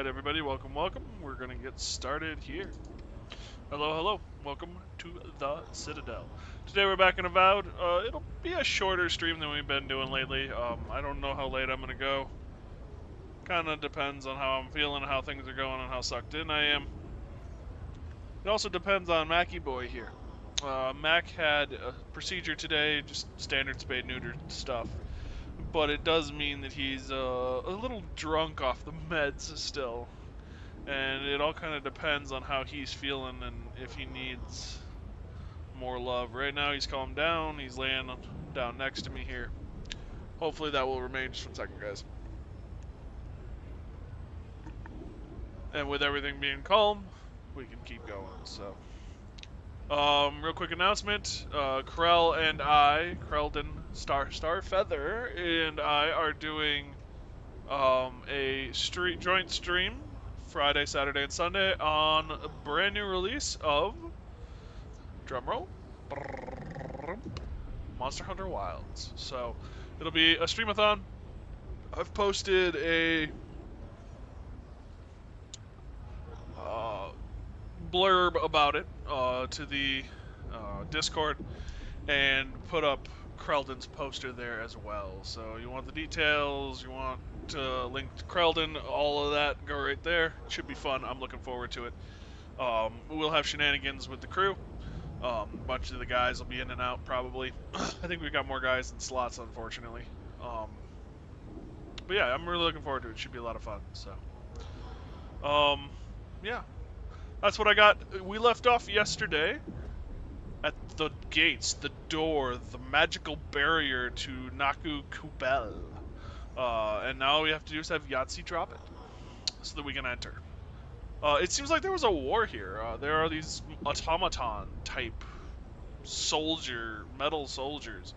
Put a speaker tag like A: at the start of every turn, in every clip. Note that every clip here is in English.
A: Alright everybody, welcome, welcome. We're gonna get started here. Hello, hello. Welcome to the Citadel. Today we're back in Avowed. It'll be a shorter stream than we've been doing lately. I don't know how late I'm gonna go. Kinda depends on how I'm feeling, how things are going, and how sucked in I am. It also depends on Mackie Boy here. Mac had a procedure today, just standard spay neuter stuff. But it does mean that he's a little drunk off the meds still. And it all kind of depends on how he's feeling and if he needs more love. Right now he's calmed down. He's laying down next to me here. Hopefully that will remain. Just 1 second, guys. And with everything being calm, we can keep going. So, real quick announcement. Krell and I, Kreldon Starfeather, and I are doing a joint stream Friday, Saturday, and Sunday on a brand new release of, drumroll, Monster Hunter Wilds. So it'll be a streamathon. I've posted a blurb about it to the Discord and put up Kreldon's poster there as well. So you want the details, you want to link to Kreldon, all of that, go right there. It should be fun. I'm looking forward to it. We'll have shenanigans with the crew. A bunch of the guys will be in and out probably. I think we've got more guys than slots, unfortunately. But yeah, I'm really looking forward to it. It should be a lot of fun. So, yeah, that's what I got. We left off yesterday at the gates, the door, the magical barrier to Naku Kubel. And now all we have to do is have Yahtzee drop it so that we can enter. It seems like there was a war here. There are these automaton-type metal soldiers,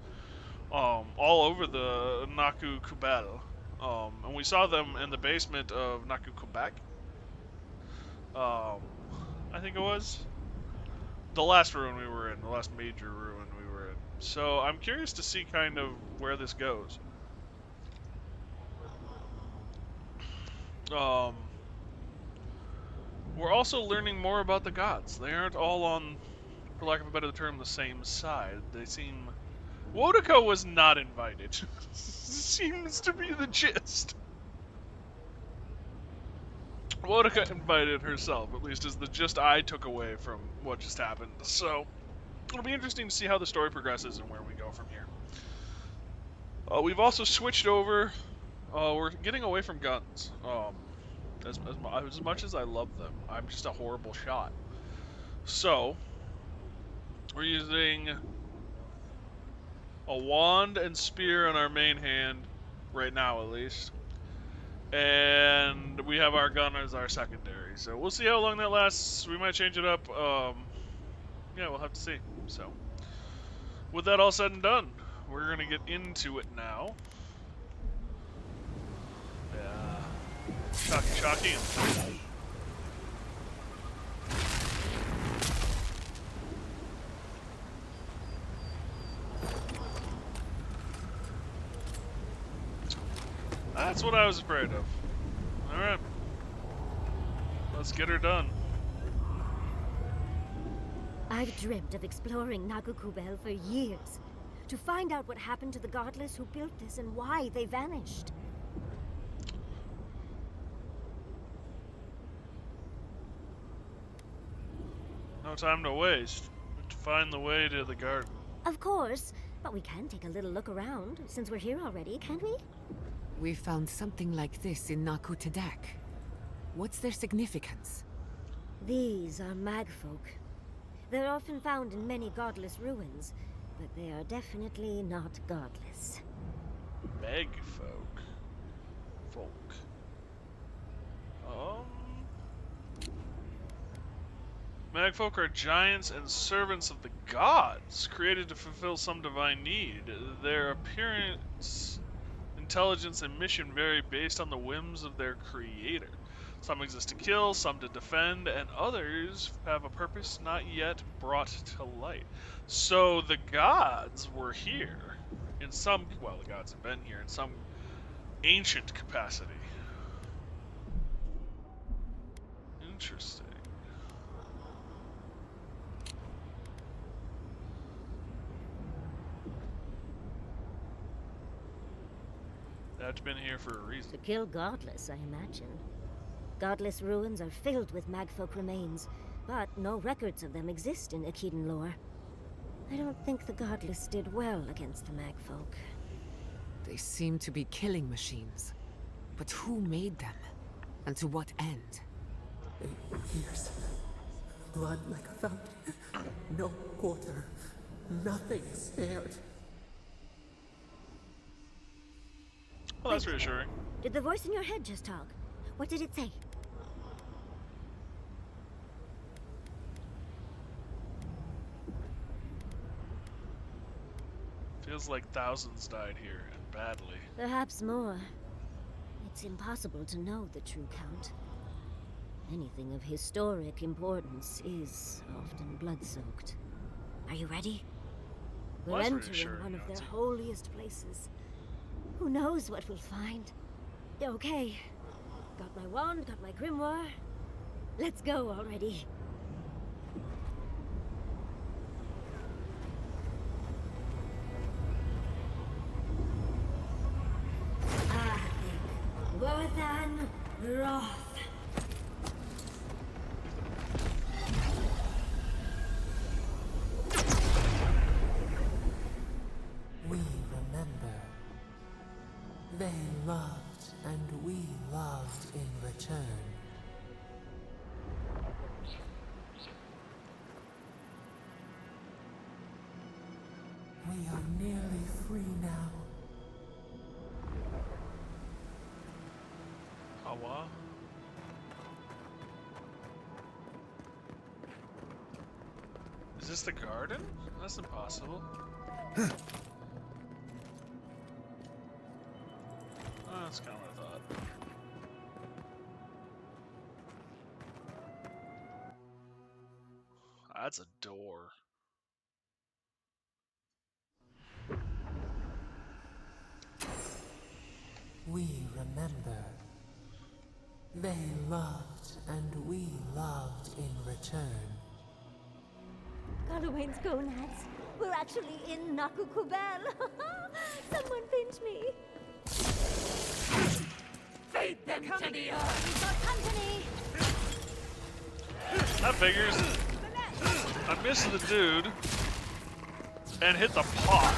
A: all over the Naku Kubel. And we saw them in the basement of Naku Kubak. I think it was. The last ruin we were in, the last major ruin we were in. So I'm curious to see kind of where this goes. We're also learning more about the gods. They aren't all on, for lack of a better term, the same side. They seem... Wodiko was not invited. Seems to be the gist. Wodika invited herself, at least is the gist I took away from what just happened. So, it'll be interesting to see how the story progresses and where we go from here. We've also switched over. We're getting away from guns. As much as I love them, I'm just a horrible shot. So, we're using a wand and spear in our main hand, right now at least. And we have our gun as our secondary. So we'll see how long that lasts. We might change it up. Yeah, we'll have to see. So, with that all said and done, we're going to get into it now. Yeah. Shocky. That's what I was afraid of. Alright. Let's get her done.
B: I've dreamt of exploring Naku Kubel for years. To find out what happened to the godless who built this and why they vanished.
A: No time to waste. We have to find the way to the garden.
B: Of course, but we can take a little look around, since we're here already, can't we?
C: We found something like this in Naku Tadak. What's their significance?
B: These are magfolk. They're often found in many godless ruins, but they are definitely not godless.
A: Magfolk. Folk. Magfolk are giants and servants of the gods, created to fulfill some divine need. Their appearance, intelligence, and mission vary based on the whims of their creator. Some exist to kill, some to defend, and others have a purpose not yet brought to light. So the gods were here in some, well, the gods have been here in some ancient capacity. Interesting. That's been here for a reason.
B: To kill Godless, I imagine. Godless ruins are filled with magfolk remains, but no records of them exist in Akedan lore. I don't think the Godless did well against the magfolk.
C: They seem to be killing machines. But who made them? And to what end?
D: 8 years. Blood like a fountain. No quarter. Nothing spared.
A: Well, that's reassuring.
B: Did the voice in your head just talk? What did it say?
A: Feels like thousands died here, and badly.
B: Perhaps more. It's impossible to know the true count. Anything of historic importance is often blood-soaked. Are you ready? We're
A: Well, that's
B: entering
A: reassuring,
B: one of their
A: Nancy.
B: holiest places. Who knows what we'll find? Okay. Got my wand, got my grimoire. Let's go already. Worthan Roth.
D: We remember. They loved and we loved in return. We are nearly free now.
A: Awa? Is this the garden? That's impossible. Oh, that's kind of what I thought. That's a door.
D: We remember. They loved and we loved in return.
B: Galloway's gonads. We're actually in Naku Kubel. Someone pinch me.
C: Feed them to the earth!
B: We've got company.
A: That figures. I missed the dude and hit the pot.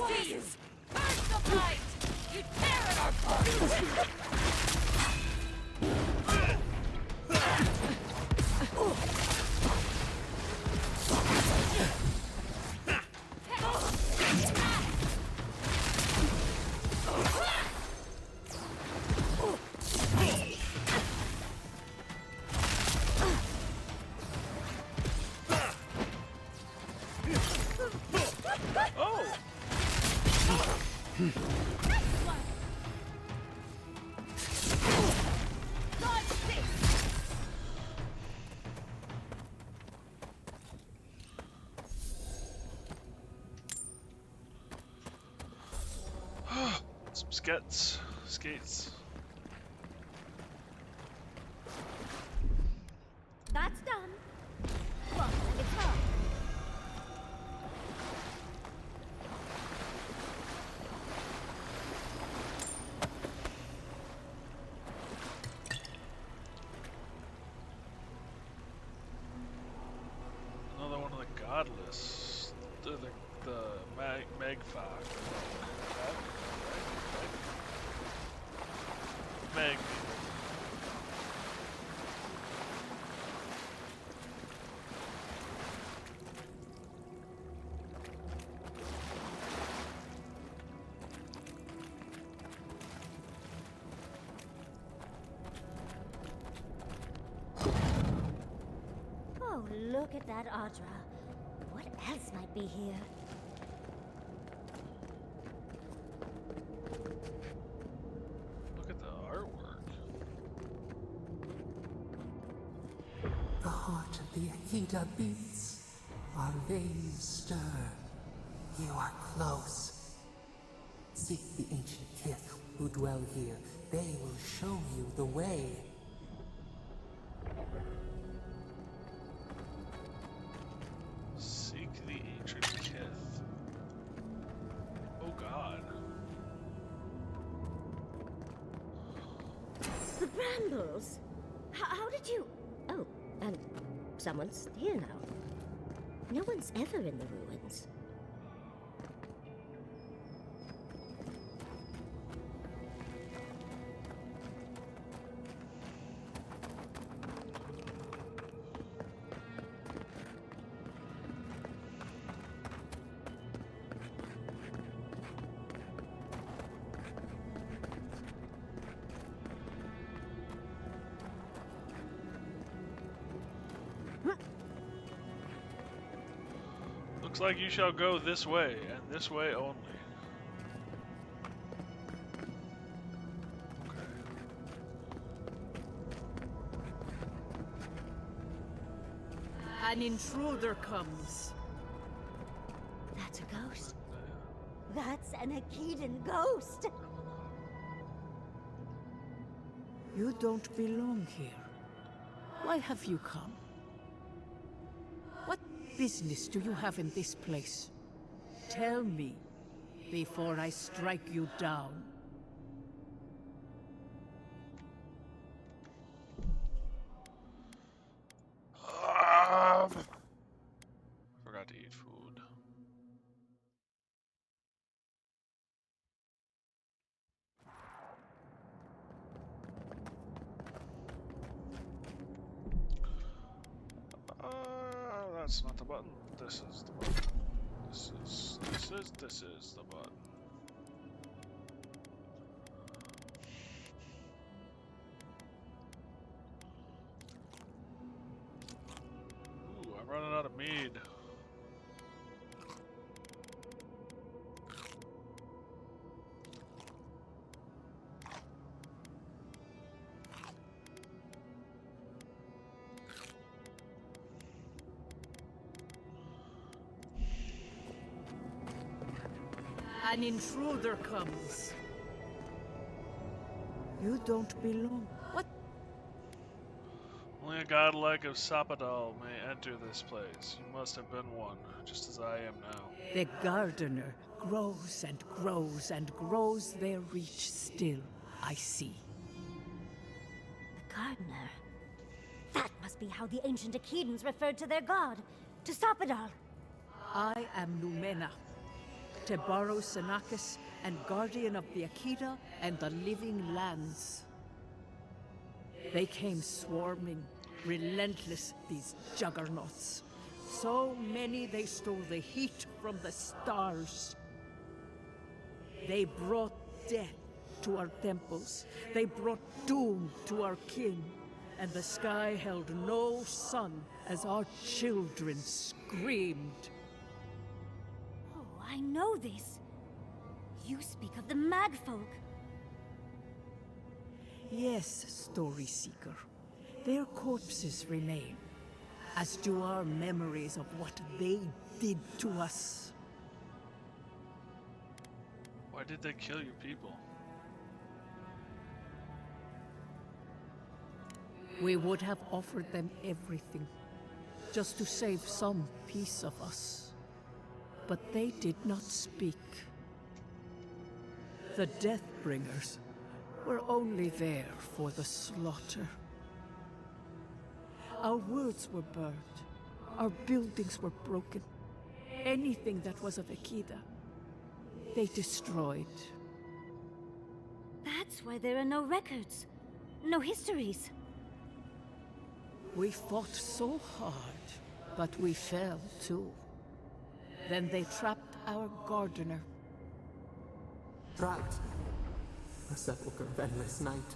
C: Seize! Burst the light! You tear at our bodies!
A: Oh! Some skates.
B: That's done. Well, it's hard.
A: Another one of the godless. The Magfog. Meg.
B: at that, Audra. What else might be here?
A: Look at the artwork.
D: The heart of the Akita beats. Our veins stir. You are close. Seek the ancient kith who dwell here. They will show you the way.
A: Seek the ancient kith. Oh god.
B: The brambles! How did you... Oh, and someone's here now. No one's ever in the ruins.
A: Looks like you shall go this way, and this way only. Okay.
E: An intruder comes.
B: That's a ghost. That's an Akitan ghost!
E: You don't belong here. Why have you come? What business do you have in this place? Tell me, before I strike you down.
A: Forgot to eat food. That's not the button. This is the button. This is the button. Ooh, I'm running out of mead.
E: An intruder comes. You don't belong. What?
A: Only a godlike of Sapadal may enter this place. You must have been one, just as I am now.
E: The gardener grows and grows and grows their reach still, I see.
B: The gardener. That must be how the ancient Akitans referred to their god, to Sapadal.
E: I am Numena, Tebaro Senakis, and guardian of the Akita and the living lands. They came swarming, relentless, these juggernauts. So many they stole the heat from the stars. They brought death to our temples. They brought doom to our kin. And the sky held no sun as our children screamed.
B: Oh, I know this. You speak of the Magfolk.
E: Yes, Story Seeker. Their corpses remain, as do our memories of what they did to us.
A: Why did they kill your people?
E: We would have offered them everything, just to save some piece of us. But they did not speak. The Deathbringers were only there for the slaughter. Our words were burned. Our buildings were broken. Anything that was of Akita, they destroyed.
B: That's why there are no records, no histories.
E: We fought so hard, but we fell too. Then they trapped our gardener.
D: Trapped. A sepulchre of endless night.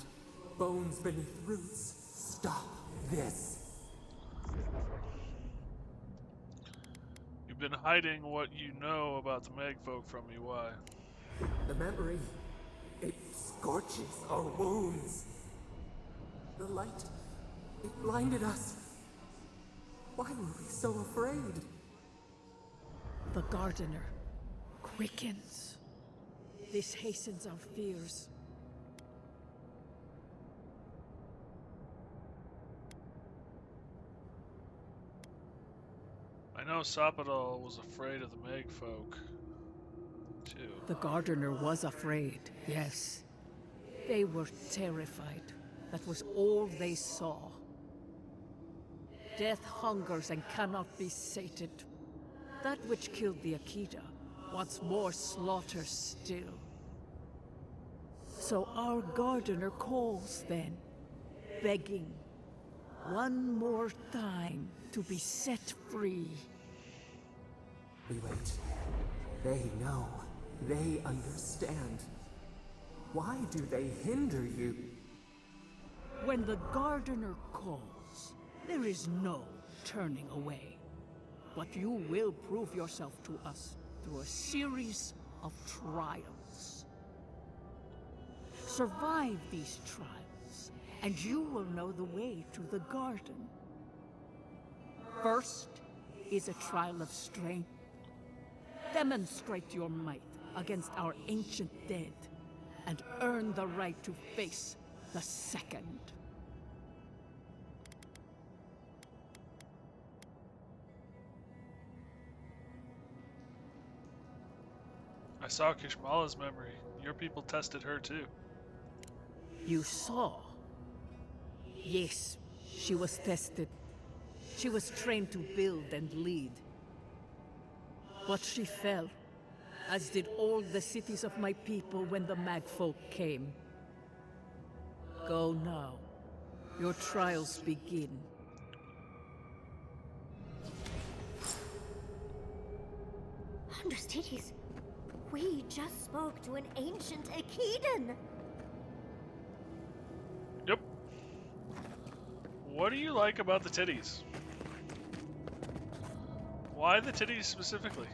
D: Bones beneath roots. Stop this.
A: been hiding what you know about the Magfolk from me. Why?
D: The memory, it scorches our wounds. The light, it blinded us. Why were we so afraid?
E: The gardener quickens. This hastens our fears.
A: I know Sapadal was afraid of the Magfolk, too.
E: The gardener was afraid, yes. They were terrified. That was all they saw. Death hungers and cannot be sated. That which killed the Akita wants more slaughter still. So our gardener calls then, begging one more time to be set free.
D: We wait. They know. They understand. Why do they hinder you?
E: When the gardener calls, there is no turning away. But you will prove yourself to us through a series of trials. Survive these trials, and you will know the way to the garden. First is a trial of strength. Demonstrate your might against our ancient dead, and earn the right to face the second.
A: I saw Kishmala's memory. Your people tested her too.
E: You saw? Yes, she was tested. She was trained to build and lead. But she fell, as did all the cities of my people when the Magfolk came. Go now. Your trials begin.
B: Understudies, we just spoke to an ancient Akidan.
A: Yep. What do you like about the titties? Why the titties specifically?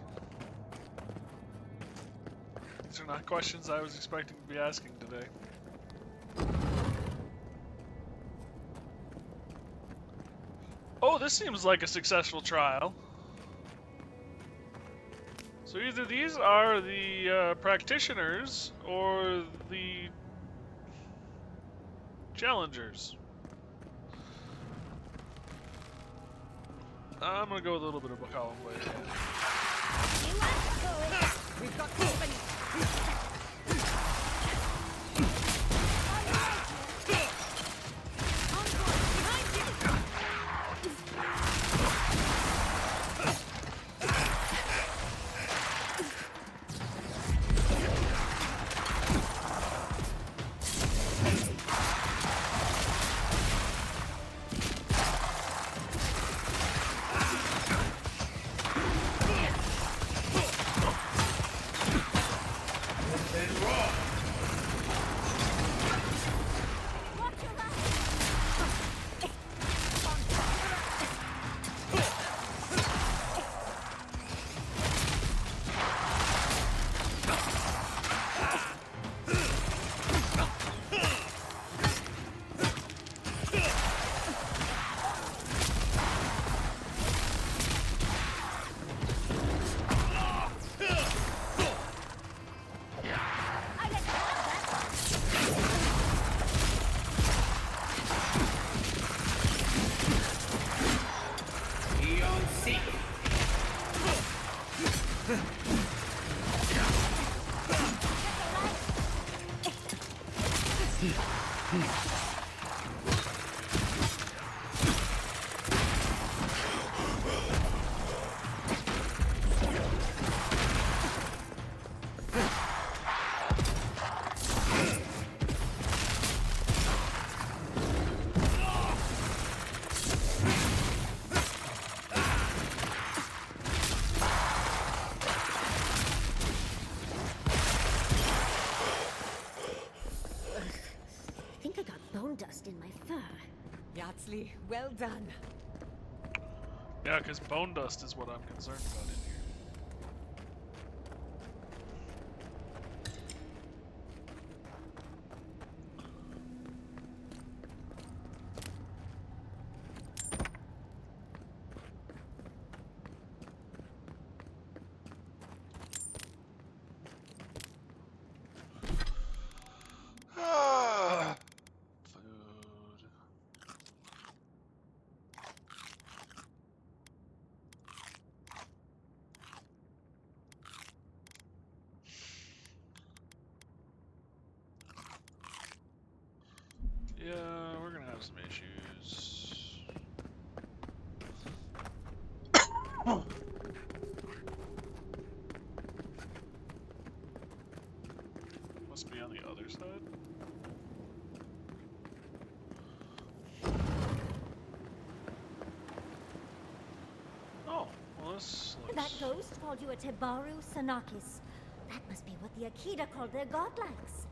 A: These are not questions I was expecting to be asking today. Oh, this seems like a successful trial. So either these are the practitioners or the challengers. I'm gonna go with a little bit of a column play.
E: We've got company.
B: I think I got bone dust in my fur.
C: Yatsli, well done.
A: Yeah, because bone dust is what I'm concerned about in here. some issues. Must be on the other side. Oh, well this looks...
B: That ghost called you a Tebaru Sanakis. That must be what the Akita called their godlikes.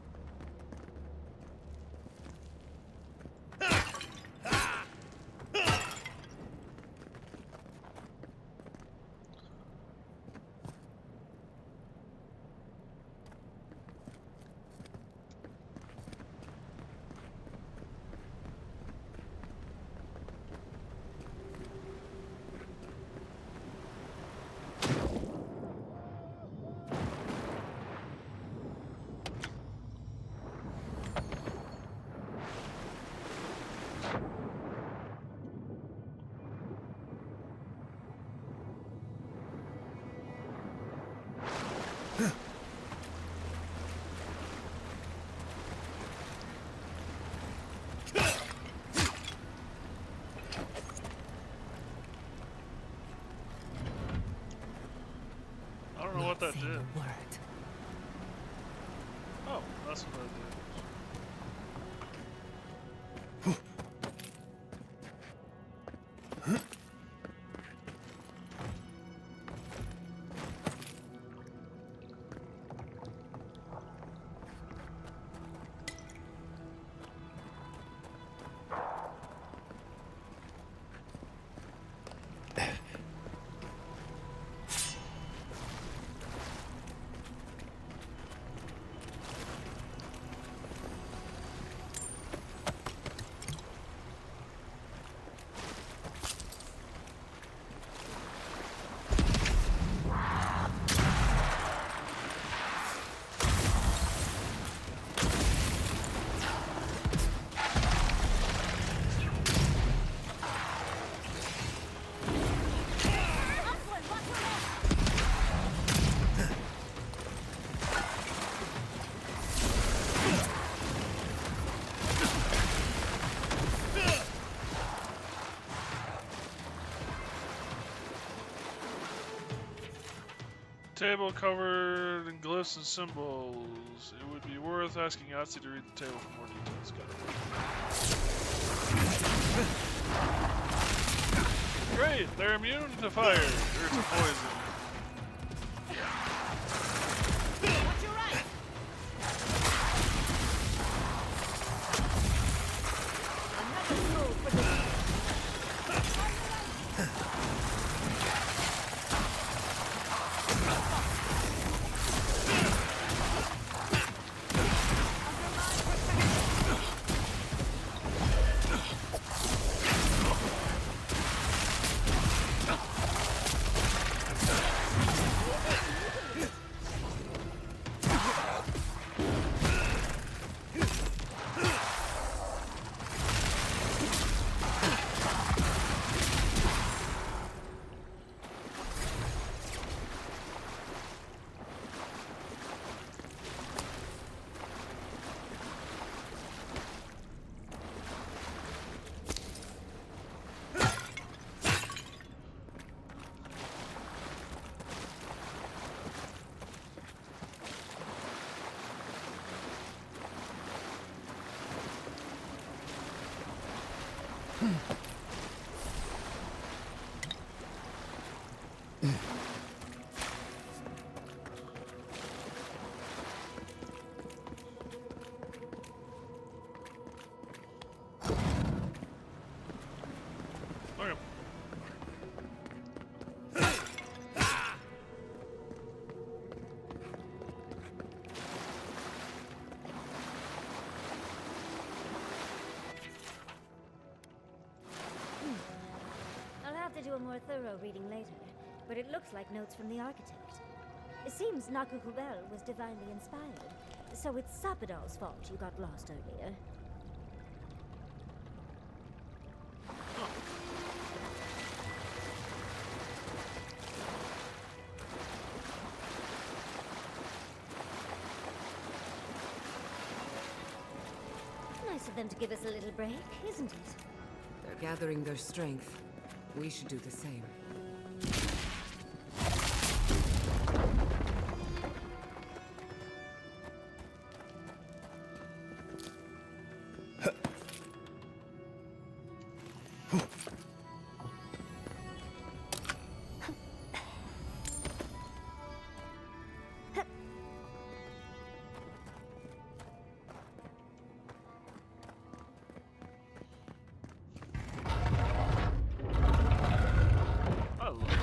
A: I don't know what that
C: Saying
A: did.
C: a word.
A: Oh, that's what that did. Table covered in glyphs and symbols. It would be worth asking Yahtzee to read the table for more details. Got it. Great, they're immune to fire. Or to poison.
B: Watch your right! Another soul for the...
A: Okay.
B: I'll have to do a more thorough reading later, but it looks like notes from the architect. It seems Nakukubel was divinely inspired, so it's Sapadal's fault you got lost earlier. Nice of them to give us a little break, isn't it?
C: They're gathering their strength. We should do the same.
A: I love it.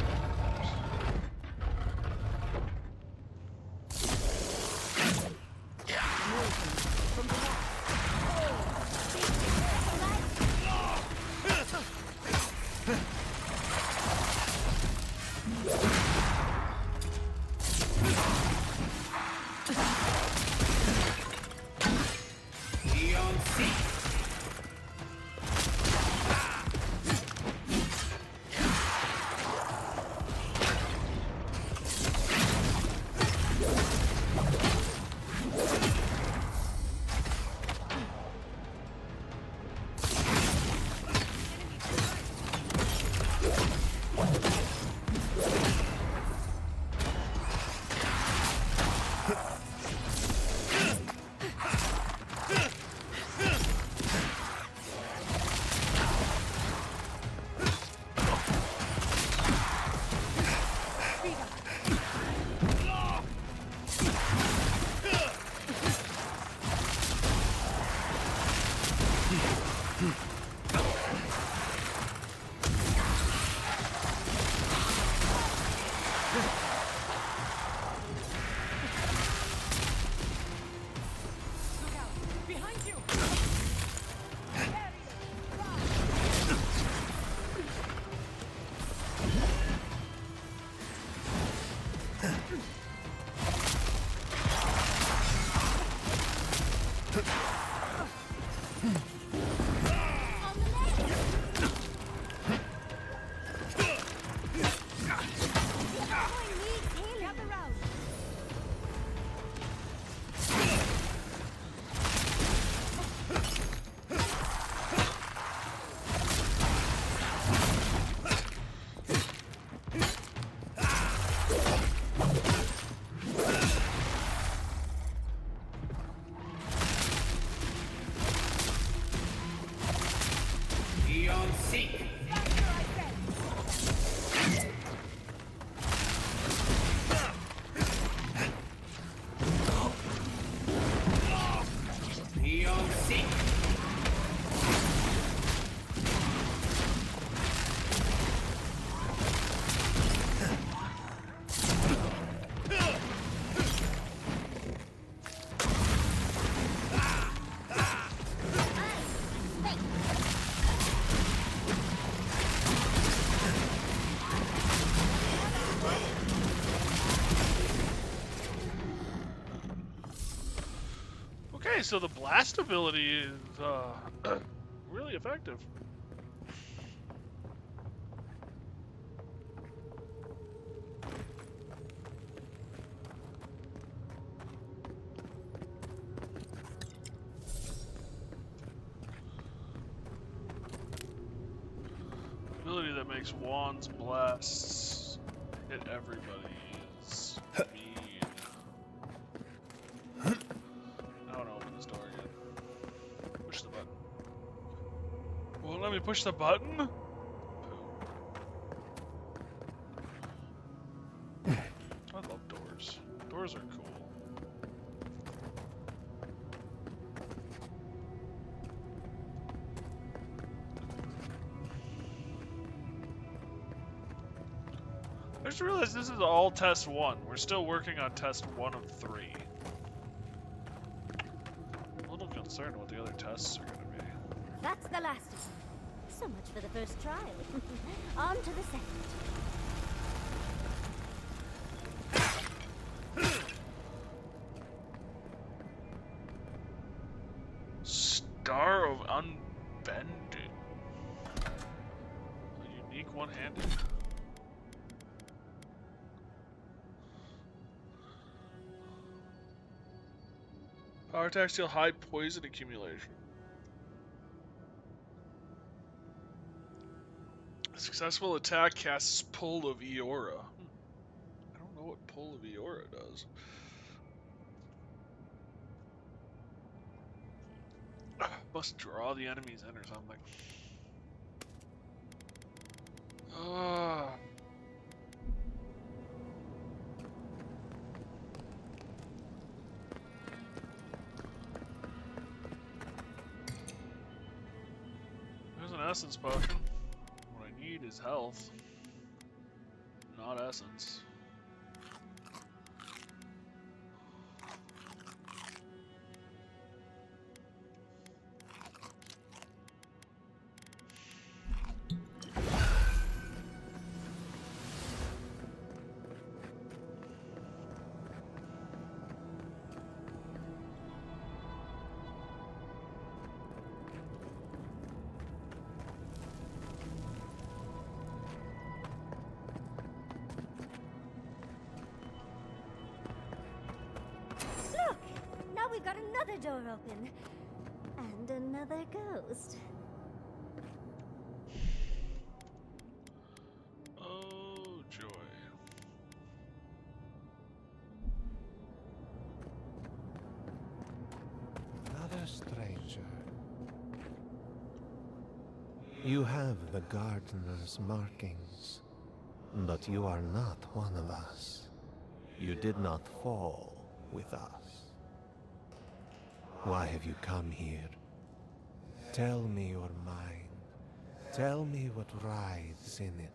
A: Okay, so the blast ability is really effective. Ability that makes wands blasts hit everybody is mean. I want to open this door again. Push the button. Well, let me push the button? Poo. I love doors. Doors are cool. I just realized this is all test 1. We're still working on test 1 of 3. I'm a little concerned what the other tests are going to be.
B: That's the last of them. So much for the first trial. On to the second.
A: Star of Unbending. A unique one-handed. Power attacks deal high poison accumulation. Successful attack casts Pull of Eora. I don't know what Pull of Eora does. Must draw the enemies in or something. Ah. There's an essence potion. What I need is health, not essence.
B: Look! Now we've got another door open. And another ghost.
A: Oh, joy.
F: Another stranger. You have the gardener's markings, but you are not one of us. You did not fall with us. Why have you come here? Tell me your mind. Tell me what rides in it.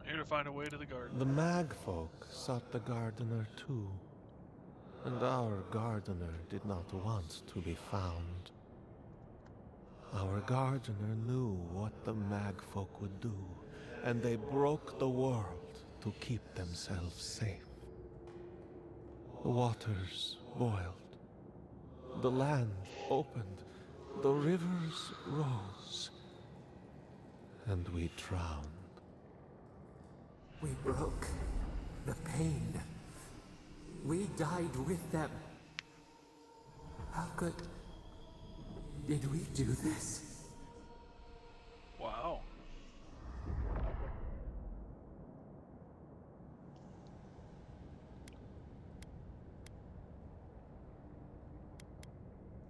A: I'm here to find a way to the garden.
F: The Magfolk sought the gardener too, and our gardener did not want to be found. Our gardener knew what the Magfolk would do, and they broke the world to keep themselves safe. The waters boiled, the land opened, the rivers rose, and we drowned.
D: We broke the pain. We died with them. How good did we do this?
A: Wow.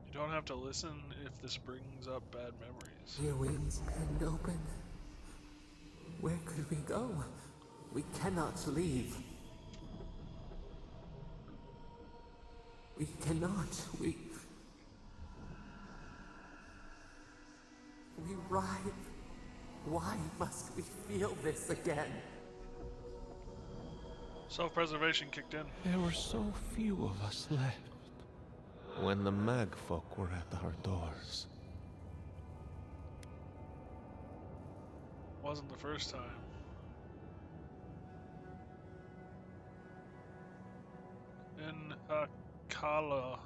A: You don't have to listen if this brings up bad memories.
D: Your wings couldn't open. Where could we go? We cannot leave. We cannot. We writhe. Why must we feel this again?
A: Self-preservation kicked in.
F: There were so few of us left when the Magfolk were at our doors.
A: Wasn't the first time. In Akala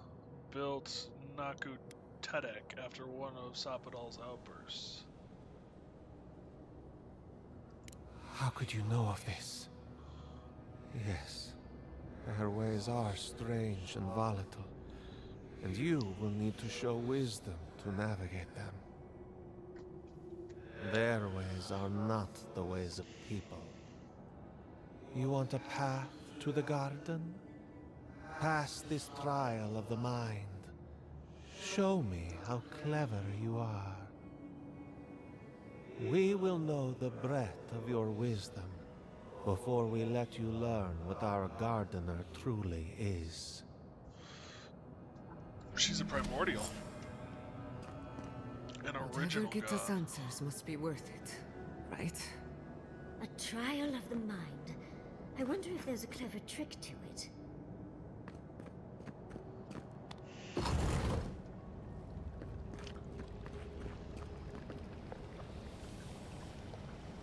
A: built Naku Tedek after one of Sapadal's outbursts.
F: How could you know of this? Yes, their ways are strange and volatile, and you will need to show wisdom to navigate them. Their ways are not the ways of people. You want a path to the garden? Pass this trial of the mind. Show me how clever you are. We will know the breadth of your wisdom before we let you learn what our gardener truly is.
A: She's a primordial. An original
C: Whatever gets us
A: god.
C: answers must be worth it, right?
B: A trial of the mind. I wonder if there's a clever trick to it.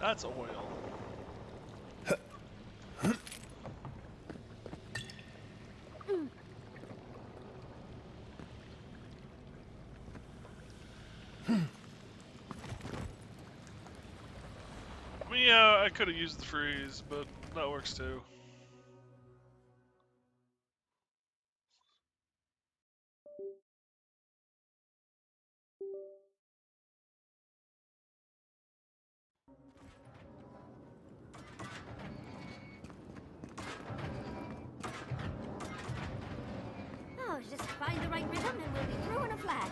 A: That's oil. Yeah, I could have used the freeze, but that works too.
B: Oh, just find the right rhythm and we'll be through in a flash.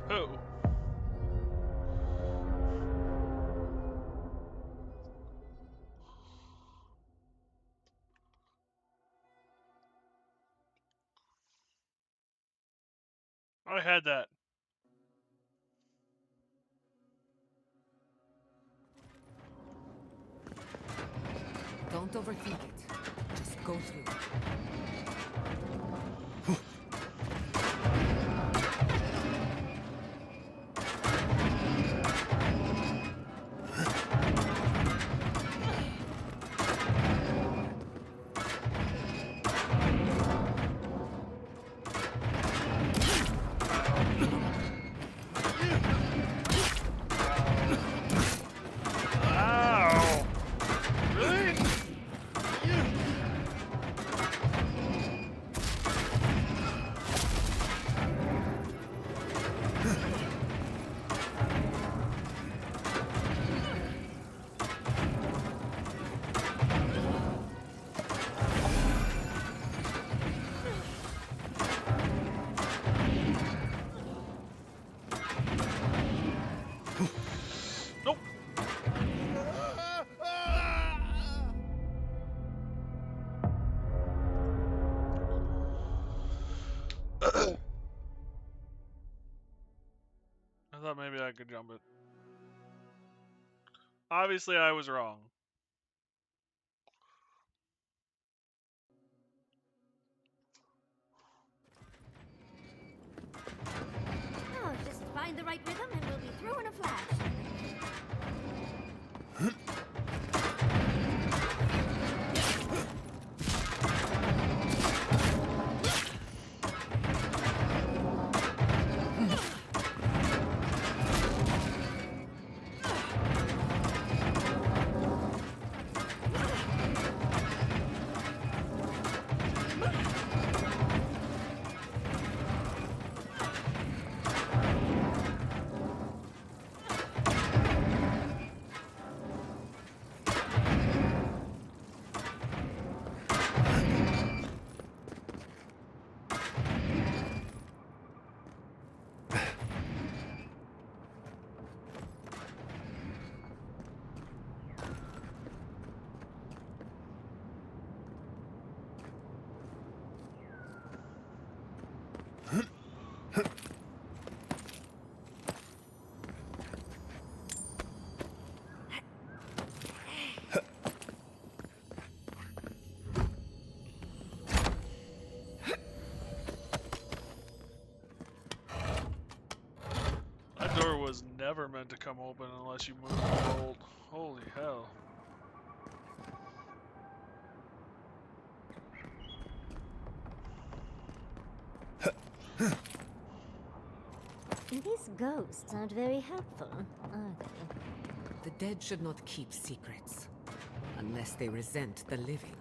A: Oh. I had that.
C: Don't overthink it. Just go through.
A: Ow! Really? Nope. I thought maybe I could jump it. Obviously, I was wrong.
B: Oh, just find the right rhythm and we'll be through in a flash.
A: That door was never meant to come open unless you move the bolt. Holy hell.
B: These ghosts aren't very helpful, are they?
C: The dead should not keep secrets. Unless they resent the living.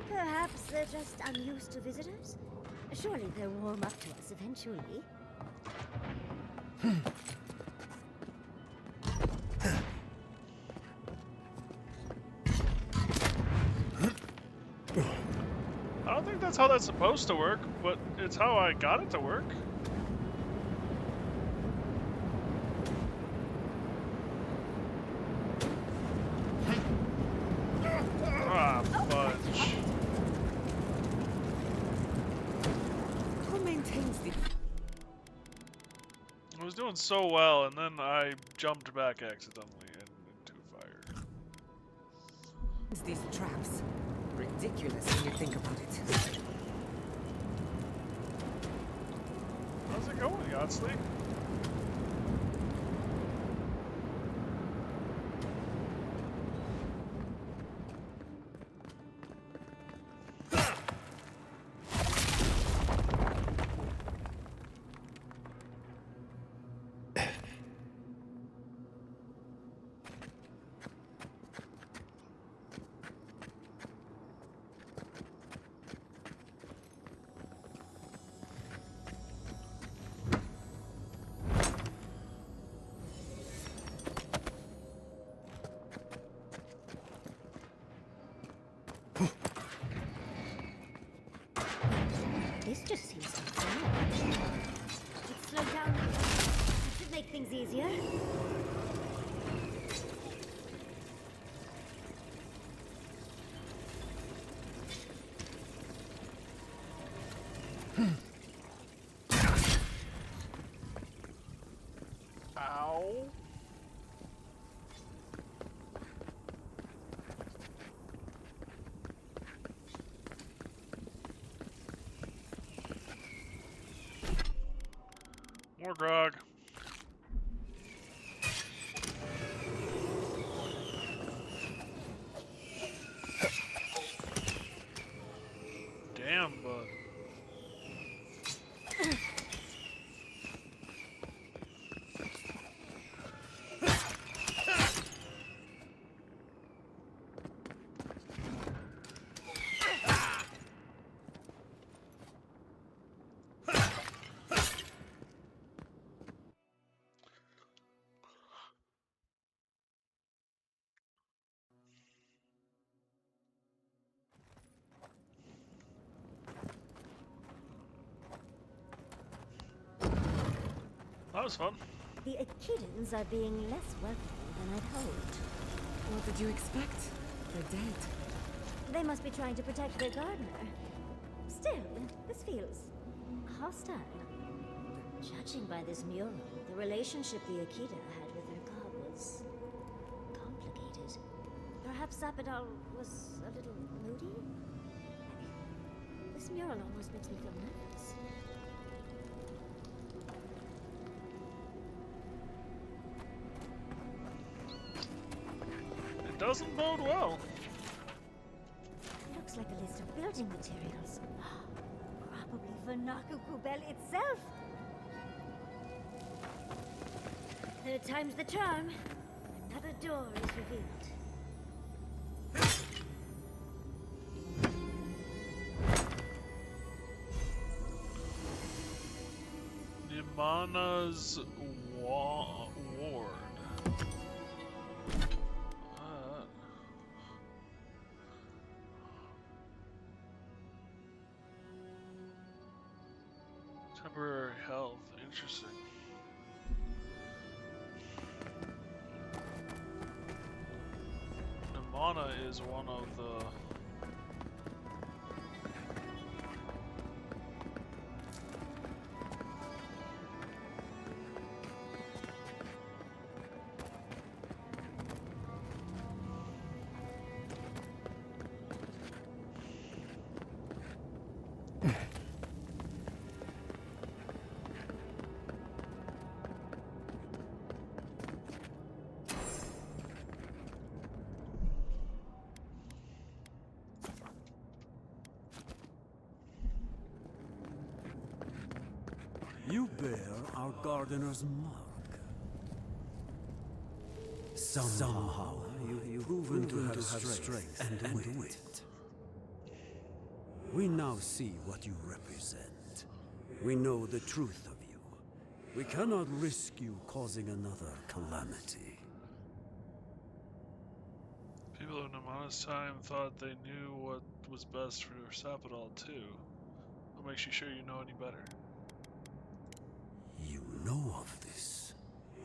B: Perhaps they're just unused to visitors? Surely they'll warm up to us eventually.
A: I don't think that's how that's supposed to work, but it's how I got it to work. Ah, fudge.
C: Who maintains the...
A: I was doing doing so well, and then I jumped back accidentally into fire.
C: These traps. Ridiculous when you think about it.
A: How's it going, Yatsley?
B: This just seems so fun. Let's slow down. That should make things easier.
A: Ow. More grog. Damn, bud. That was fun.
B: The Echidans are being less welcoming than I'd hoped.
C: What did you expect? They're dead.
B: They must be trying to protect their gardener. Still, this feels hostile. Judging by this mural, the relationship the Akita had with her god was complicated. Perhaps Zappadal was a little moody? This mural almost makes me feel nervous.
A: It doesn't bode well.
B: Looks like a list of building materials. Probably for Nakukubel itself. Third time's the charm. Another door is revealed.
A: Nimana's ward. Temporary health. Interesting. Nimana is one of the...
G: You bear our gardener's mark. Somehow you've proven to have strength and wit. We now see what you represent. We know the truth of you. We cannot risk you causing another calamity.
A: People of Nimana's time thought they knew what was best for Sappadal too. What makes you sure you know any better?
G: You know of this.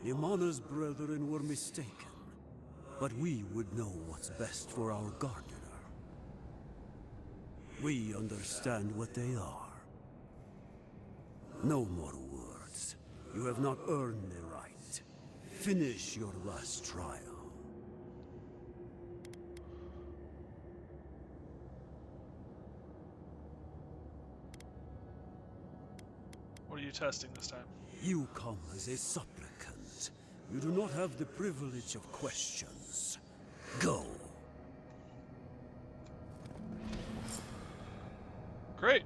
G: Nimana's brethren were mistaken. But we would know what's best for our gardener. We understand what they are. No more words. You have not earned the right. Finish your last trial.
A: What are you testing this time?
G: You come as a supplicant. You do not have the privilege of questions. Go.
A: Great.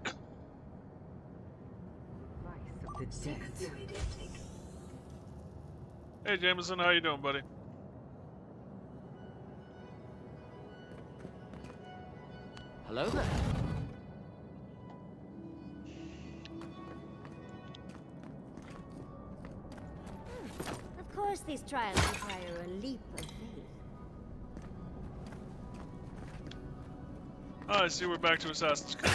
C: The dead.
A: Hey Jameson, how you doing, buddy?
C: Hello there.
B: Of course, these trials require a leap of faith.
A: Oh, I see we're back to Assassin's Creed.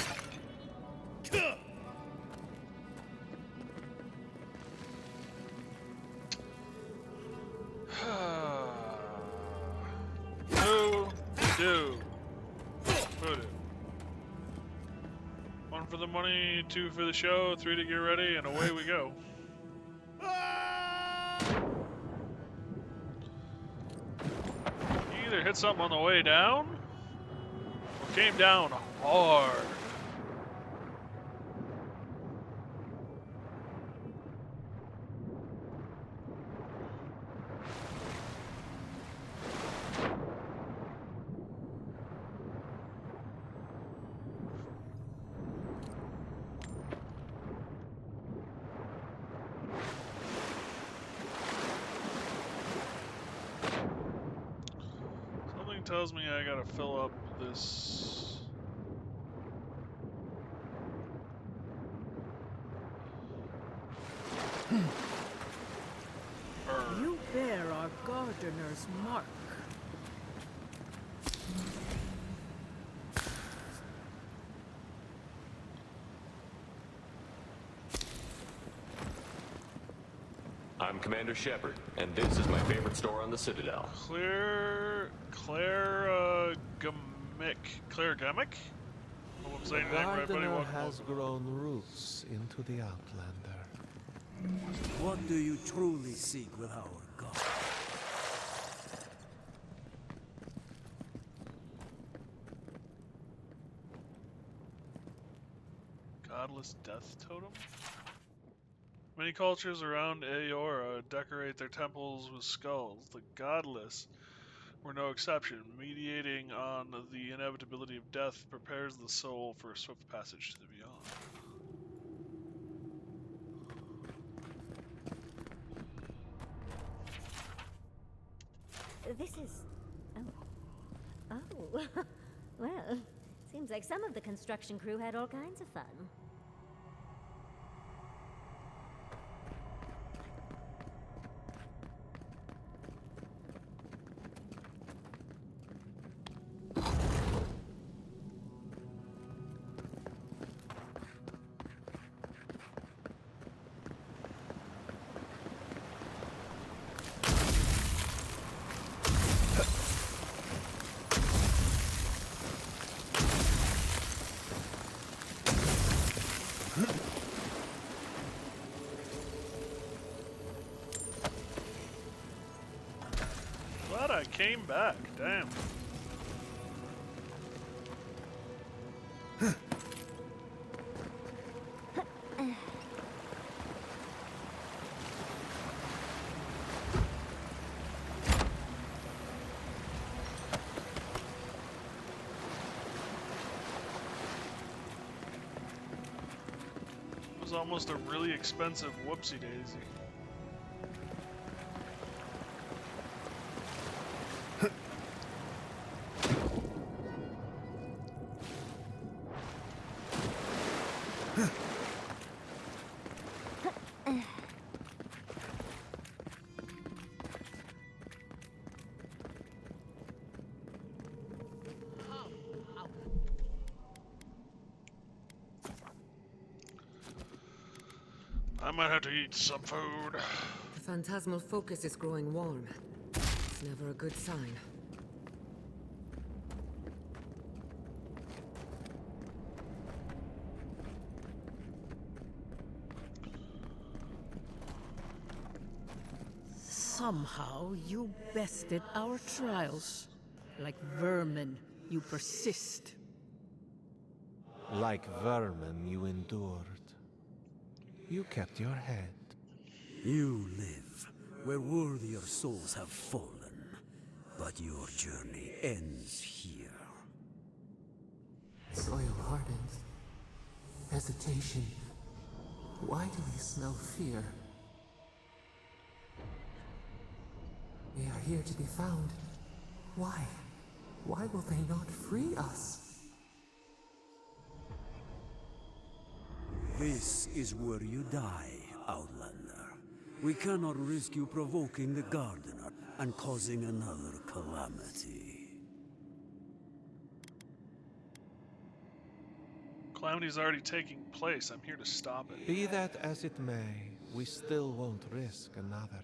A: Voodoo. 1 for the money, 2 for the show, 3 to get ready, and away we go. You either hit something on the way down, or came down hard. Something tells me I gotta fill up this.
E: You bear our gardener's mark.
H: I'm Commander Shepard, and this is my favorite store on the Citadel.
A: Claire Gamic? Hope I'm saying
F: The
A: your name right, buddy.
F: gardener
A: Welcome,
F: has
A: welcome.
F: grown roots into the Outlander.
G: What do you truly seek with our god?
A: Godless death totem? Many cultures around Aeora decorate their temples with skulls. The godless were no exception. Mediating on the inevitability of death prepares the soul for a swift passage to the beyond.
B: This is... Oh. Oh. Well, seems like some of the construction crew had all kinds of fun.
A: Glad I came back. Damn. It was almost a really expensive whoopsie daisy. I might have to eat some food.
C: The phantasmal focus is growing warm. It's never a good sign.
E: Somehow you bested our trials. Like vermin, you persist.
F: Like vermin, you endured. You kept your head.
G: You live where worthier souls have fallen, but your journey ends here.
D: Soil hardens. Hesitation. Why do we smell fear? They are here to be found. Why? Why will they not free us?
G: This is where you die, Outlander. We cannot risk you provoking the Gardener and causing another calamity.
A: Calamity's already taking place. I'm here to stop it.
F: Be that as it may, we still won't risk another.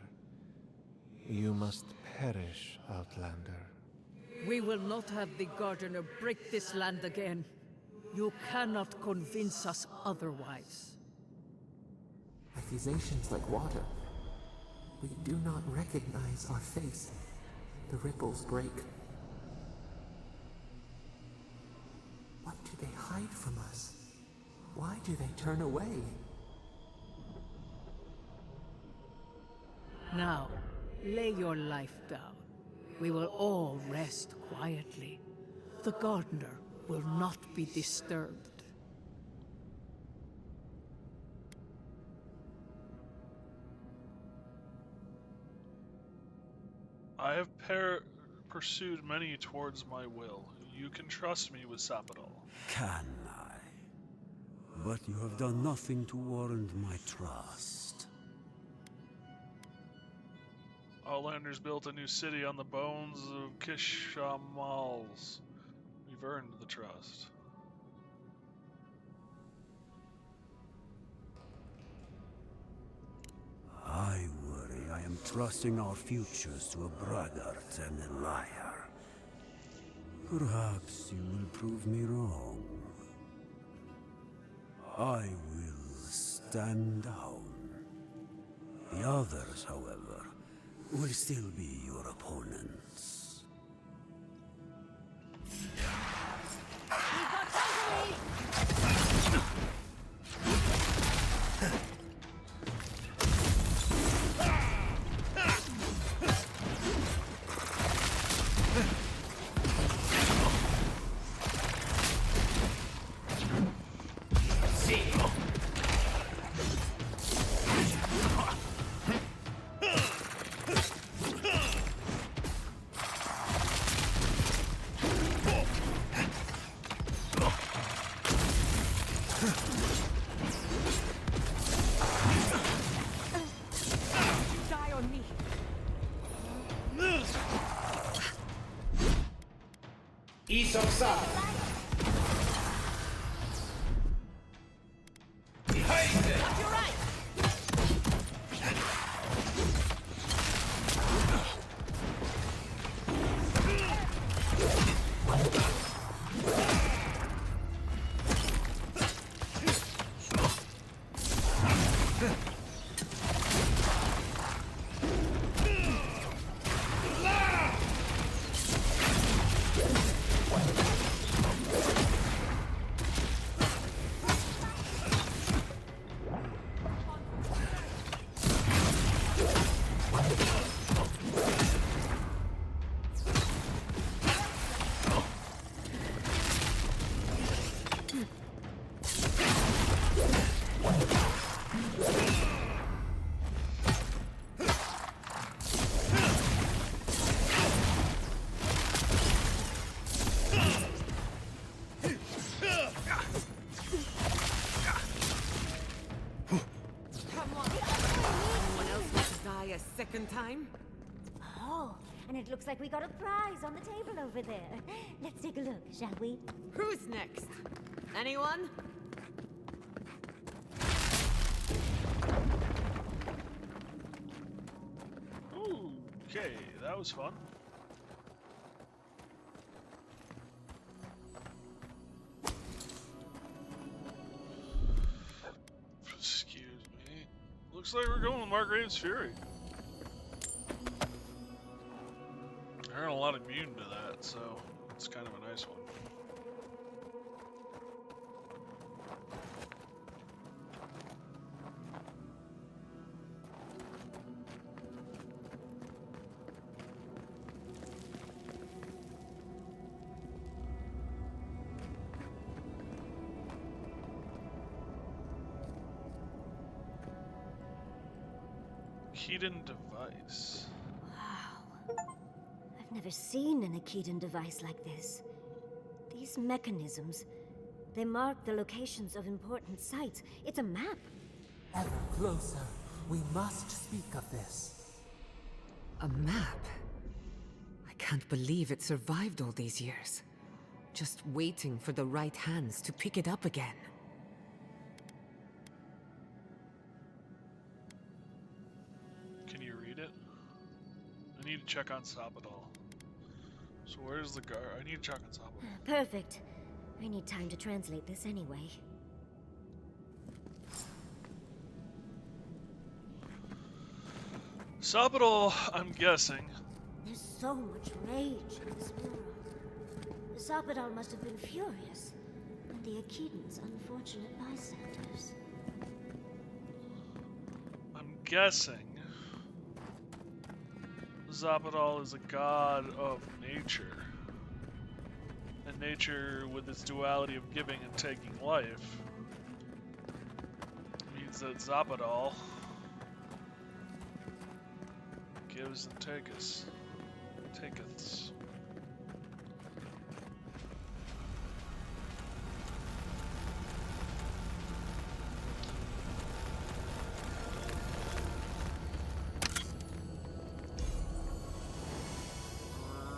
F: You must perish, Outlander.
E: We will not have the Gardener break this land again. You cannot convince us otherwise.
D: Accusations like water. We do not recognize our face. The ripples break. What do they hide from us? Why do they turn away?
E: Now, lay your life down. We will all rest quietly. The Gardener will not be disturbed.
A: I have pursued many towards my will. You can trust me with Sapadol.
G: Can I? But you have done nothing to warrant my trust.
A: Outlanders built a new city on the bones of Kishamals. We've earned the trust.
G: I worry I am trusting our futures to a braggart and a liar. Perhaps you will prove me wrong. I will stand down. The others, however, will still be your opponents.
C: Die on me.
I: Isoksa. Behind it.
C: You're right. Second time?
B: Oh, and it looks like we got a prize on the table over there. Let's take a look, shall we?
C: Who's next? Anyone?
A: Okay, that was fun. Excuse me. Looks like we're going with Margrave's Fury. There aren't a lot immune to that, so it's kind of a nice one. Hidden device.
B: Wow. I've never seen an Akedan device like this. These mechanisms, they mark the locations of important sites. It's a map.
D: Ever closer. We must speak of this.
C: A map? I can't believe it survived all these years. Just waiting for the right hands to pick it up again.
A: Can you read it? I need to check on Sapadal. So where's the guard? I need to check on Sapadal.
B: Perfect. I need time to translate this anyway.
A: Sapadal, I'm guessing.
B: There's so much rage in this world. The Sapadal must have been furious, and the Akedans unfortunate bystanders.
A: I'm guessing Zapadal is a god of nature. And nature, with its duality of giving and taking life, means that Zapadal gives and taketh.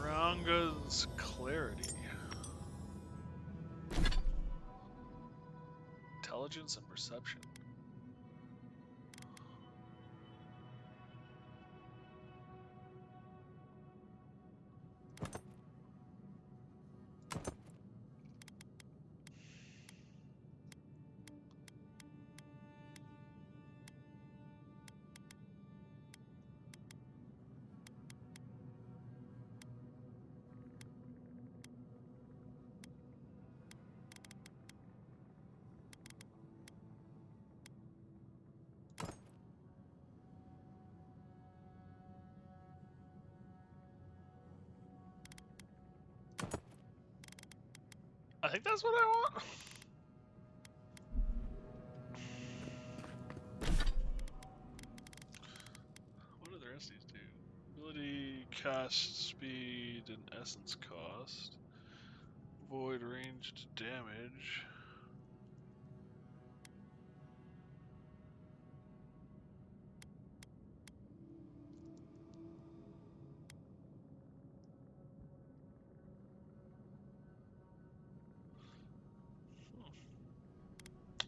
A: Ranga's clarity. Intelligence and perception. I think that's what I want. What do the rest of these do? Ability, cast speed, and essence cost. Void ranged damage.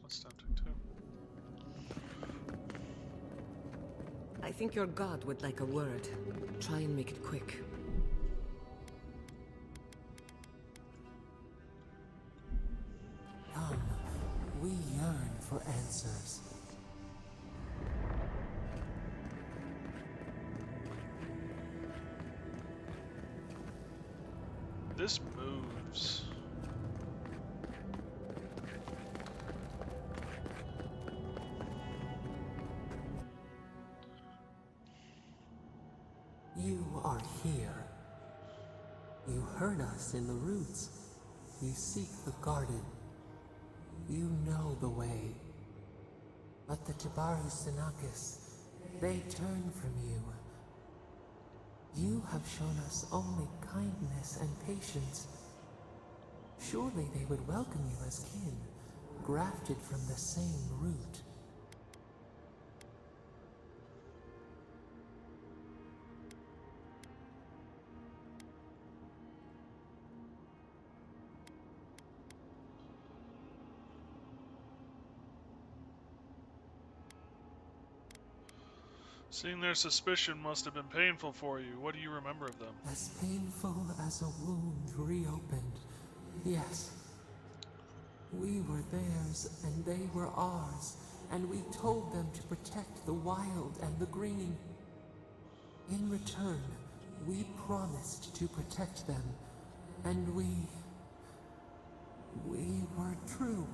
A: That's tempting too.
C: I think your god would like a word. Try and make it quick.
D: Come, we yearn for answers.
A: This moves.
D: You are here. You heard us in the roots. You seek the garden. You know the way. But the Tabaru Sinakis, they turn from you. You have shown us only kindness and patience. Surely they would welcome you as kin, grafted from the same root.
A: Seeing their suspicion must have been painful for you. What do you remember of them?
D: As painful as a wound reopened. Yes. We were theirs, and they were ours, and we told them to protect the wild and the green. In return, We promised to protect them, and we were true.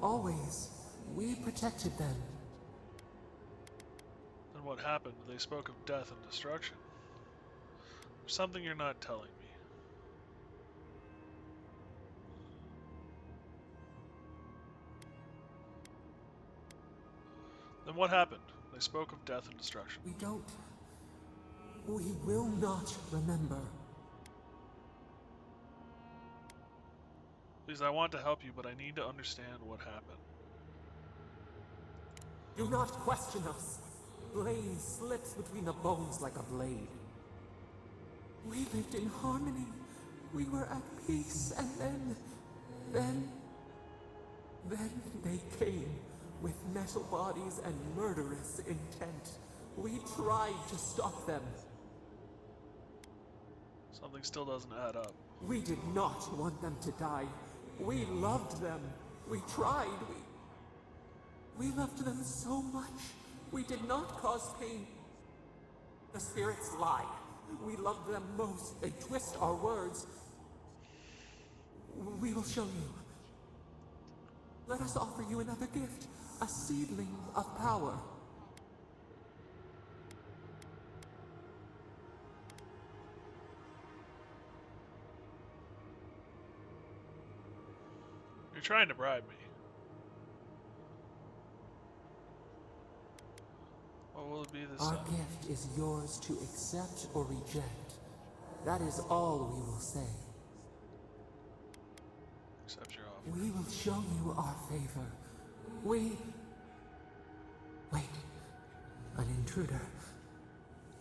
D: Always. We protected them.
A: Then what happened? They spoke of death and destruction. There's something you're not telling me. Then what happened? They spoke of death and destruction.
D: We will not remember.
A: Please, I want to help you, but I need to understand what happened.
D: Do not question us. Blame slips between the bones like a blade. We lived in harmony. We were at peace, and then they came with metal bodies and murderous intent. We tried to stop them.
A: Something still doesn't add up.
D: We did not want them to die. We loved them. We tried. We loved them so much. We did not cause pain. The spirits lie. We love them most. They twist our words. We will show you. Let us offer you another gift. A seedling of power.
A: You're trying to bribe me. What will it be this
D: Our
A: time?
D: gift is yours to accept or reject. That is all we will say.
A: Accept your offer.
D: We will show you our favor. Wait. An intruder.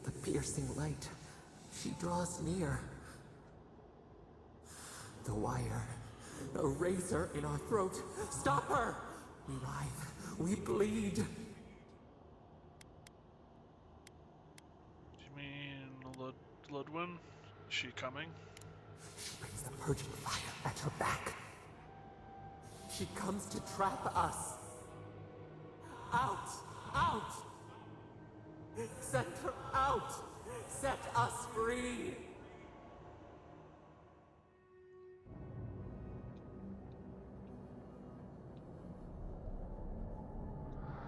D: The piercing light. She draws near. The wire. A razor in our throat. Stop her! We writhe. We bleed.
A: Do you mean Ludwin? Is she coming?
D: She brings the purging fire at her back. She comes to trap us. Out! Out! Send her out! Set us free!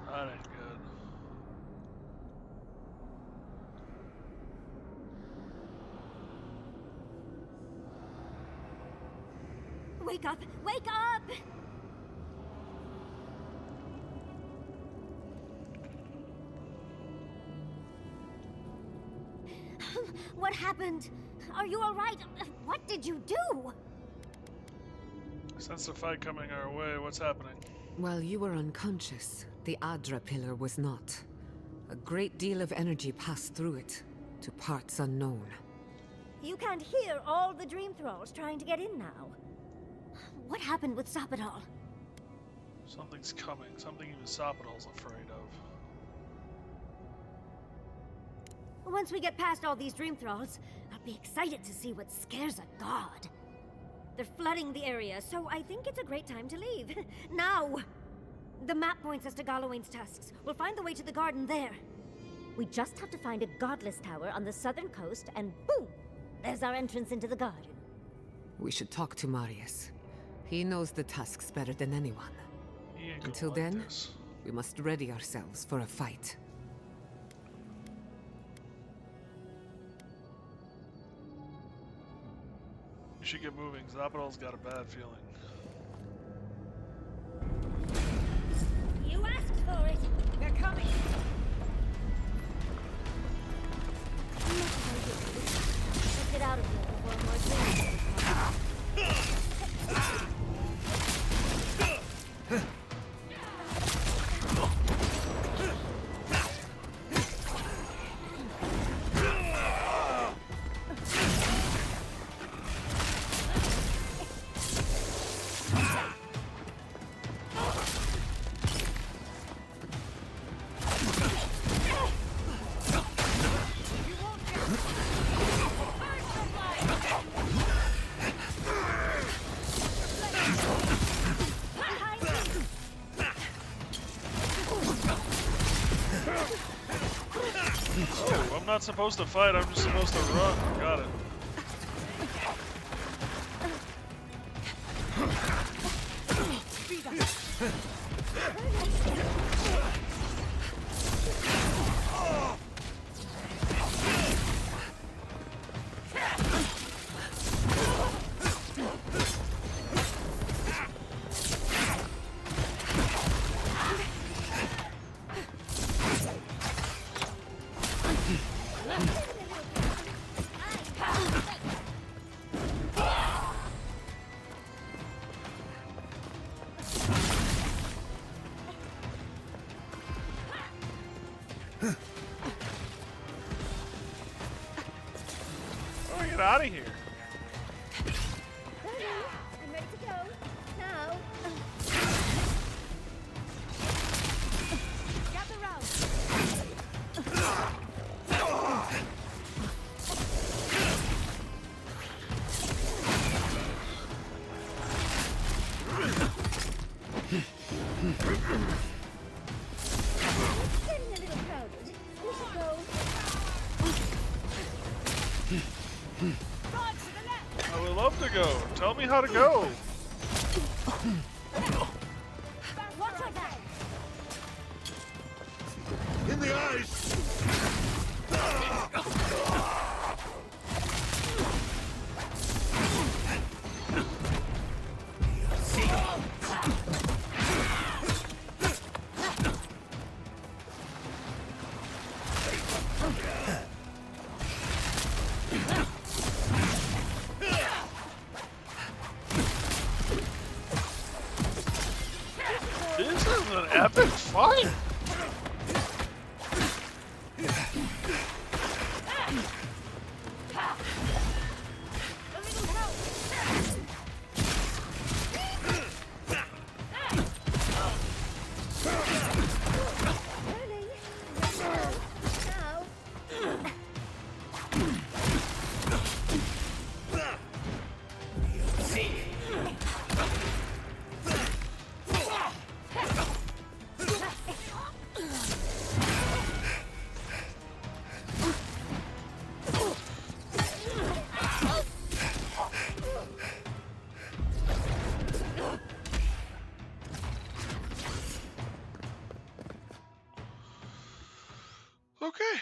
A: That ain't good.
B: Wake up! Wake up! What happened? Are you all right? What did you do?
A: Sense a fight coming our way. What's happening?
C: While you were unconscious, the Adra pillar was not. A great deal of energy passed through it, to parts unknown.
B: You can't hear all the dream thralls trying to get in now. What happened with Sapidal?
A: Something's coming. Something even Sapidal's afraid of.
B: Once we get past all these dream thralls, I'll be excited to see what scares a god. They're flooding the area, so I think it's a great time to leave. Now! The map points us to Gallowayne's tusks. We'll find the way to the garden there. We just have to find a godless tower on the southern coast, and boom! There's our entrance into the garden.
C: We should talk to Marius. He knows the tusks better than anyone.
A: He ain't gonna
C: Until
A: like
C: then,
A: this.
C: we must ready ourselves for a fight.
A: You should get moving. Zappadal's got a bad feeling.
B: You asked for it!
E: They're coming!
B: Let's get out of here before more dreams come.
A: I'm not supposed to fight, I'm just supposed to run. Got it. Oh, get out of here.
B: I'm ready to go. Now. Gather round. It's getting a little crowded. We should go.
A: I would love to go. Tell me how to go.
B: Watch your back.
F: In the ice!
A: This is an epic fight. Okay,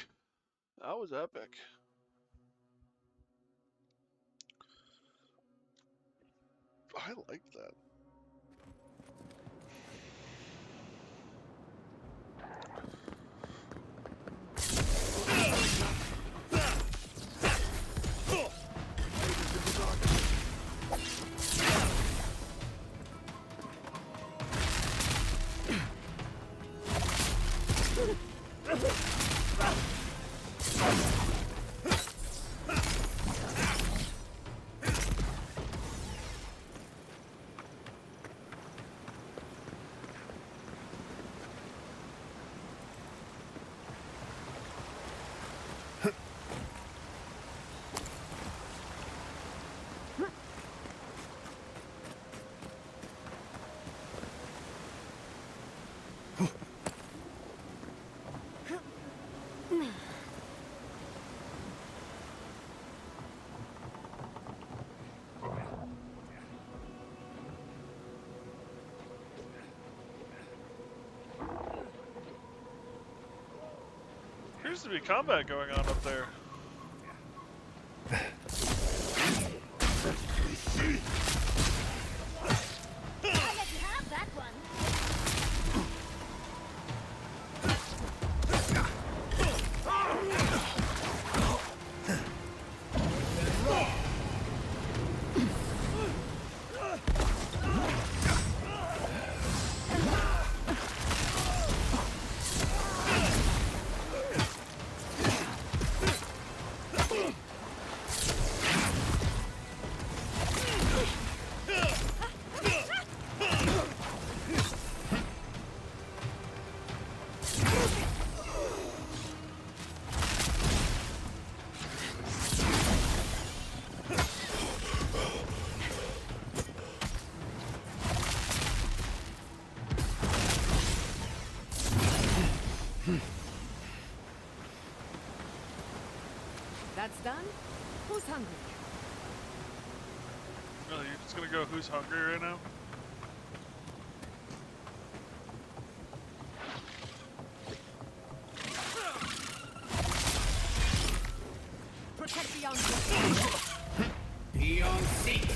A: that was epic. I like that. Appears to be combat going on up there.
B: I'll let you have that one.
C: that's done, who's hungry?
A: Oh, you're just gonna go who's hungry right now?
C: Protect the young.
I: Be on seat.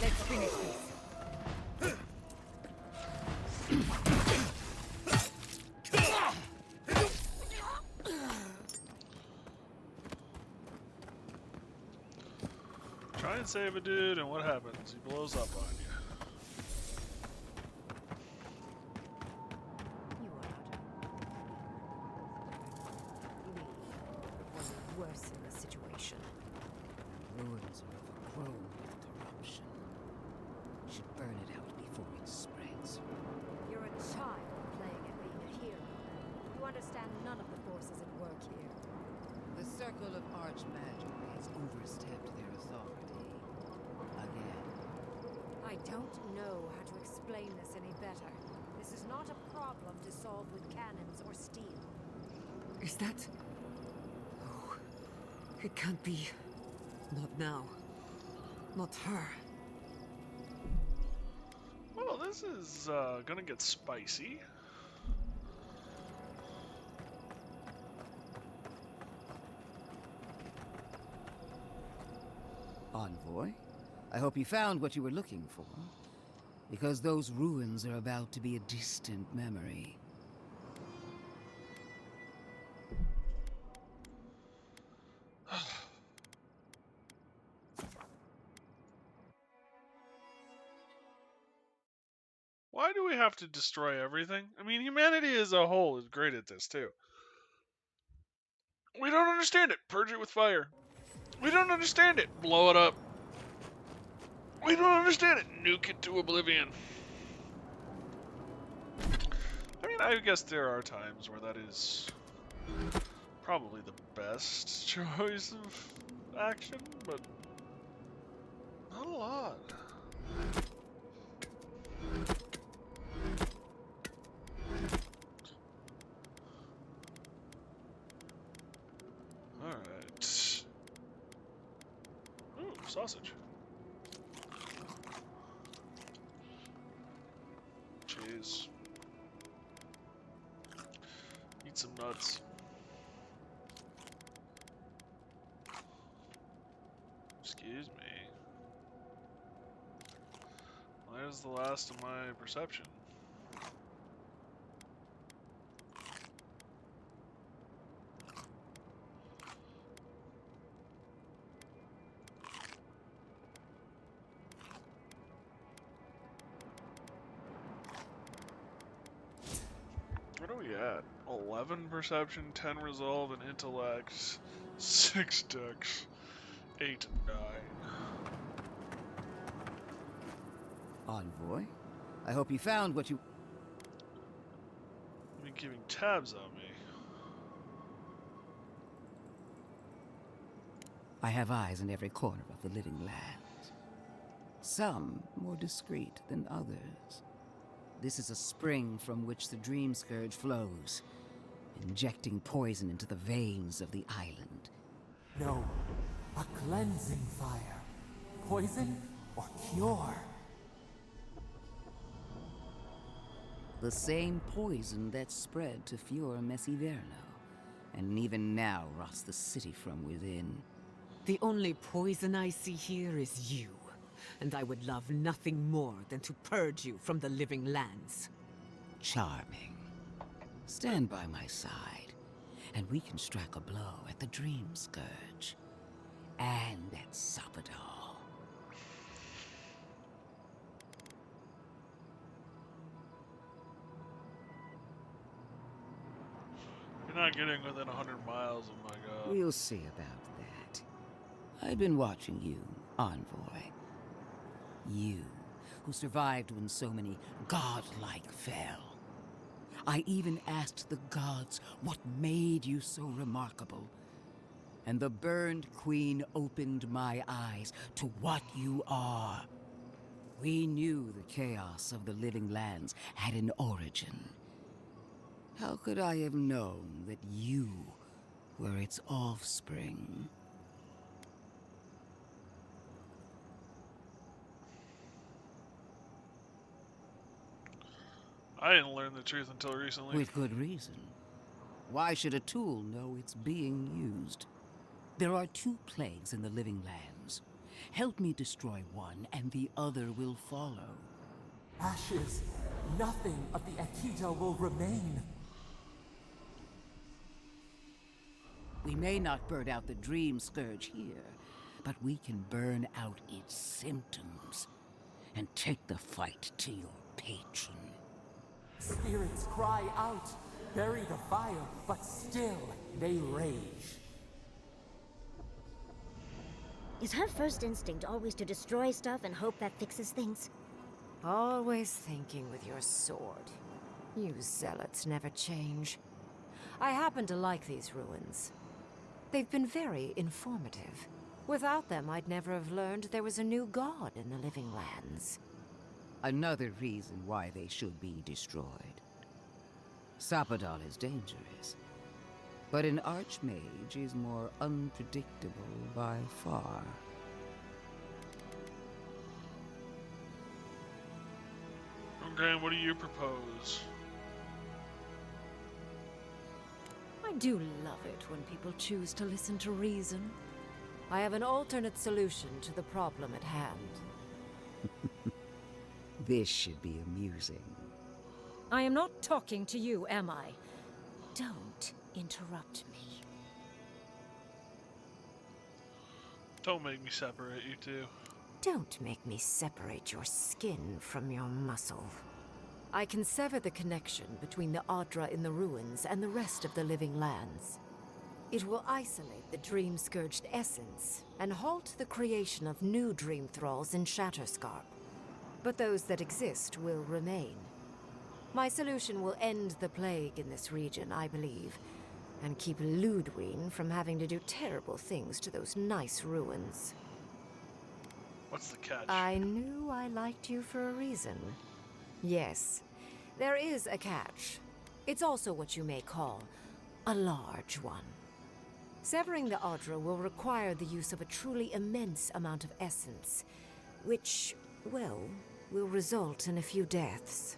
C: Let's finish this.
A: Try and save a dude, and what happens? He blows up on you.
C: You are out of worse in the situation.
J: Ruins are overgrown with corruption. Should burn it out before it spreads.
K: You're a child playing at being a hero. You understand none of the forces at work here.
J: The Circle of Archmagi has overstepped their authority. Again.
K: I don't know how to explain this any better. This is not a problem to solve with cannons or steel.
C: Is that... Oh, it can't be. Not now. Not her.
A: Well, this is gonna get spicy.
J: Envoy, I hope you found what you were looking for. Because those ruins are about to be a distant memory.
A: Why do we have to destroy everything? I mean, humanity as a whole is great at this, too. We don't understand it. Purge it with fire. We don't understand it. Blow it up. We don't understand it. Nuke it to oblivion. I mean, I guess there are times where that is probably the best choice of action, but not a lot. Alright. Ooh, sausage. Cheese. Eat some nuts. Excuse me. There's the last of my perception. What are we at? 11 perception, 10 resolve, and intellect, 6 dex, 8 and 9.
J: Envoy, I hope you found what you...
A: You've been keeping tabs on me.
J: I have eyes in every corner of the living lands. Some more discreet than others. This is a spring from which the Dream Scourge flows, injecting poison into the veins of the island.
D: No, a cleansing fire. Poison or cure?
J: The same poison that spread to Fior Messiverno, and even now rots the city from within.
C: The only poison I see here is you. And I would love nothing more than to purge you from the living lands.
J: Charming. Stand by my side, and we can strike a blow at the Dream Scourge. and at Sapadal.
A: You're not getting within 100 miles, oh my god.
J: We'll see about that. I've been watching you, envoy. You, who survived when so many godlike fell. I even asked the gods what made you so remarkable. And the burned queen opened my eyes to what you are. We knew the chaos of the living lands had an origin. How could I have known that you were its offspring?
A: I didn't learn the truth until recently.
J: With good reason. Why should a tool know it's being used? There are 2 plagues in the living lands. Help me destroy one, and the other will follow.
D: Ashes, nothing of the Akita will remain.
J: We may not burn out the dream scourge here, but we can burn out its symptoms and take the fight to your patron.
D: Spirits cry out, bury the fire, but still they rage.
B: Is her first instinct always to destroy stuff and hope that fixes things?
K: Always thinking with your sword. You zealots never change. I happen to like these ruins. They've been very informative. Without them, I'd never have learned there was a new god in the living lands.
J: Another reason why they should be destroyed. Sapadal is dangerous, but an archmage is more unpredictable by far.
A: Okay, what do you propose?
K: I do love it when people choose to listen to reason. I have an alternate solution to the problem at hand.
J: This should be amusing.
K: I am not talking to you, am I? Don't interrupt me.
A: Don't make me separate you two.
K: Don't make me separate your skin from your muscle. I can sever the connection between the Adra in the ruins and the rest of the living lands. It will isolate the dream-scourged essence and halt the creation of new dream thralls in Shatterscarp. But those that exist will remain. My solution will end the plague in this region, I believe, and keep Ludwine from having to do terrible things to those nice ruins.
A: What's the catch?
K: I knew I liked you for a reason. Yes, there is a catch. It's also what you may call a large one. Severing the Adra will require the use of a truly immense amount of essence, which, well, will result in a few deaths.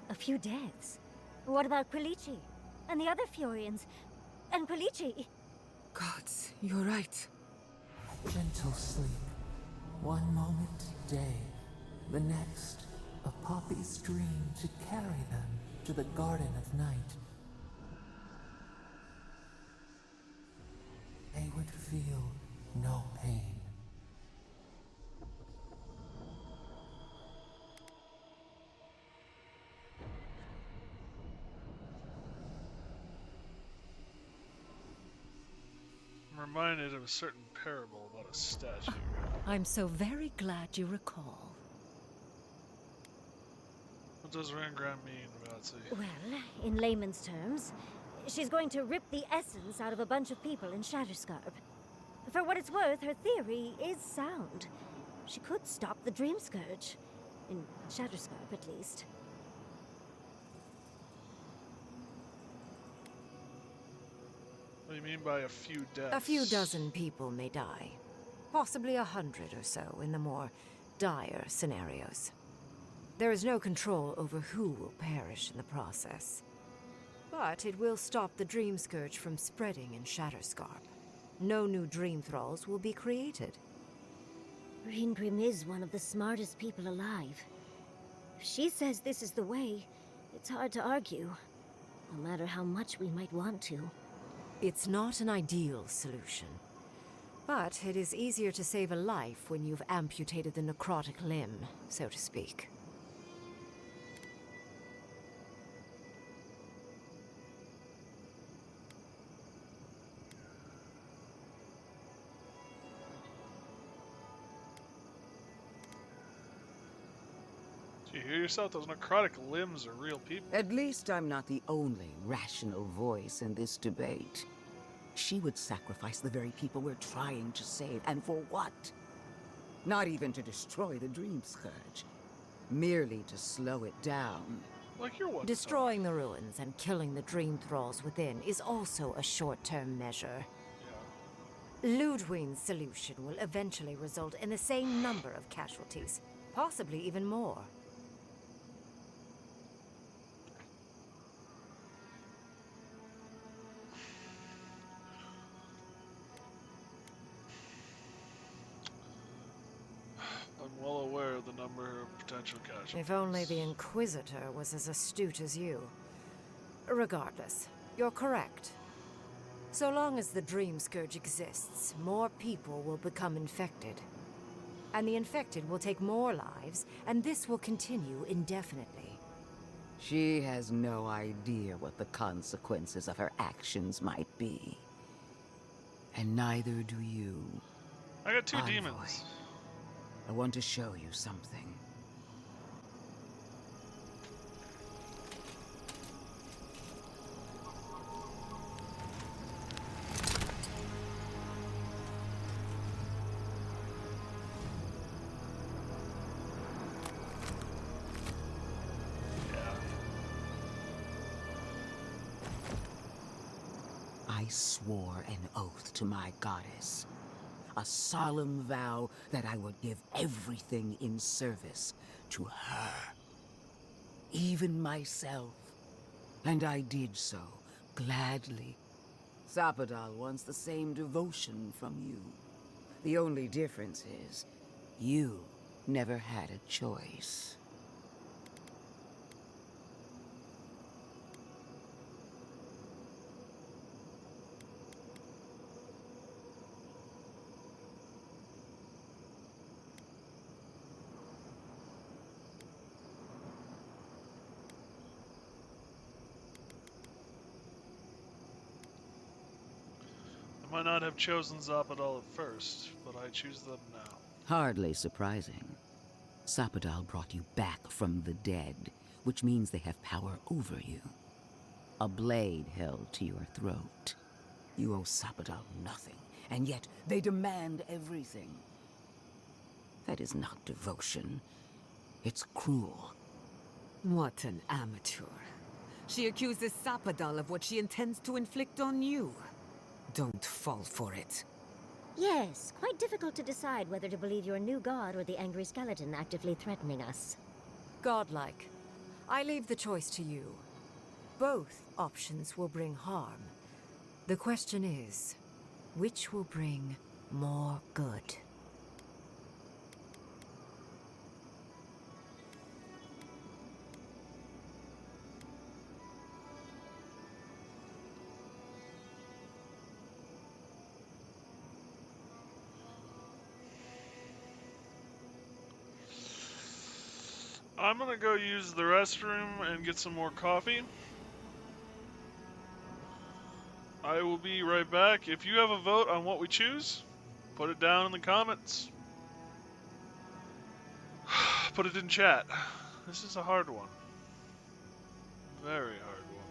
B: A few deaths? What about Quilici? And the other Furians? And Quilici?
C: Gods, you're right.
D: Gentle sleep. One moment, day. The next, a poppy's dream to carry them to the Garden of Night. They would feel no pain.
A: I'm reminded of a certain parable about a statue.
K: I'm so very glad you recall.
A: What does Rangram mean, Vatsy?
B: Well, in layman's terms, she's going to rip the essence out of a bunch of people in Shatterscarp. For what it's worth, her theory is sound. She could stop the Dream Scourge. In Shatterscarp, at least.
A: What do you mean by a few deaths?
K: A few dozen people may die. Possibly 100 or so in the more dire scenarios. There is no control over who will perish in the process. But it will stop the Dream Scourge from spreading in Shatterscarp. No new Dream Thralls will be created.
B: Reingrim is one of the smartest people alive. If she says this is the way, it's hard to argue. No matter how much we might want to.
K: It's not an ideal solution. But it is easier to save a life when you've amputated the necrotic limb, so to speak.
A: Do you hear yourself? Those necrotic limbs are real people.
J: At least I'm not the only rational voice in this debate. She would sacrifice the very people we're trying to save, and for what? Not even to destroy the Dream Scourge. Merely to slow it down.
A: Like you're one.
K: Destroying the ruins and killing the dream thralls within is also a short-term measure. Ludwine's solution will eventually result in the same number of casualties, possibly even more.
A: I'm well aware of the number of potential casualties.
K: If only the Inquisitor was as astute as you. Regardless, you're correct. So long as the Dream Scourge exists, more people will become infected. And the infected will take more lives, and this will continue indefinitely.
J: She has no idea what the consequences of her actions might be. And neither do you.
A: I got two
J: Envoy.
A: demons.
J: I want to show you something. I swore an oath to my goddess. A solemn vow that I would give everything in service to her. Even myself. And I did so, gladly. Zapadal wants the same devotion from you. The only difference is, you never had a choice.
A: I might not have chosen Zapadal at first, but I choose them now.
J: Hardly surprising. Zapadal brought you back from the dead, which means they have power over you. A blade held to your throat. You owe Zapadal nothing, and yet they demand everything. That is not devotion. It's cruel.
C: What an amateur. She accuses Zapadal of what she intends to inflict on you. Don't fall for it.
B: Yes, quite difficult to decide whether to believe your new god or the angry skeleton actively threatening us.
K: Godlike. I leave the choice to you. Both options will bring harm. The question is, which will bring more good?
A: I'm gonna go use the restroom and get some more coffee. I will be right back. If you have a vote on what we choose, put it down in the comments. Put it in chat. This is a hard one. Very hard one.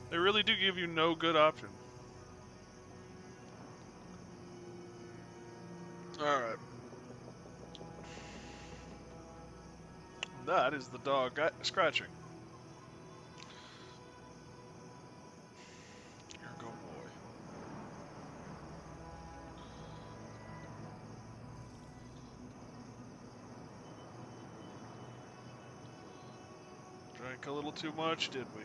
A: They really do give you no good option. Alright. That is the dog scratching. Here go, boy. Drank a little too much, did we?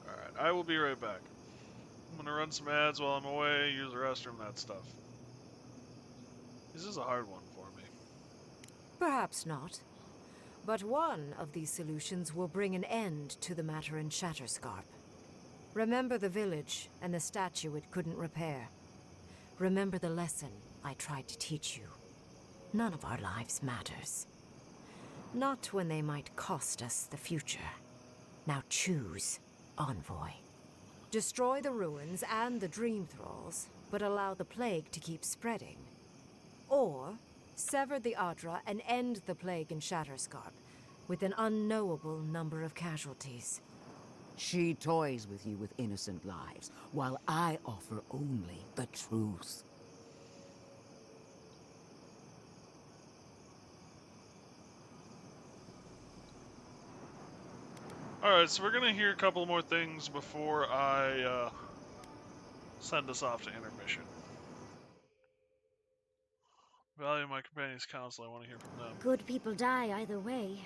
A: Alright, I will be right back. I'm gonna run some ads while I'm away, use the restroom, that stuff. This is a hard one for me.
K: Perhaps not. But one of these solutions will bring an end to the matter in Shatterscarp. Remember the village and the statue it couldn't repair. Remember the lesson I tried to teach you. None of our lives matters. Not when they might cost us the future. Now choose, Envoy. Destroy the ruins and the Dream Thralls, but allow the plague to keep spreading. Or sever the Adra and end the plague in Shatterscarp, with an unknowable number of casualties.
J: She toys with you with innocent lives, while I offer only the truth.
A: Alright, so we're gonna hear a couple more things before I send us off to intermission. Value my companion's counsel, I want to hear from them.
B: Good people die either way.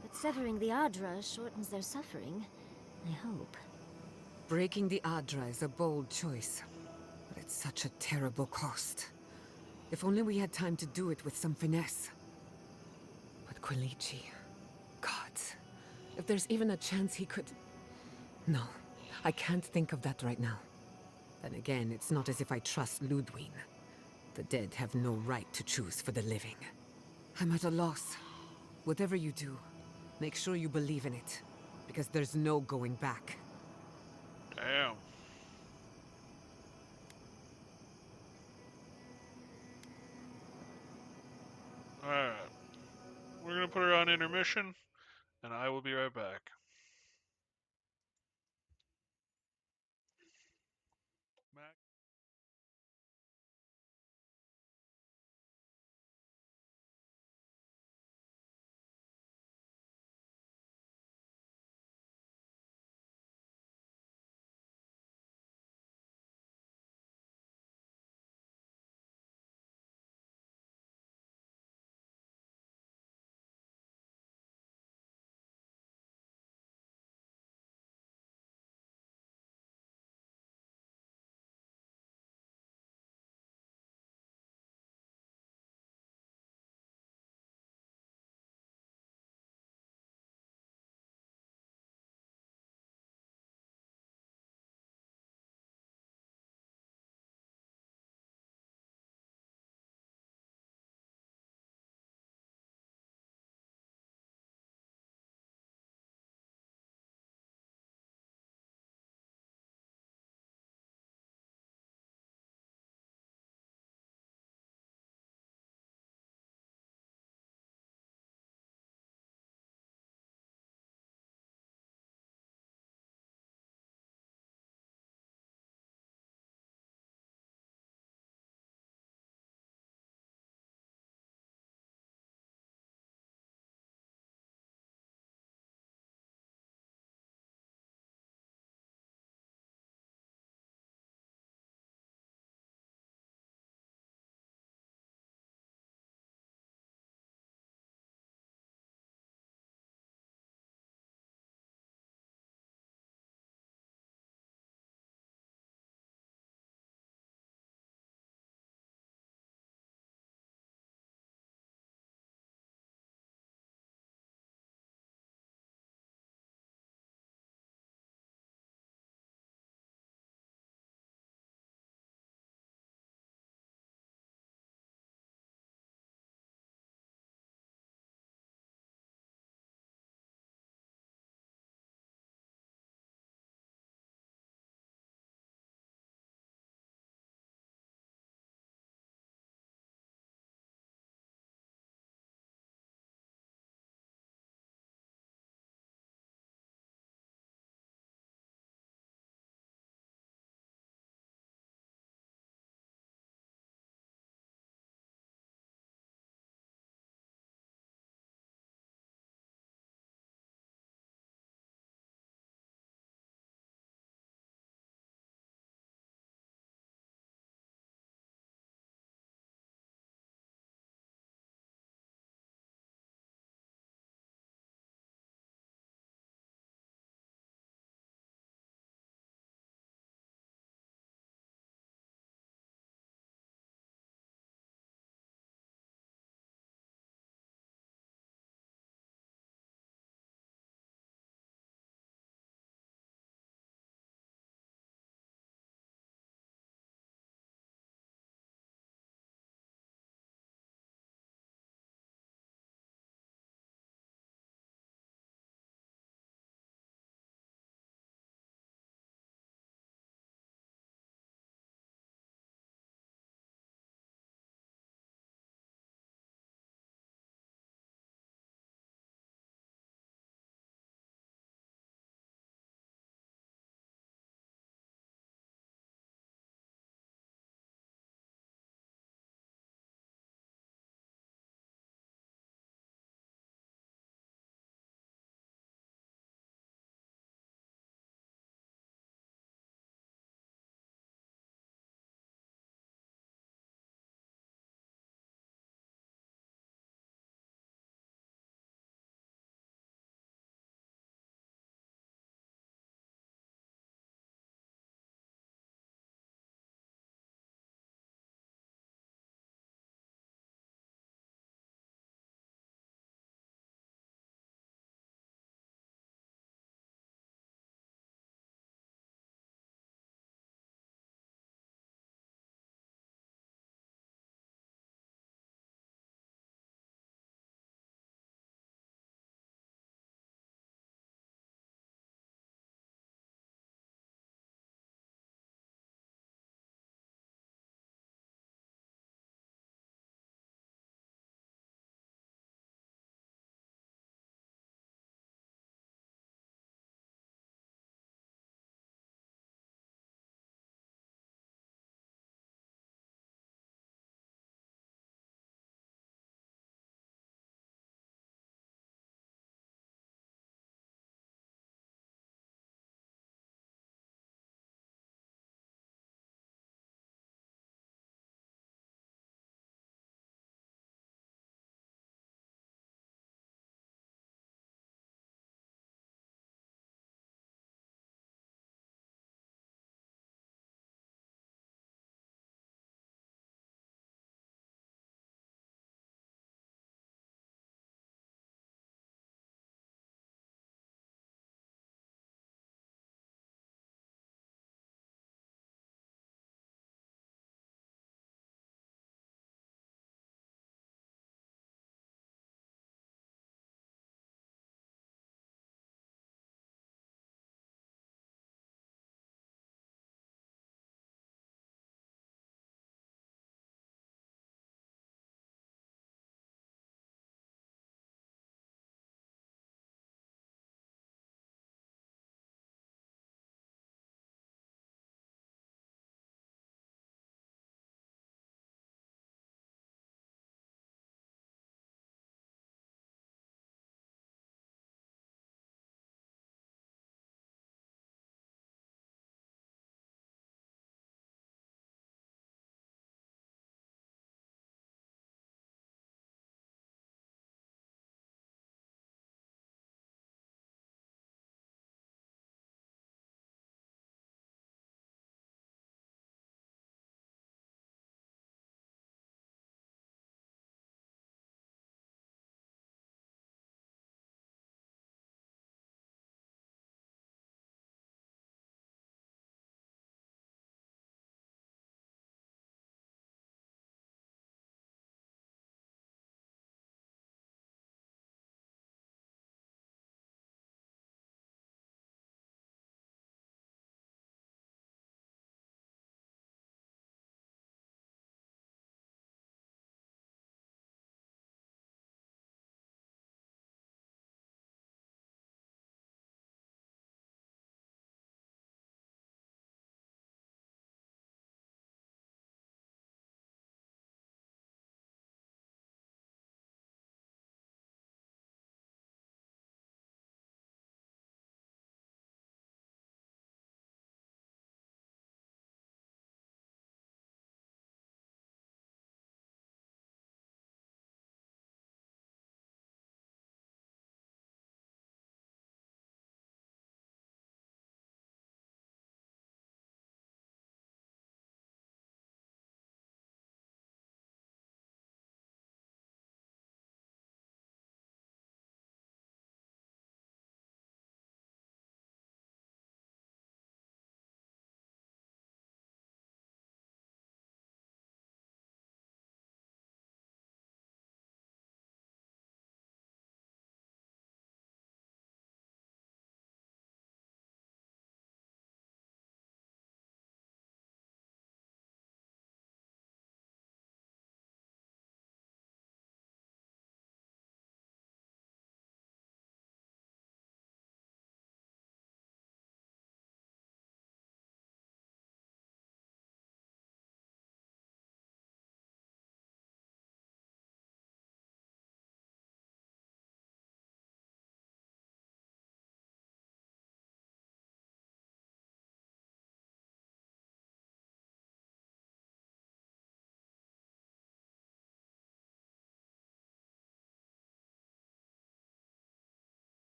B: But severing the Adra shortens their suffering, I hope.
C: Breaking the Adra is a bold choice, but it's such a terrible cost. If only we had time to do it with some finesse. But Quilici... Gods. If there's even a chance he could... No, I can't think of that right now. Then again, it's not as if I trust Ludwig. The dead have no right to choose for the living. I'm at a loss. Whatever you do, make sure you believe in it. Because there's no going back.
A: Damn. Alright. We're gonna put her on intermission, and I will be right back.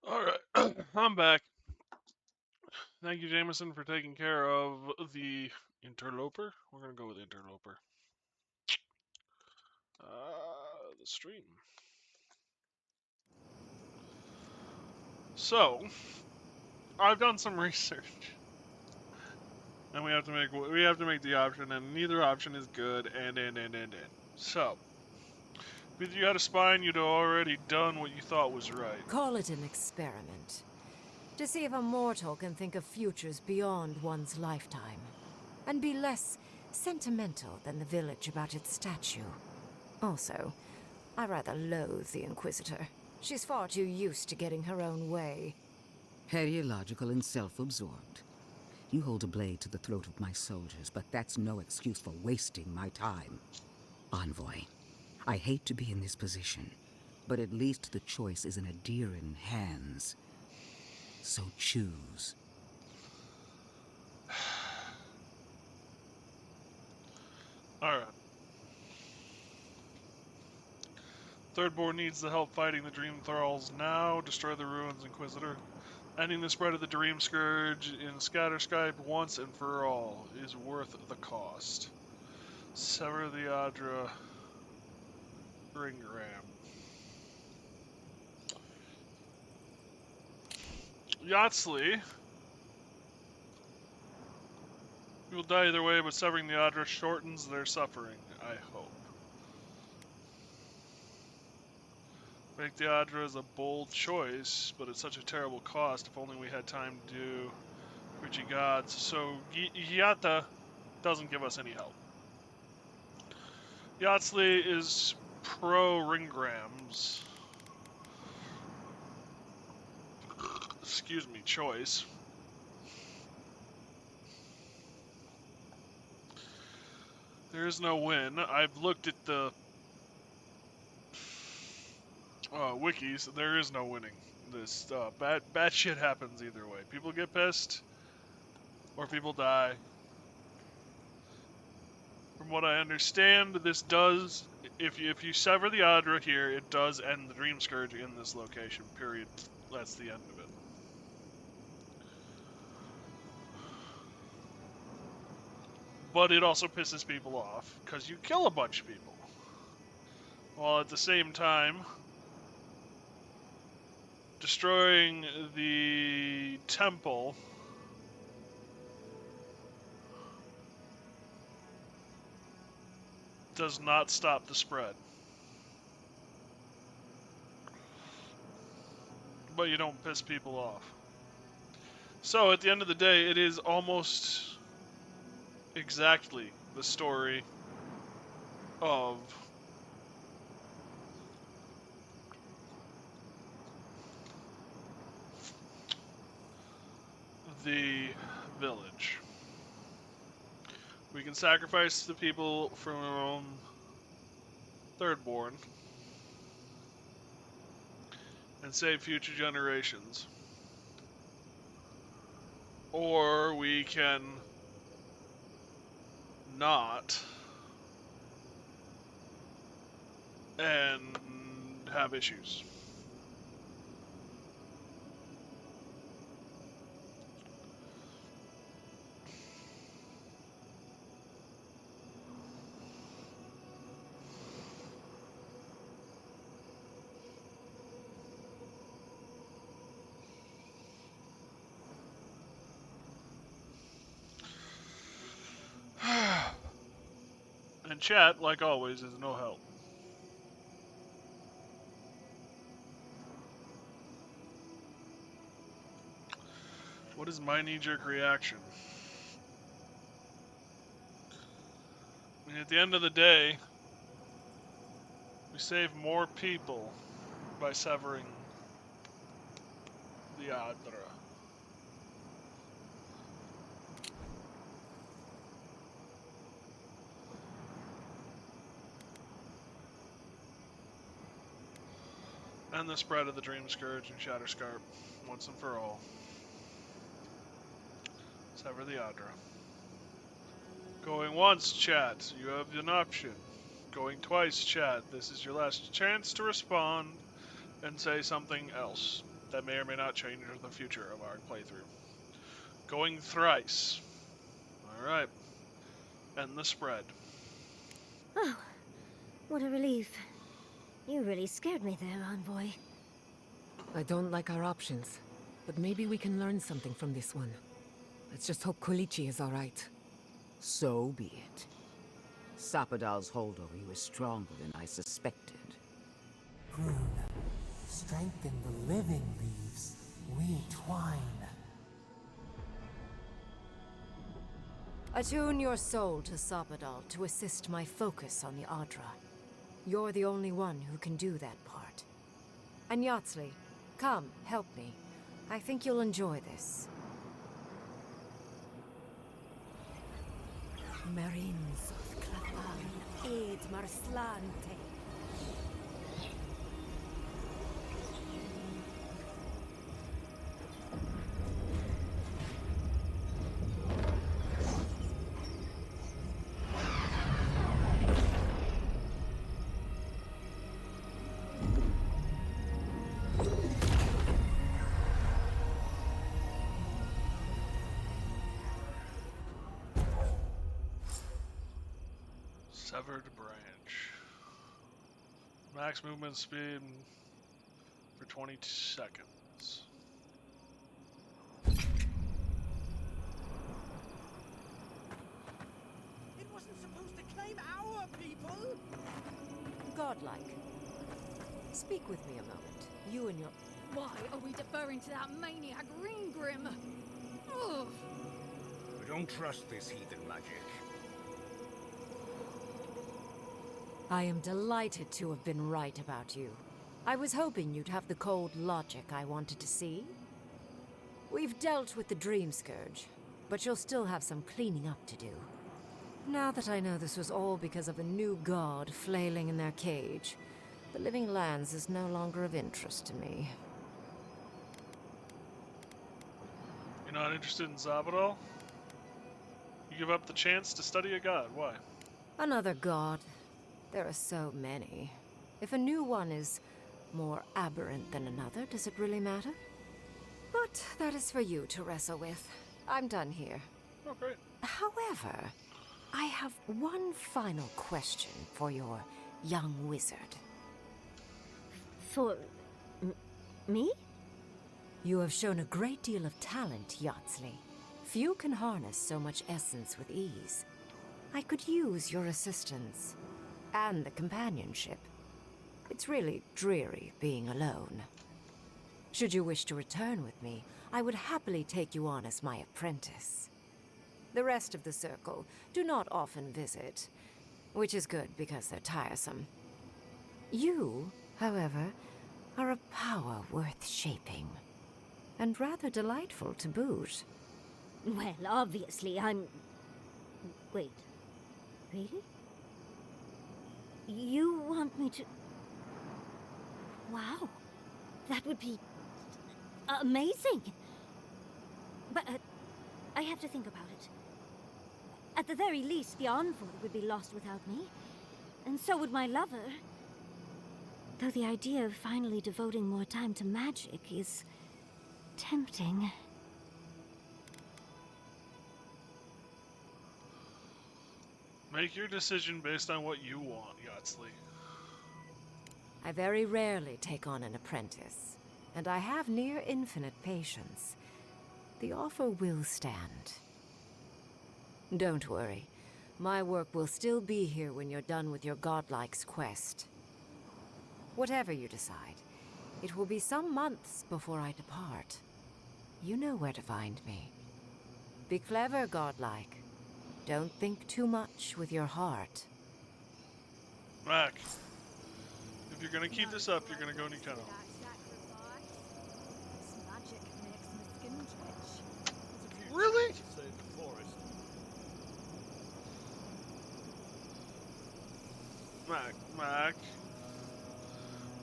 A: Alright, I'm back. Thank you, Jameson, for taking care of the interloper. We're gonna go with interloper. The stream. So, I've done some research, and we have to make the option, and neither option is good. And. So, if you had a spine, you'd have already done what you thought was right.
K: Call it an experiment. To see if a mortal can think of futures beyond one's lifetime. And be less sentimental than the village about its statue. Also, I rather loathe the Inquisitor. She's far too used to getting her own way.
J: Ideological and self-absorbed. You hold a blade to the throat of my soldiers, but that's no excuse for wasting my time. Envoy, I hate to be in this position, but at least the choice is in Adiran hands. So choose.
A: Alright. Third Board needs the help fighting the Dream Thralls now. Destroy the ruins, Inquisitor. Ending the spread of the Dream Scourge in Scatterskype once and for all is worth the cost. Sever the Adra Ringram. Yatsley. You will die either way, but severing the Adra shortens their suffering, I hope. Make the Adra is a bold choice, but at such a terrible cost. If only we had time to do Preachy Gods. So Yata doesn't give us any help. Yatsley is pro Ringrams. Excuse me, choice. There is no win. I've looked at the wikis. There is no winning. This bad shit happens either way. People get pissed, or people die. From what I understand, this does, if you sever the Adra here, it does end the Dream Scourge in this location. Period. That's the end of it. But it also pisses people off because you kill a bunch of people, while at the same time destroying the temple does not stop the spread. But you don't piss people off. So at the end of the day, it is almost exactly the story of the village. We can sacrifice the people from our own thirdborn and save future generations. Or we can not and have issues. And chat, like always, is no help. What is my knee-jerk reaction? I mean, at the end of the day, we save more people by severing the Adra. And the spread of the Dream Scourge and Shatterscarp once and for all. Sever the Adra. Going once, chat, you have an option. Going twice, chat, this is your last chance to respond and say something else. that may or may not change the future of our playthrough. Going thrice. Alright. And the spread.
B: Oh, what a relief. You really scared me there, Envoy.
C: I don't like our options, but maybe we can learn something from this one. Let's just hope Quilichi is alright.
J: So be it. Sapadal's hold over you is stronger than I suspected.
D: Rune, strengthen the living leaves. We twine.
K: Attune your soul to Sapadal to assist my focus on the Adra. You're the only one who can do that part. And Yatsley, come, help me. I think you'll enjoy this. Marines of Clapan, aid Marslante.
A: Severed branch. Max movement speed for 20 seconds.
E: It wasn't supposed to claim our people!
K: Godlike. Speak with me a moment. You and your...
L: Why are we deferring to that maniac Ringgrim? Ugh.
I: We don't trust this heathen magic.
K: I am delighted to have been right about you. I was hoping you'd have the cold logic I wanted to see. We've dealt with the Dream Scourge, but you'll still have some cleaning up to do. Now that I know this was all because of a new god flailing in their cage, the Living Lands is no longer of interest to me.
A: You're not interested in Zabadal? You give up the chance to study a god. Why?
K: Another god. There are so many. If a new one is more aberrant than another, does it really matter? But that is for you to wrestle with. I'm done here.
A: Oh, great.
K: However, I have one final question for your young wizard.
B: For... me?
K: You have shown a great deal of talent, Yatsley. Few can harness so much essence with ease. I could use your assistance. And the companionship. It's really dreary being alone. Should you wish to return with me, I would happily take you on as my apprentice. The rest of the circle do not often visit, which is good because they're tiresome. You, however, are a power worth shaping, and rather delightful to boot.
B: Well, obviously, I'm... Wait. Really? You want me to... Wow. That would be... amazing! But, I have to think about it. At the very least, the Envoy would be lost without me. And so would my lover. Though the idea of finally devoting more time to magic is... tempting.
A: Make your decision based on what you want, Yatsley.
K: I very rarely take on an apprentice, and I have near infinite patience. The offer will stand. Don't worry. My work will still be here when you're done with your godlike's quest. Whatever you decide, it will be some months before I depart. You know where to find me. Be clever, godlike. Don't think too much with your heart.
A: Mac, if you're gonna keep this up, you're gonna go Nintendo. Really? Mac.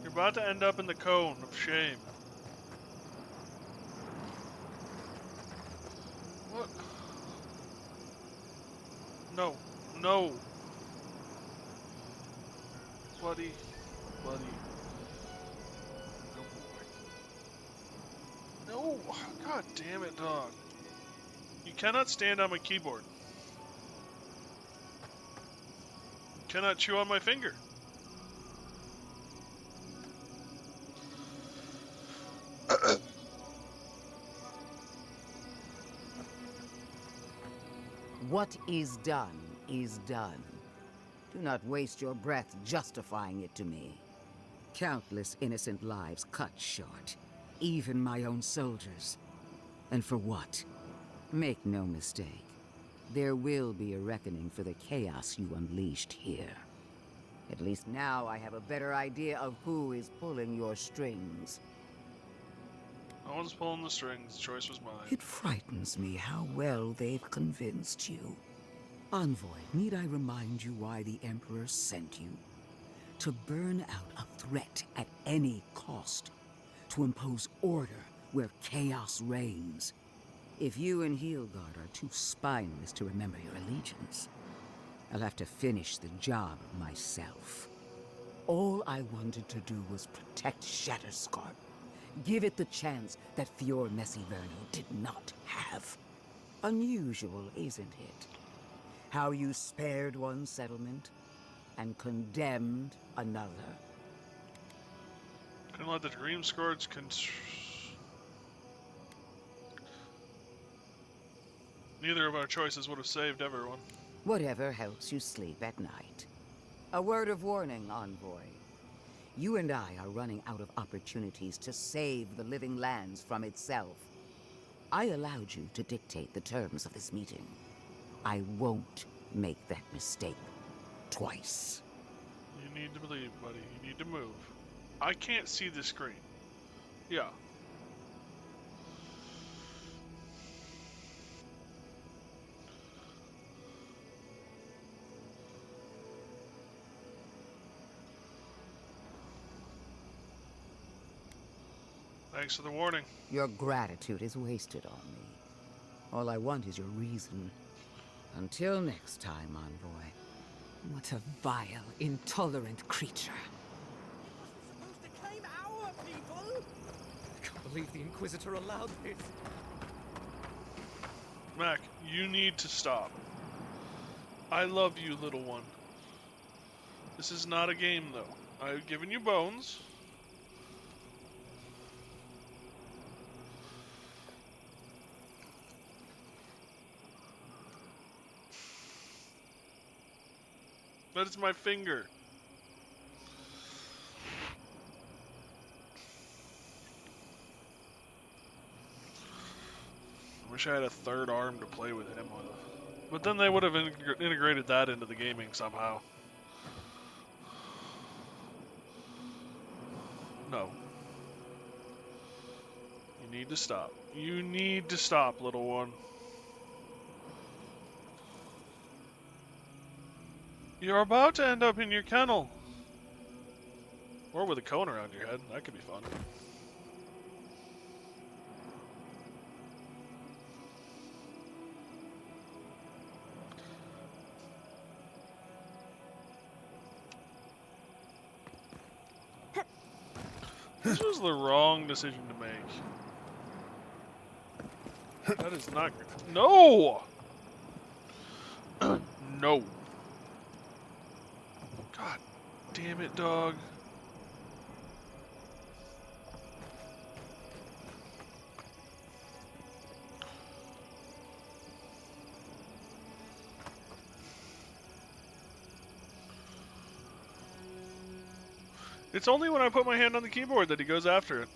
A: You're about to end up in the cone of shame. What? No. No. Buddy. No boy. No! God damn it, dog. You cannot stand on my keyboard. You cannot chew on my finger.
J: What is done is done. Do not waste your breath justifying it to me. Countless innocent lives cut short, even my own soldiers. And for what? Make no mistake. There will be a reckoning for the chaos you unleashed here. At least now I have a better idea of who is pulling your strings.
A: No one's pulling the strings. The choice was mine.
J: It frightens me how well they've convinced you. Envoy, need I remind you why the Emperor sent you? To burn out a threat at any cost. To impose order where chaos reigns. If you and Heelgard are too spineless to remember your allegiance, I'll have to finish the job myself. All I wanted to do was protect Shatterscarp. Give it the chance that Fior Messiverno did not have. Unusual, isn't it? How you spared one settlement and condemned another.
A: Couldn't let the Dream Scourge Neither of our choices would have saved everyone.
J: Whatever helps you sleep at night. A word of warning, Envoy. You and I are running out of opportunities to save the living lands from itself. I allowed you to dictate the terms of this meeting. I won't make that mistake twice.
A: You need to believe, buddy. You need to move. I can't see the screen. Yeah. Thanks for the warning.
J: Your gratitude is wasted on me. All I want is your reason. Until next time, Envoy.
C: What a vile, intolerant creature.
I: Supposed to claim our people?
F: I can't believe the Inquisitor allowed this.
A: Mac, you need to stop. I love you, little one. This is not a game, though. I've given you bones. That is my finger. I wish I had a third arm to play with him with. But then they would have integrated that into the gaming somehow. No. You need to stop. You need to stop, little one. You're about to end up in your kennel. Or with a cone around your head. That could be fun. This was the wrong decision to make. That is not good. No! No. God damn it, dog. It's only when I put my hand on the keyboard that he goes after it.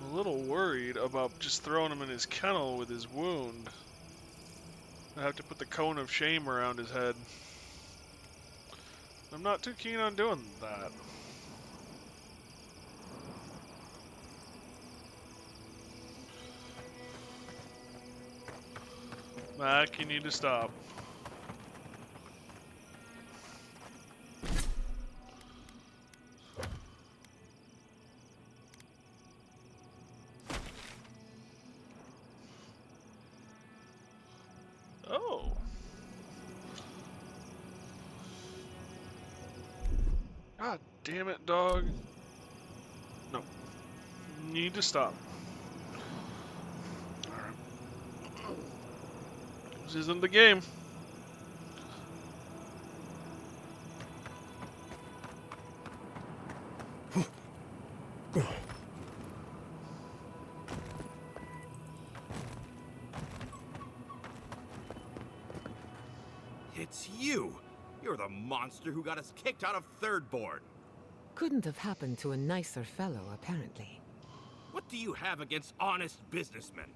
A: I'm a little worried about just throwing him in his kennel with his wound. I have to put the cone of shame around his head. I'm not too keen on doing that. Mac, you need to stop. Oh. God damn it, dog. need to stop. Alright. This isn't the game.
M: It's you! You're the monster who got us kicked out of Third Board.
C: Couldn't have happened to a nicer fellow, apparently.
M: What do you have against honest businessmen?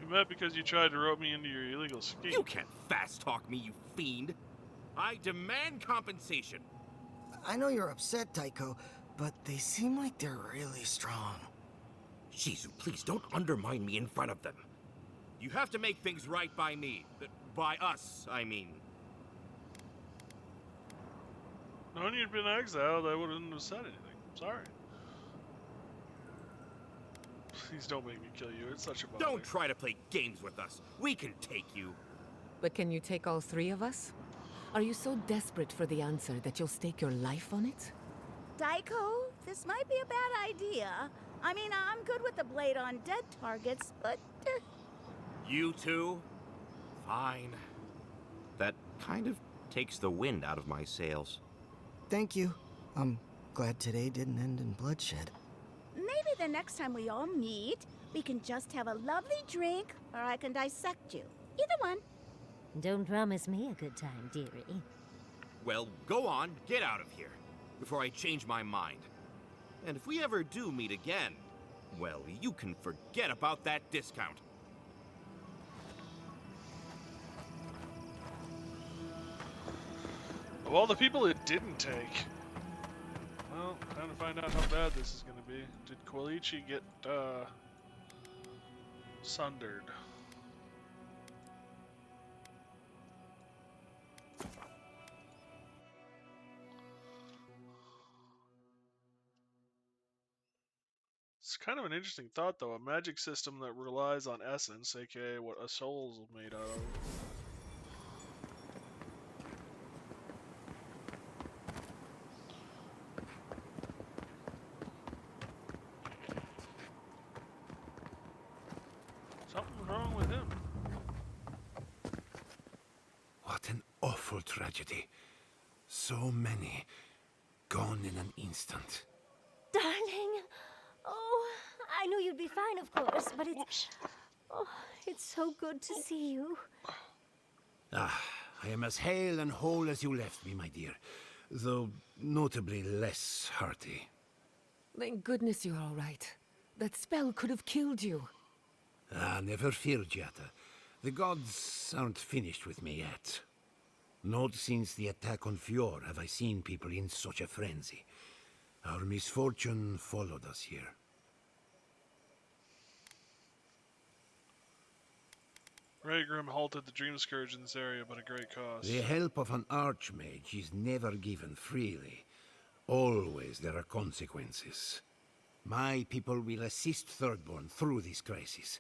A: You met because you tried to rope me into your illegal scheme.
M: You can't fast-talk me, you fiend! I demand compensation!
N: I know you're upset, Tycho, but they seem like they're really strong.
M: Shizu, please don't undermine me in front of them. You have to make things right by me. By us, I mean.
A: Knowing you'd been exiled, I wouldn't have said anything. I'm sorry. Please don't make me kill you. It's such a bother.
M: Don't try to play games with us. We can take you.
C: But can you take all three of us? Are you so desperate for the answer that you'll stake your life on it?
O: Daiko, this might be a bad idea. I mean, I'm good with the blade on dead targets, but...
M: You two? Fine. That kind of takes the wind out of my sails.
N: Thank you. I'm glad today didn't end in bloodshed.
O: Maybe the next time we all meet, we can just have a lovely drink, or I can dissect you. Either one.
B: Don't promise me a good time, dearie.
M: Well, go on, get out of here, before I change my mind. And if we ever do meet again, well, you can forget about that discount.
A: Of all the people it didn't take. Well, time to find out how bad this is going to be. Did Quilichi get, sundered? It's kind of an interesting thought, though. A magic system that relies on essence, aka what a soul is made out of. Something's wrong with him.
G: What an awful tragedy. So many gone in an instant.
B: Darling! Oh, I knew you'd be fine, of course, but it's... Oh, it's so good to see you.
G: Ah, I am as hale and whole as you left me, my dear. Though notably less hearty.
C: Thank goodness you're all right. That spell could have killed you.
G: Ah, never fear, Giata. The gods aren't finished with me yet. Not since the attack on Fjord have I seen people in such a frenzy. Our misfortune followed us here.
A: Raygrim halted the Dream Scourge in this area, but at great cost.
G: The help of an archmage is never given freely. Always there are consequences. My people will assist Thirdborn through this crisis.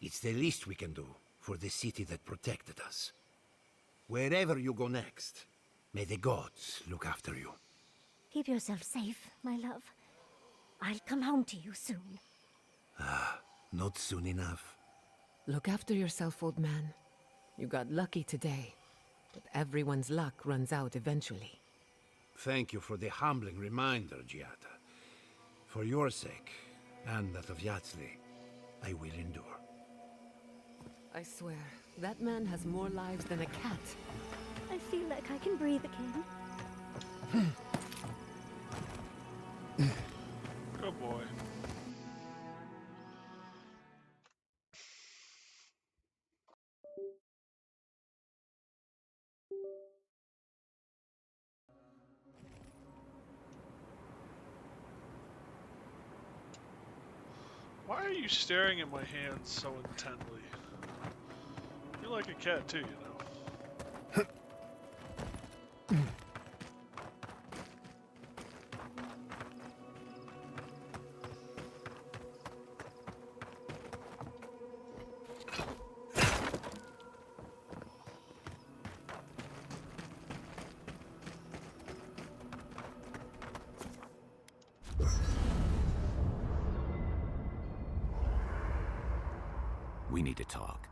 G: It's the least we can do for the city that protected us. Wherever you go next, may the gods look after you.
B: Keep yourself safe, my love. I'll come home to you soon.
G: Ah, not soon enough.
C: Look after yourself, old man. You got lucky today, but everyone's luck runs out eventually.
G: Thank you for the humbling reminder, Giata. For your sake, and that of Yatsli, I will endure.
C: I swear, that man has more lives than a cat.
B: I feel like I can breathe again.
A: Good boy. Why are you staring at my hands so intently? You're like a cat too, you know.
M: We need to talk.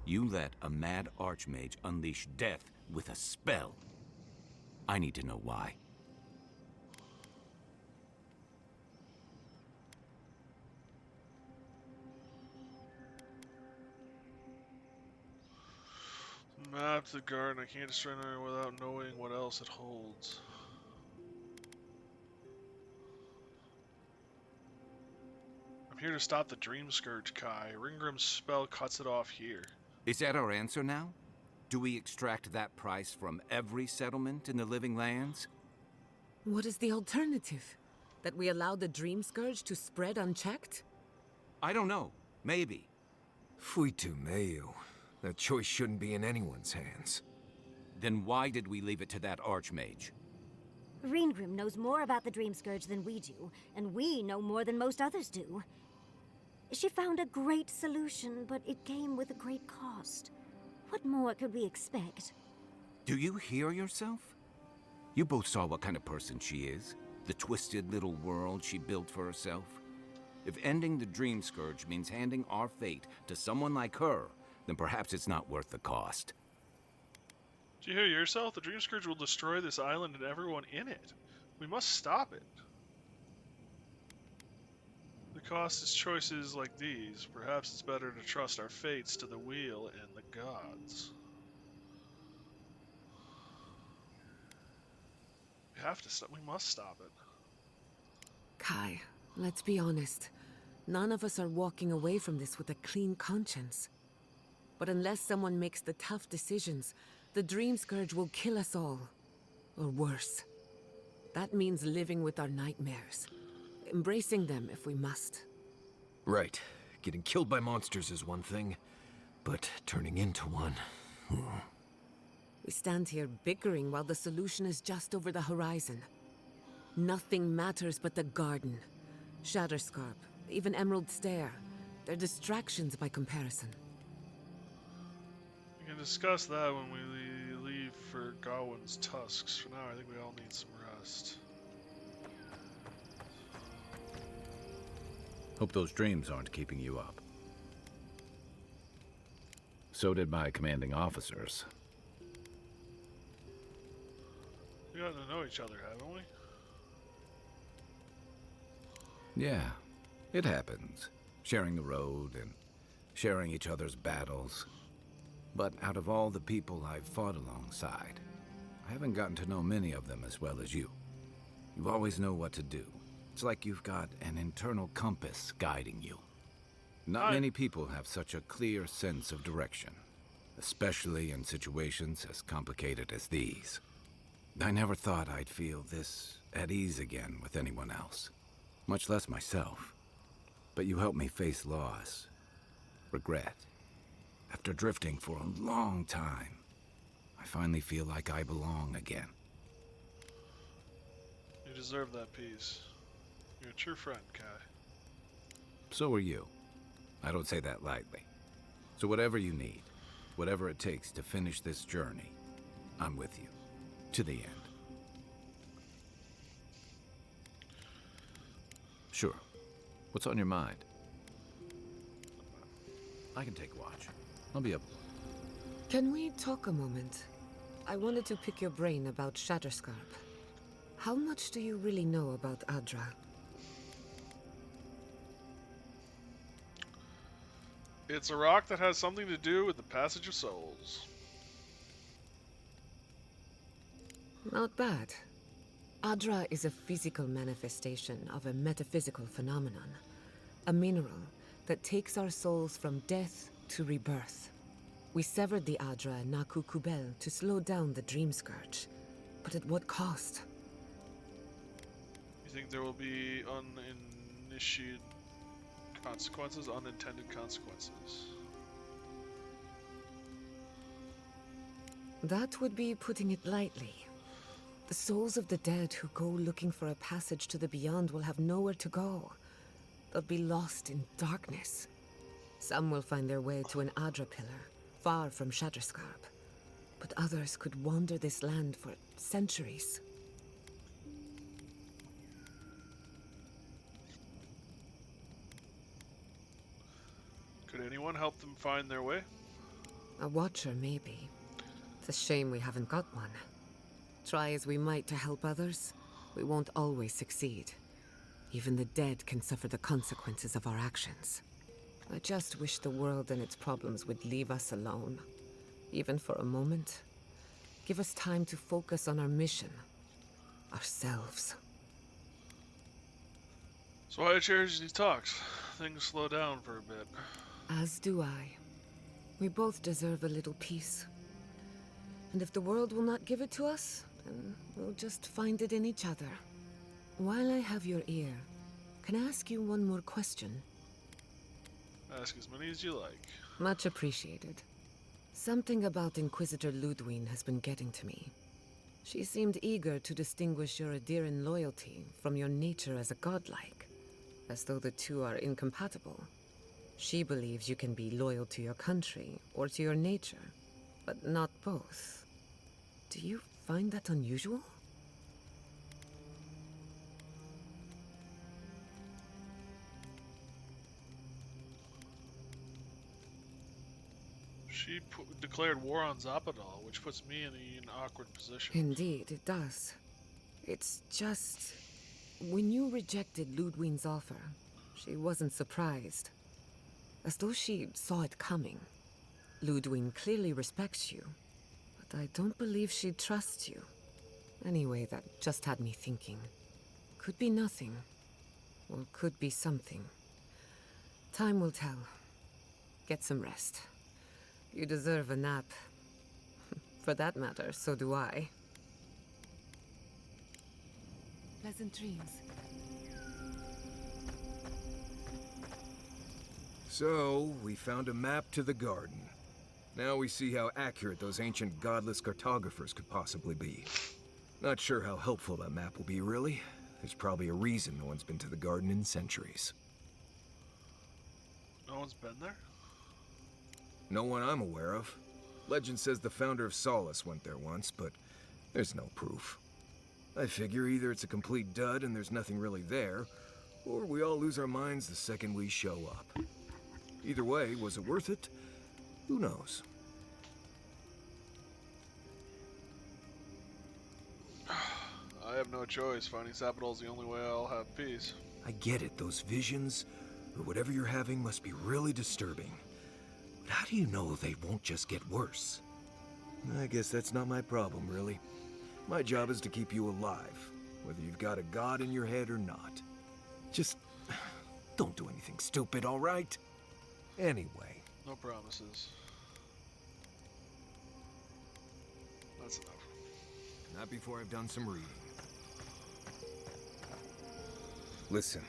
M: You let a mad archmage unleash death with a spell. I need to know why.
A: Map the garden. I can't destroy it without knowing what else it holds. I'm here to stop the Dream Scourge, Kai. Ringgrim's spell cuts it off here.
M: Is that our answer now? Do we extract that price from every settlement in the Living Lands?
C: What is the alternative? That we allow the Dream Scourge to spread unchecked?
M: I don't know. Maybe.
P: Fuitu Mayu. That choice shouldn't be in anyone's hands.
M: Then why did we leave it to that archmage?
B: Ringgrim knows more about the Dream Scourge than we do, and we know more than most others do. She found a great solution, but it came with a great cost. What more could we expect?
M: Do you hear yourself? You both saw what kind of person she is. The twisted little world she built for herself. If ending the Dream Scourge means handing our fate to someone like her, then perhaps it's not worth the cost.
A: Do you hear yourself? The Dream Scourge will destroy this island and everyone in it. We must stop it. The cost is choices like these. Perhaps it's better to trust our fates to the wheel and the gods. We have to stop. We must stop it.
C: Kai, let's be honest. None of us are walking away from this with a clean conscience. But unless someone makes the tough decisions, the Dream Scourge will kill us all. Or worse. That means living with our nightmares. Embracing them if we must.
P: Right. Getting killed by monsters is one thing, but turning into one...
C: We stand here bickering while the solution is just over the horizon. Nothing matters but the garden. Shatterscarp, even Emerald Stair. They're distractions by comparison.
A: We can discuss that when we leave for Gawain's tusks. For now, I think we all need some rest.
Q: Hope those dreams aren't keeping you up. So did my commanding officers.
A: We gotten to know each other, haven't we?
Q: Yeah, it happens. Sharing the road and sharing each other's battles. But out of all the people I've fought alongside, I haven't gotten to know many of them as well as you. You always know what to do. It's like you've got an internal compass guiding you. Not many people have such a clear sense of direction, especially in situations as complicated as these. I never thought I'd feel this at ease again with anyone else, much less myself. But you helped me face loss, regret. After drifting for a long time, I finally feel like I belong again.
A: You deserve that peace. You're a true friend, Kai.
Q: So are you. I don't say that lightly. So whatever you need, whatever it takes to finish this journey, I'm with you. To the end. Sure. What's on your mind? I can take watch. I'll be up.
C: Can we talk a moment? I wanted to pick your brain about Shatterscarp. How much do you really know about Adra?
A: It's a rock that has something to do with the passage of souls.
C: Not bad. Adra is a physical manifestation of a metaphysical phenomenon. A mineral that takes our souls from death to rebirth. We severed the Adra in Naku Kubel to slow down the Dream Scourge. But at what cost?
A: You think there will be uninitiated consequences, unintended consequences?
C: That would be putting it lightly. The souls of the dead who go looking for a passage to the beyond will have nowhere to go. They'll be lost in darkness. Some will find their way to an Adra pillar, far from Shatterscarp. But others could wander this land for centuries.
A: Could anyone help them find their way?
C: A watcher, maybe. It's a shame we haven't got one. Try as we might to help others, we won't always succeed. Even the dead can suffer the consequences of our actions. I just wish the world and its problems would leave us alone. Even for a moment. Give us time to focus on our mission. Ourselves.
A: So I cherish these talks. Things slow down for a bit.
C: As do I. We both deserve a little peace. And if the world will not give it to us, then we'll just find it in each other. While I have your ear, can I ask you one more question?
A: Ask as many as you like.
C: Much appreciated. Something about Inquisitor Ludwine has been getting to me. She seemed eager to distinguish your Adiran loyalty from your nature as a godlike, as though the two are incompatible. She believes you can be loyal to your country or to your nature, but not both. Do you find that unusual?
A: She declared war on Zappadal, which puts me in an awkward position.
C: Indeed, it does. It's just... when you rejected Ludwine's offer, she wasn't surprised. As though she saw it coming. Ludwine clearly respects you, but I don't believe she trusts you. Anyway, that just had me thinking. Could be nothing, or could be something. Time will tell. Get some rest. You deserve a nap. For that matter, so do I. Pleasant dreams.
P: So, we found a map to the garden. Now we see how accurate those ancient godless cartographers could possibly be. Not sure how helpful that map will be, really. There's probably a reason no one's been to the garden in centuries.
A: No one's been there?
P: No one I'm aware of. Legend says the founder of Solace went there once, but there's no proof. I figure either it's a complete dud and there's nothing really there, or we all lose our minds the second we show up. Either way, was it worth it? Who knows?
A: I have no choice. Finding Zappadal's the only way I'll have peace.
P: I get it, those visions, or whatever you're having must be really disturbing. But how do you know they won't just get worse? I guess that's not my problem, really. My job is to keep you alive, whether you've got a god in your head or not. Just don't do anything stupid, all right? Anyway.
A: No promises. That's enough.
P: Not before I've done some reading. Listen,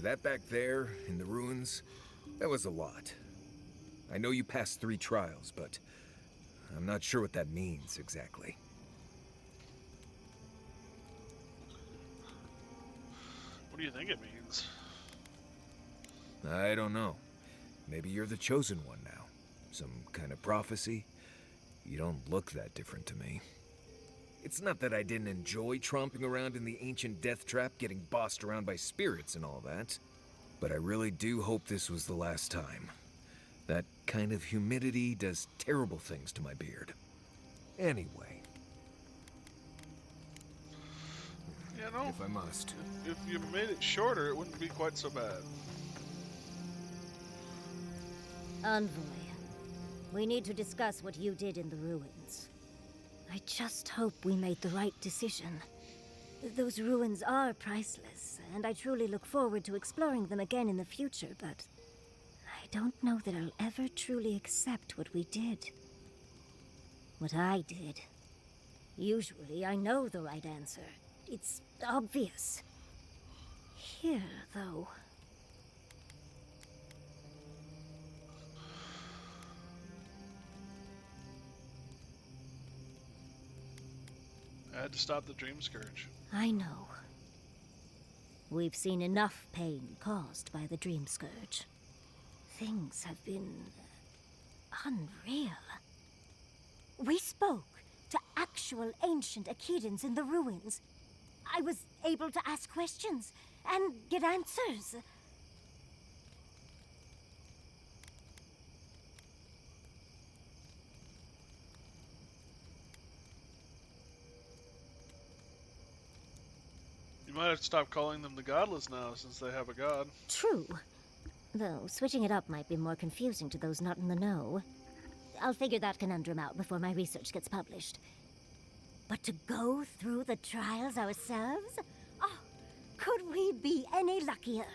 P: that back there, in the ruins, that was a lot. I know you passed 3 trials, but I'm not sure what that means exactly.
A: What do you think it means?
P: I don't know. Maybe you're the chosen one now. Some kind of prophecy? You don't look that different to me. It's not that I didn't enjoy tromping around in the ancient death trap, getting bossed around by spirits and all that. But I really do hope this was the last time. That kind of humidity does terrible things to my beard. Anyway.
A: You know,
P: if I must.
A: If you made it shorter, it wouldn't be quite so bad.
B: Envoy, we need to discuss what you did in the ruins. I just hope we made the right decision. Those ruins are priceless, and I truly look forward to exploring them again in the future, but I don't know that I'll ever truly accept what we did. What I did. Usually I know the right answer. It's obvious. Here, though...
A: I had to stop the Dream Scourge.
B: I know. We've seen enough pain caused by the Dream Scourge. Things have been... unreal. We spoke to actual ancient Akidans in the ruins. I was able to ask questions and get answers.
A: might have to stop calling them the Godless now, since they have a god.
B: True. Though, switching it up might be more confusing to those not in the know. I'll figure that conundrum out before my research gets published. But to go through the trials ourselves? Oh, could we be any luckier?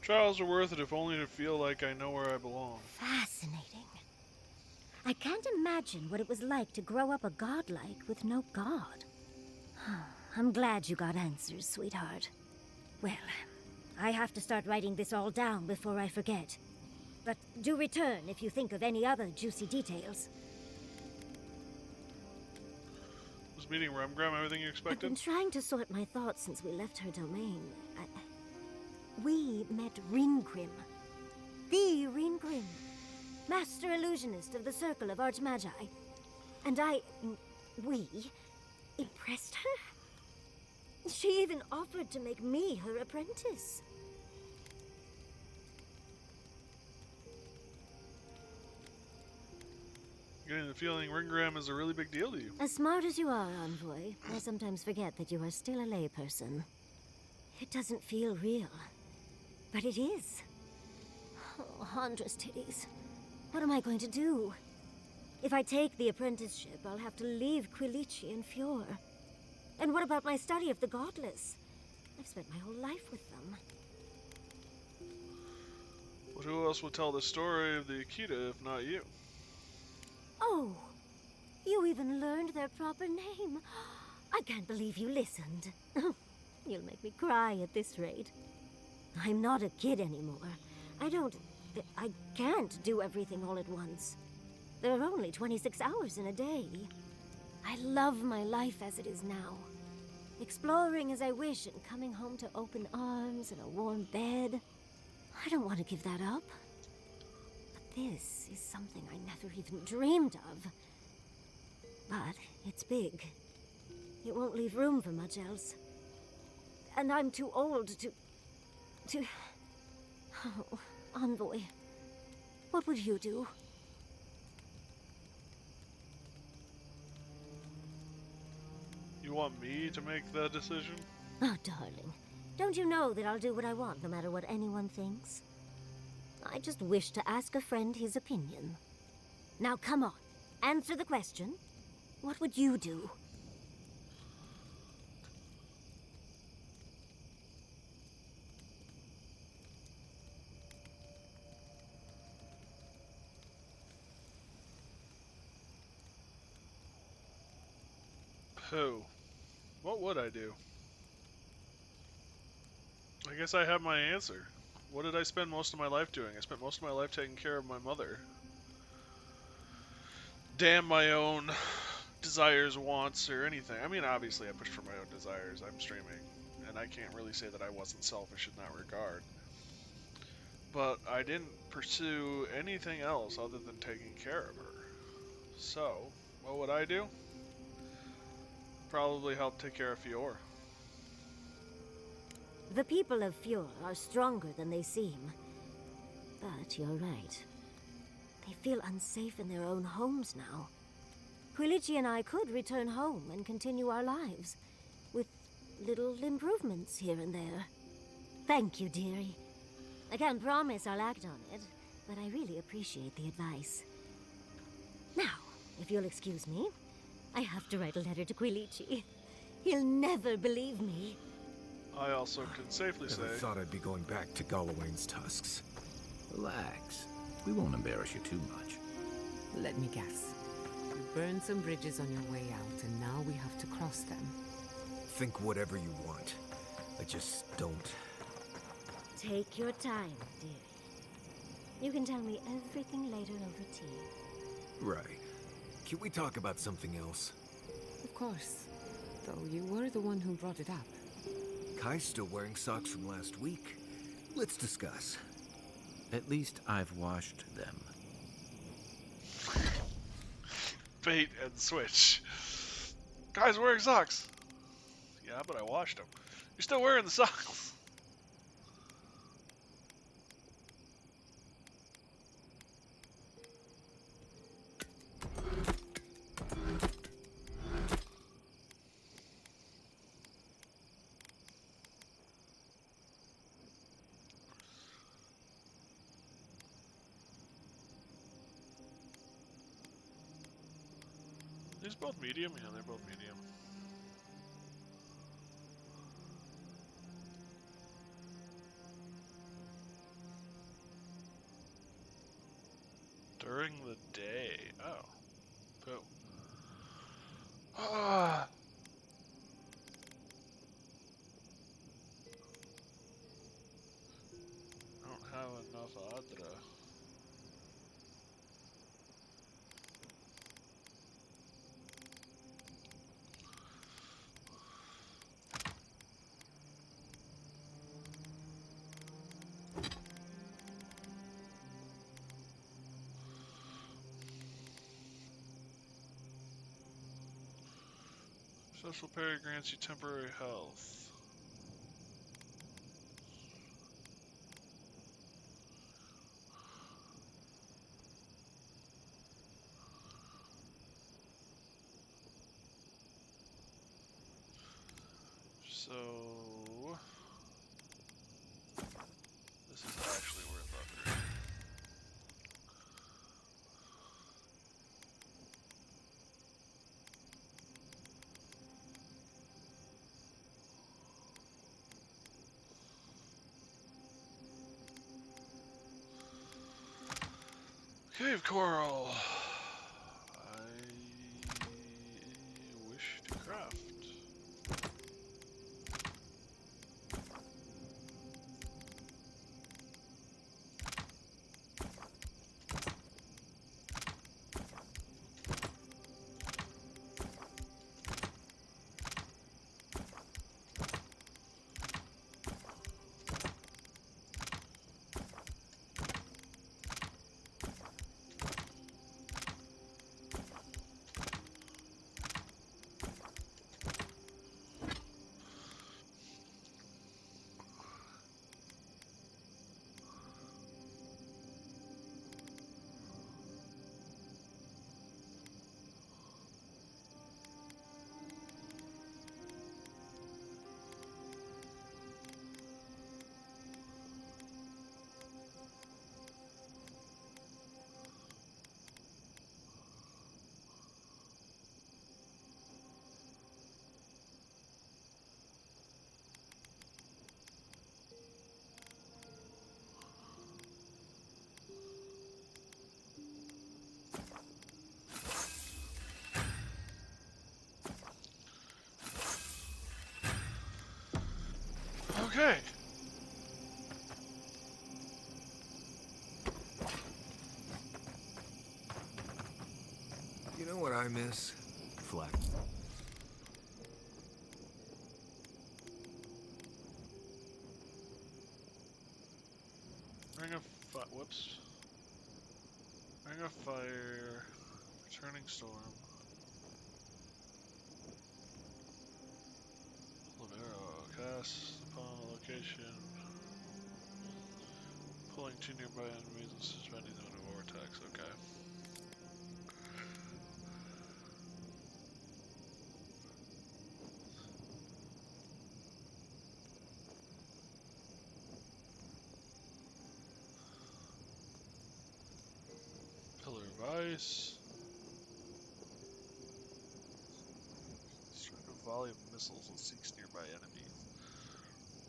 A: Trials are worth it if only to feel like I know where I belong.
B: Fascinating. I can't imagine what it was like to grow up a godlike with no god. I'm glad you got answers, sweetheart. Well, I have to start writing this all down before I forget. But do return if you think of any other juicy details.
A: Was meeting Remgrim everything you
B: I've
A: expected?
B: been trying to sort my thoughts since we left her domain. We met Ringgrim. The Ringgrim. Master illusionist of the Circle of Archmagi. And we impressed her? She even offered to make me her apprentice.
A: Getting the feeling Ringram is a really big deal to you.
B: As smart as you are, Envoy, I sometimes forget that you are still a layperson. It doesn't feel real. But it is. Oh, Handra's titties. What am I going to do? If I take the apprenticeship, I'll have to leave Quilici and Fjord. And what about my study of the Godless? I've spent my whole life with them.
A: But who else would tell the story of the Akita if not you?
B: Oh, you even learned their proper name. I can't believe you listened. You'll make me cry at this rate. I'm not a kid anymore. I can't do everything all at once. There are only 26 hours in a day. I love my life as it is now. Exploring as I wish and coming home to open arms and a warm bed. I don't want to give that up. But this is something I never even dreamed of. But it's big. It won't leave room for much else. And I'm too old to... Oh, Envoy. What would you do?
A: You want me to make the decision?
B: Oh, darling. Don't you know that I'll do what I want no matter what anyone thinks? I just wish to ask a friend his opinion. Now come on. Answer the question. What would you do?
A: Who? What would I do? I guess I have my answer. What did I spend most of my life doing? I spent most of my life taking care of my mother. Damn my own desires, wants, or anything. I mean, obviously I pushed for my own desires. I'm streaming, and I can't really say that I wasn't selfish in that regard. But I didn't pursue anything else other than taking care of her. So, what would I do? Probably help take care of Fior.
B: The people of Fjord are stronger than they seem. But you're right. They feel unsafe in their own homes now. Quilici and I could return home and continue our lives, with little improvements here and there. Thank you, dearie. I can't promise I'll act on it, but I really appreciate the advice. Now, if you'll excuse me, I have to write a letter to Quilici. He'll never believe me.
A: I also can safely say...
P: Never thought I'd be going back to Galawain's tusks.
Q: Relax. We won't embarrass you too much.
C: Let me guess. You burned some bridges on your way out, and now we have to cross them.
P: Think whatever you want. I just don't...
B: Take your time, dearie. You can tell me everything later over tea.
P: Right. Can we talk about something else?
C: Of course. Though you were the one who brought it up.
P: Kai's still wearing socks from last week. Let's discuss.
Q: At least I've washed them.
A: Bait and switch. Guys wearing socks. Yeah, but I washed them. You're still wearing the socks. These both medium? Yeah, they're both medium. During the day. Oh. Poo. Ah. I don't have enough Adra. Social parry grants you temporary health. So this is actually worth upgrading. Cave coral. I wish to craft. Okay.
P: You know what I miss? Fleck.
A: Ring of fire. Whoops. Ring of fire. Returning storm. Libero. Cast upon a location. Pulling two nearby enemies and suspending them in a vortex. Okay. Pillar of ice. Strike a volley of missiles that seeks nearby enemies.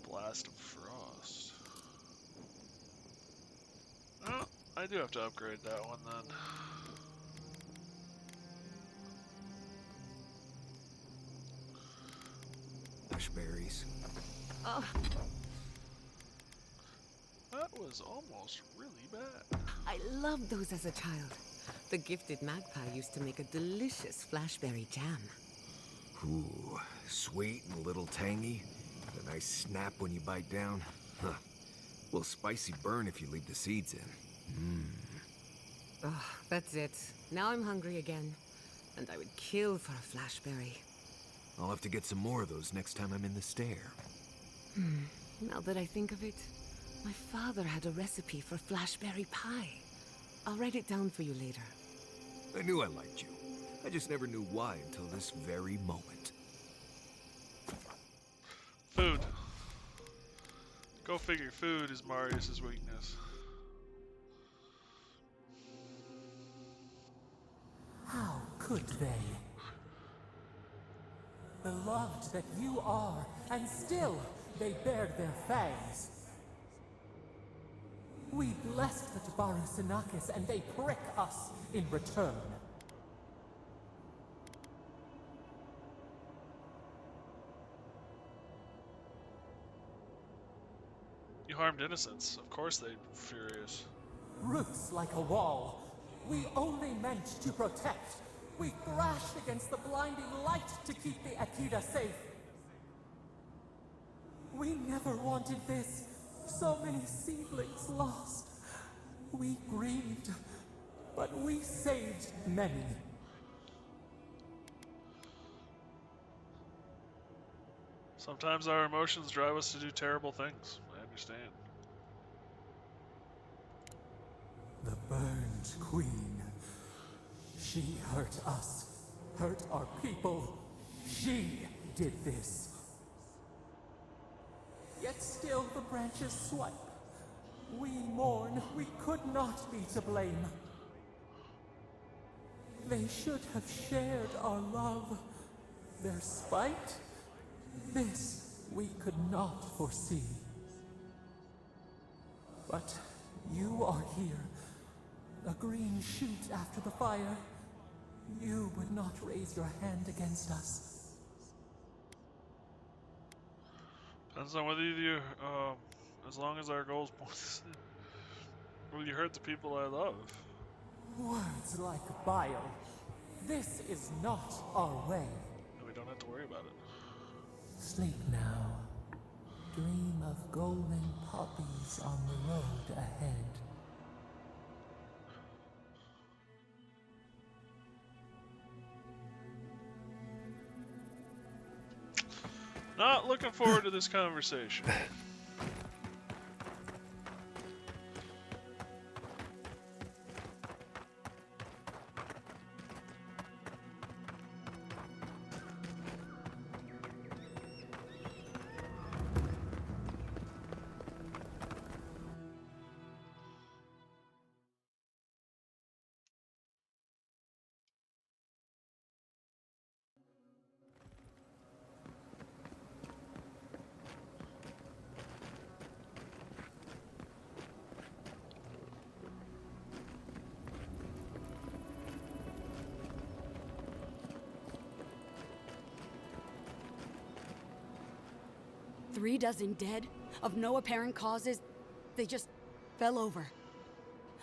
A: Blast of frost. Oh, I do have to upgrade that one then.
P: Berries.
C: Oh.
A: That was almost really bad.
C: I loved those as a child. The gifted magpie used to make a delicious flashberry jam.
P: Ooh, sweet and a little tangy. A nice snap when you bite down. Huh. A little spicy burn if you leave the seeds in.
C: Oh, that's it. Now I'm hungry again. And I would kill for a flashberry.
P: I'll have to get some more of those next time I'm in the stair.
C: Now that I think of it, my father had a recipe for flashberry pie. I'll write it down for you later.
P: I knew I liked you. I just never knew why until this very moment.
A: Food. Go figure, food is Marius' weakness.
D: How could they? Beloved that you are, and still they bared their fangs. We blessed the Tabaru and they prick us in return.
A: You harmed innocents. Of course they'd be furious.
D: Roots like a wall. We only meant to protect. We thrashed against the blinding light to keep the Akita safe. We never wanted this. So many seedlings lost. We grieved, but we saved many.
A: Sometimes our emotions drive us to do terrible things. I understand.
D: The burned queen. She hurt us, hurt our people. She did this. Yet still the branches swipe. We mourn, we could not be to blame. They should have shared our love. Their spite? This we could not foresee. But you are here. A green shoot after the fire. You would not raise your hand against us.
A: Depends on whether you, as long as our goals will you hurt the people I love?
D: Words like bile. This is not our way.
A: And we don't have to worry about it.
D: Sleep now. Dream of golden poppies on the road ahead.
A: Not looking forward to this conversation.
R: Three dozen dead, of no apparent causes. They just fell over.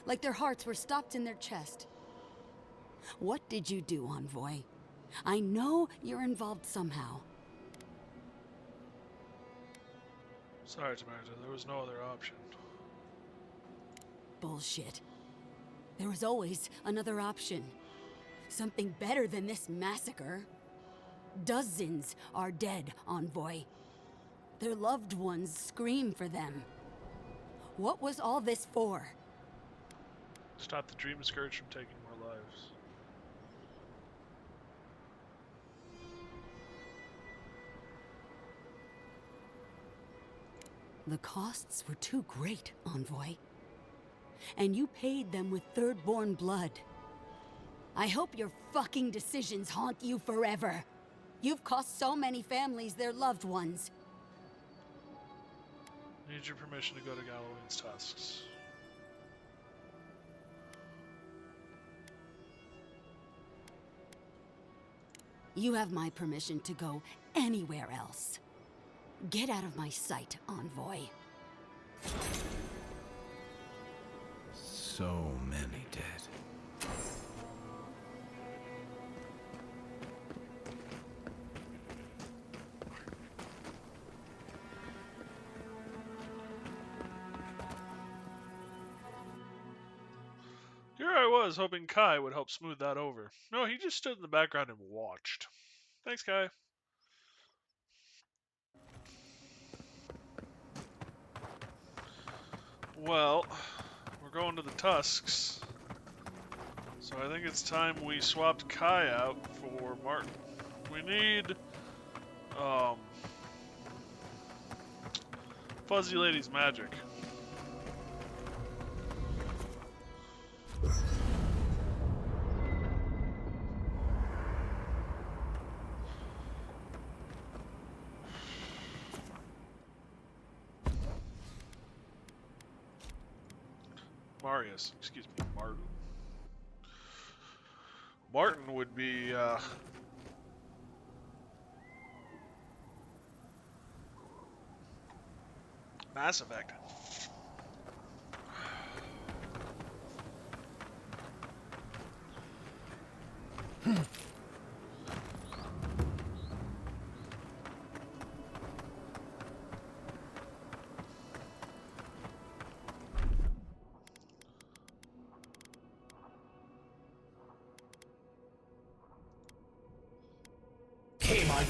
R: Like their hearts were stopped in their chest. What did you do, Envoy? I know you're involved somehow.
A: Sorry, Tamarta, there was no other option.
R: Bullshit. There was always another option. Something better than this massacre. Dozens are dead, Envoy. Their loved ones scream for them. What was all this for?
A: Stop the Dream Scourge from taking more lives.
R: The costs were too great, Envoy. And you paid them with third-born blood. I hope your fucking decisions haunt you forever. You've cost so many families their loved ones.
A: Need your permission to go to Galloway's tusks.
R: You have my permission to go anywhere else. Get out of my sight, Envoy.
Q: So many dead.
A: Here I was, hoping Kai would help smooth that over. No, he just stood in the background and watched. Thanks, Kai. Well, we're going to the Tusks. So I think it's time we swapped Kai out for Martin. We need Fuzzy Lady's magic. Marius, excuse me, Martin. Martin would be Mass Effect.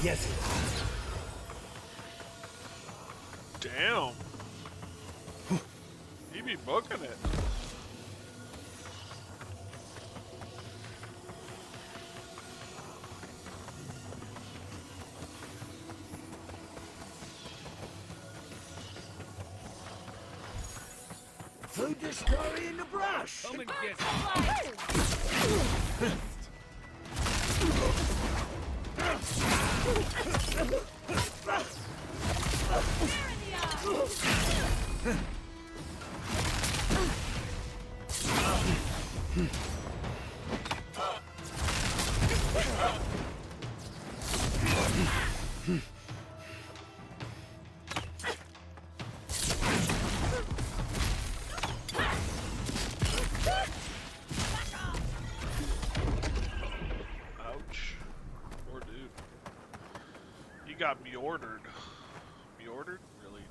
P: Yes.
A: Damn. He be booking it.
P: Food the story in the brush. Come and get
A: Ouch. Poor dude. He got me ordered. Me ordered? Really?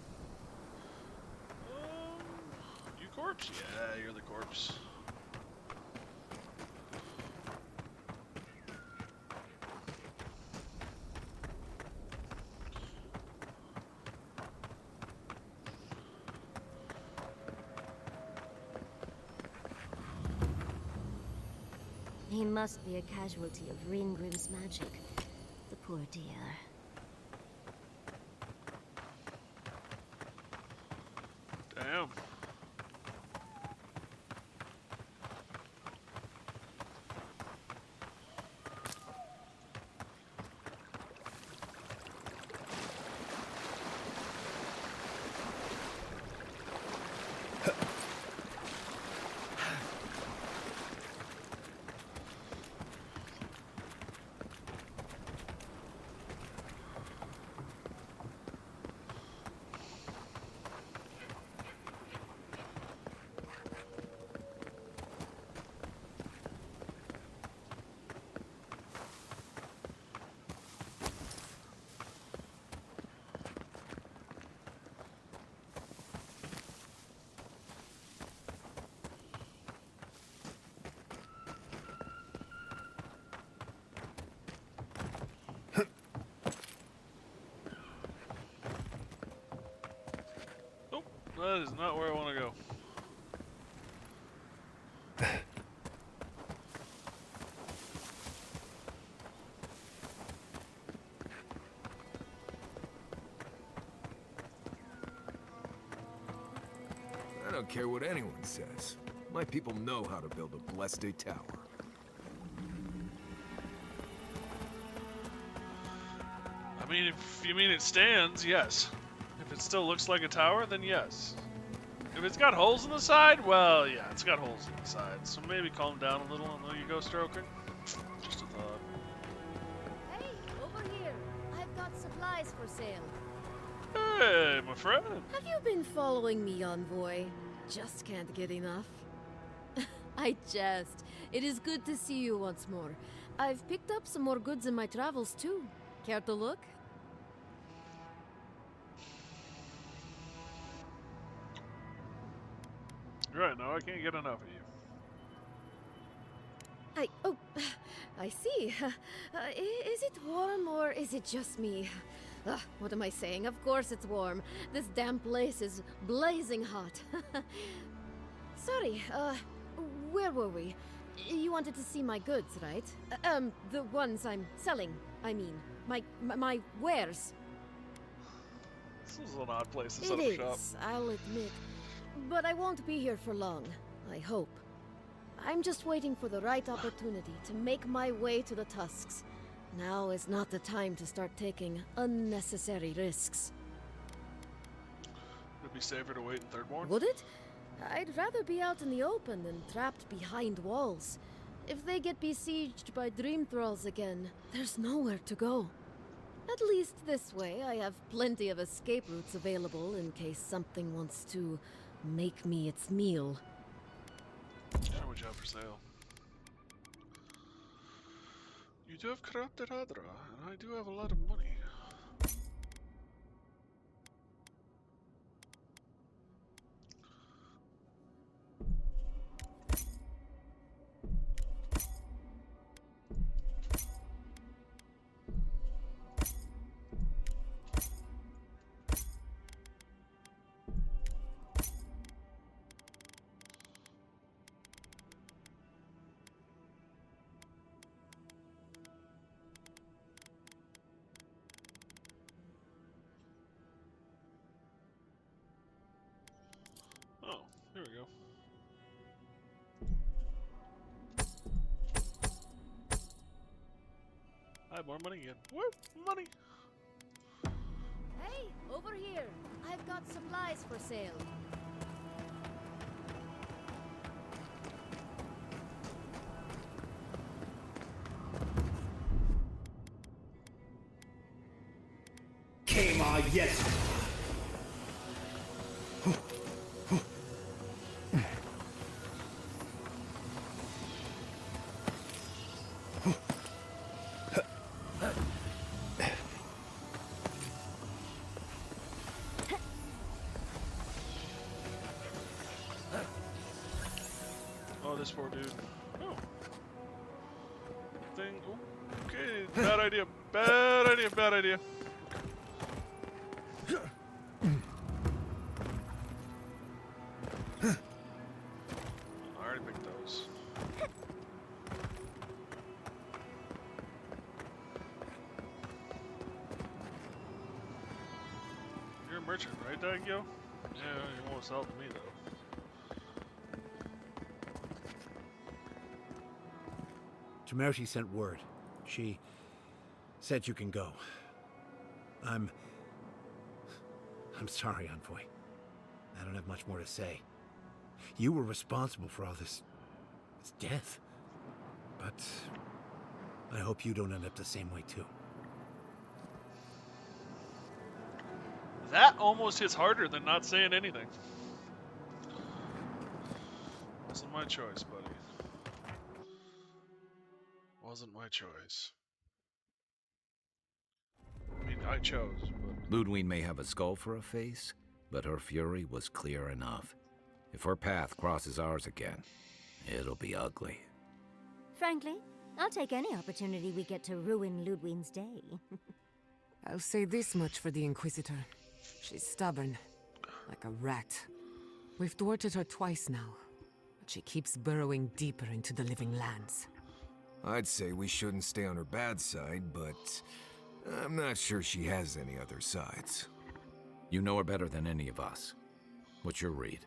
A: You corpse? Yeah, you're the corpse.
B: He must be a casualty of Reengrim's magic. The poor dear.
A: Damn. That is not where I want to go.
P: I don't care what anyone says. My people know how to build a Blessed tower.
A: I mean, if you mean it stands, yes. If it still looks like a tower, then yes. If it's got holes in the side, well, yeah, it's got holes in the side. So maybe calm down a little and let you go stroking. Just a thought.
S: Hey, over here. I've got supplies for sale.
A: Hey, my friend.
S: Have you been following me, Envoy? Just can't get enough. I jest. It is good to see you once more. I've picked up some more goods in my travels, too. Care to look?
A: Right, no, I can't get enough of you.
S: I see. Is it warm or is it just me? Ugh, what am I saying? Of course it's warm. This damn place is blazing hot. Sorry, where were we? You wanted to see my goods, right? The ones I'm selling, I mean. My wares.
A: This is an odd place to
S: It
A: set up shop.
S: is, I'll admit. But I won't be here for long, I hope. I'm just waiting for the right opportunity to make my way to the Tusks. Now is not the time to start taking unnecessary risks.
A: Would it be safer to wait in Thirdborn?
S: Would it? I'd rather be out in the open than trapped behind walls. If they get besieged by dream thralls again, there's nowhere to go. At least this way, I have plenty of escape routes available in case something wants to make me its meal.
A: How much you have for sale? You do have corrupted Adra, and I do have a lot of money. Oh, here we go. I have more money again. Woo! Money!
S: Hey, over here! I've got supplies for sale.
G: Kema, yes!
A: Oh, this poor dude. Oh. Thing. Oh, okay, bad idea. Bad idea. Bad idea. I already picked those. You're a merchant, right, Dagyo? Yeah, you won't sell to me, though.
G: Temerity sent word. She said you can go. I'm sorry, Envoy. I don't have much more to say. You were responsible for all this death. But I hope you don't end up the same way, too.
A: That almost hits harder than not saying anything. Wasn't my choice, buddy. Wasn't my choice. I mean, I chose, but...
M: Ludwig may have a skull for a face, but her fury was clear enough. If her path crosses ours again, it'll be ugly.
B: Frankly, I'll take any opportunity we get to ruin Ludwig's day.
C: I'll say this much for the Inquisitor. She's stubborn, like a rat. We've thwarted her twice now, but she keeps burrowing deeper into the living lands.
P: I'd say we shouldn't stay on her bad side, but I'm not sure she has any other sides.
M: You know her better than any of us. What's your read?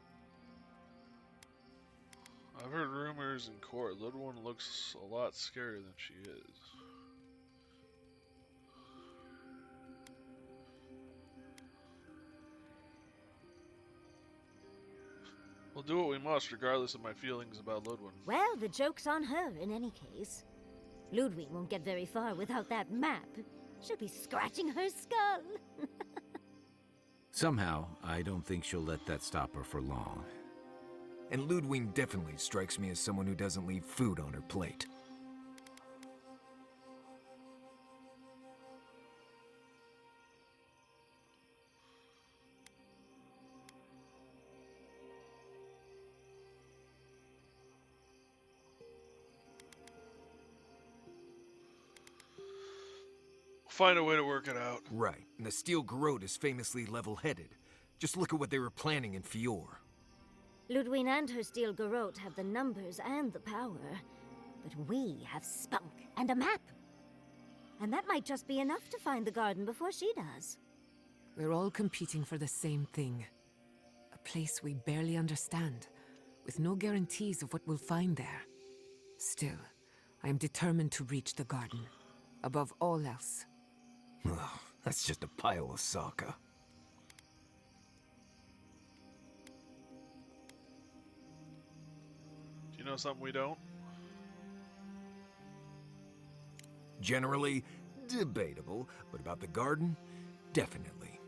A: I've heard rumors in court. Little one looks a lot scarier than she is. We'll do what we must, regardless of my feelings about Ludwig.
B: Well, the joke's on her in any case. Ludwig won't get very far without that map. She'll be scratching her skull.
M: Somehow, I don't think she'll let that stop her for long.
P: And Ludwig definitely strikes me as someone who doesn't leave food on her plate.
A: Find a way to work it out.
P: Right, and the Steel Garrote is famously level-headed. Just look at what they were planning in Fior.
B: Ludwine and her steel garrote have the numbers and the power, but we have spunk and a map. And that might just be enough to find the garden before she does.
C: We're all competing for the same thing. A place we barely understand, with no guarantees of what we'll find there. Still, I am determined to reach the garden, above all else.
P: Ugh, that's just a pile of Sokka.
A: Do you know something we don't?
P: Generally, debatable, but about the garden, definitely.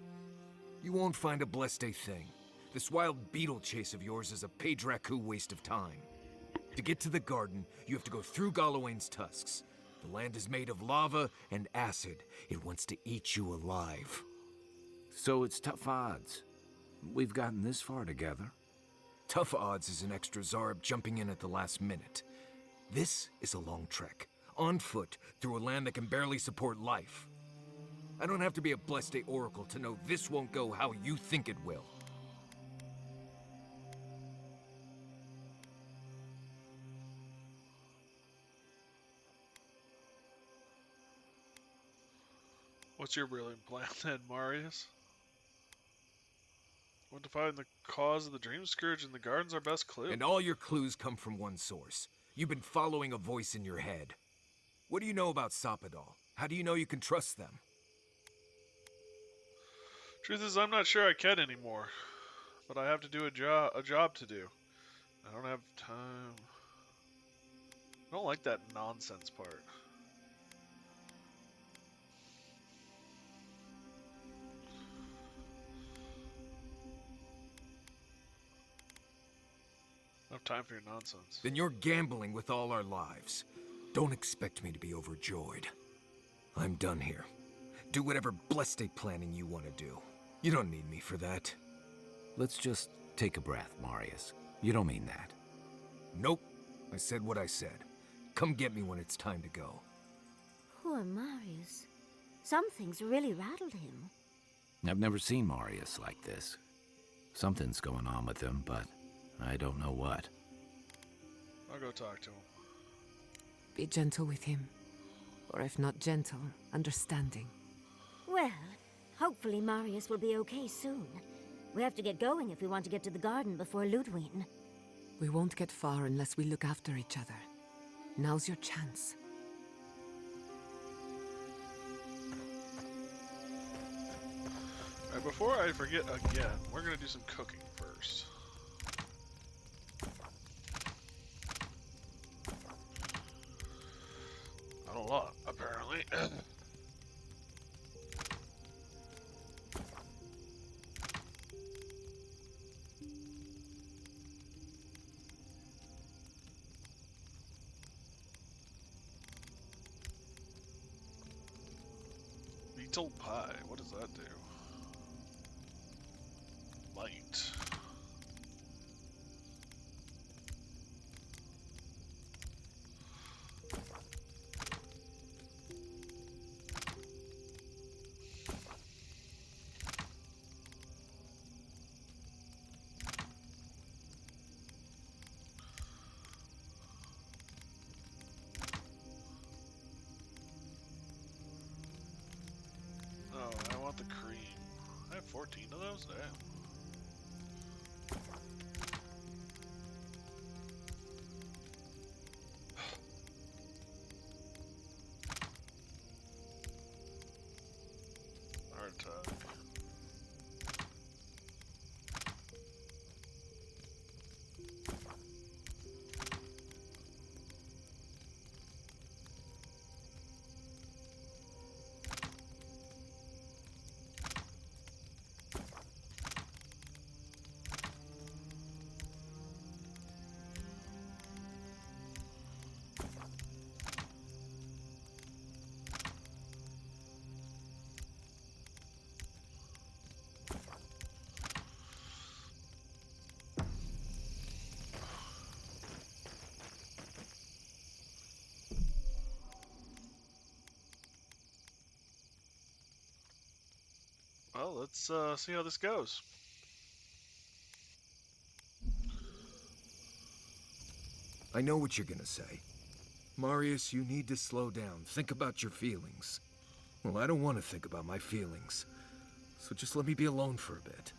P: You won't find a blessed thing. This wild beetle chase of yours is a Padraku waste of time. To get to the garden, you have to go through Galawain's tusks. The land is made of lava and acid. It wants to eat you alive.
Q: So it's tough odds. We've gotten this far together.
P: Tough odds is an extra Zarb jumping in at the last minute. This is a long trek, on foot, through a land that can barely support life. I don't have to be a Blessed Oracle to know this won't go how you think it will.
A: What's your brilliant plan then, Marius? Want to find the cause of the Dream Scourge, and the garden's our best clue.
P: And all your clues come from one source. You've been following a voice in your head. What do you know about Soppadal? How do you know you can trust them?
A: Truth is, I'm not sure I can anymore. But I have to do a job to do. I don't have time. I don't like that nonsense part. I don't have time for your nonsense.
P: Then you're gambling with all our lives. Don't expect me to be overjoyed. I'm done here. Do whatever blessed planning you want to do. You don't need me for that.
Q: Let's just take a breath, Marius. You don't mean that.
P: Nope. I said what I said. Come get me when it's time to go.
B: Poor Marius. Something's really rattled him.
Q: I've never seen Marius like this. Something's going on with him, but I don't know what.
A: I'll go talk to him.
C: Be gentle with him. Or if not gentle, understanding.
B: Well, hopefully Marius will be okay soon. We have to get going if we want to get to the garden before Ludwine.
C: We won't get far unless we look after each other. Now's your chance.
A: Alright, before I forget again, we're gonna do some cooking first. Not a lot, apparently. Beetle pie, what does that do? Light. Oh, I want the cream. I have 14 of those? Damn. Hard time. Well, let's see how this goes.
P: I know what you're gonna say. Marius, you need to slow down. Think about your feelings. Well, I don't want to think about my feelings. So just let me be alone for a bit.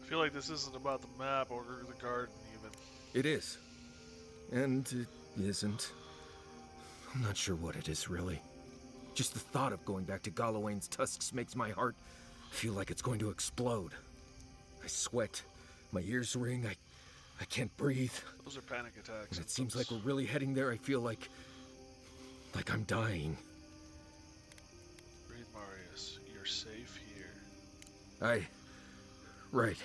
A: I feel like this isn't about the map or the garden, even.
P: It is. And it isn't. I'm not sure what it is, really. Just the thought of going back to Galawain's tusks makes my heart feel like it's going to explode. I sweat. My ears ring. I can't breathe.
A: Those are panic attacks.
P: And it seems like we're really heading there. I feel like I'm dying.
A: Breathe, Marius. You're safe here.
P: Right.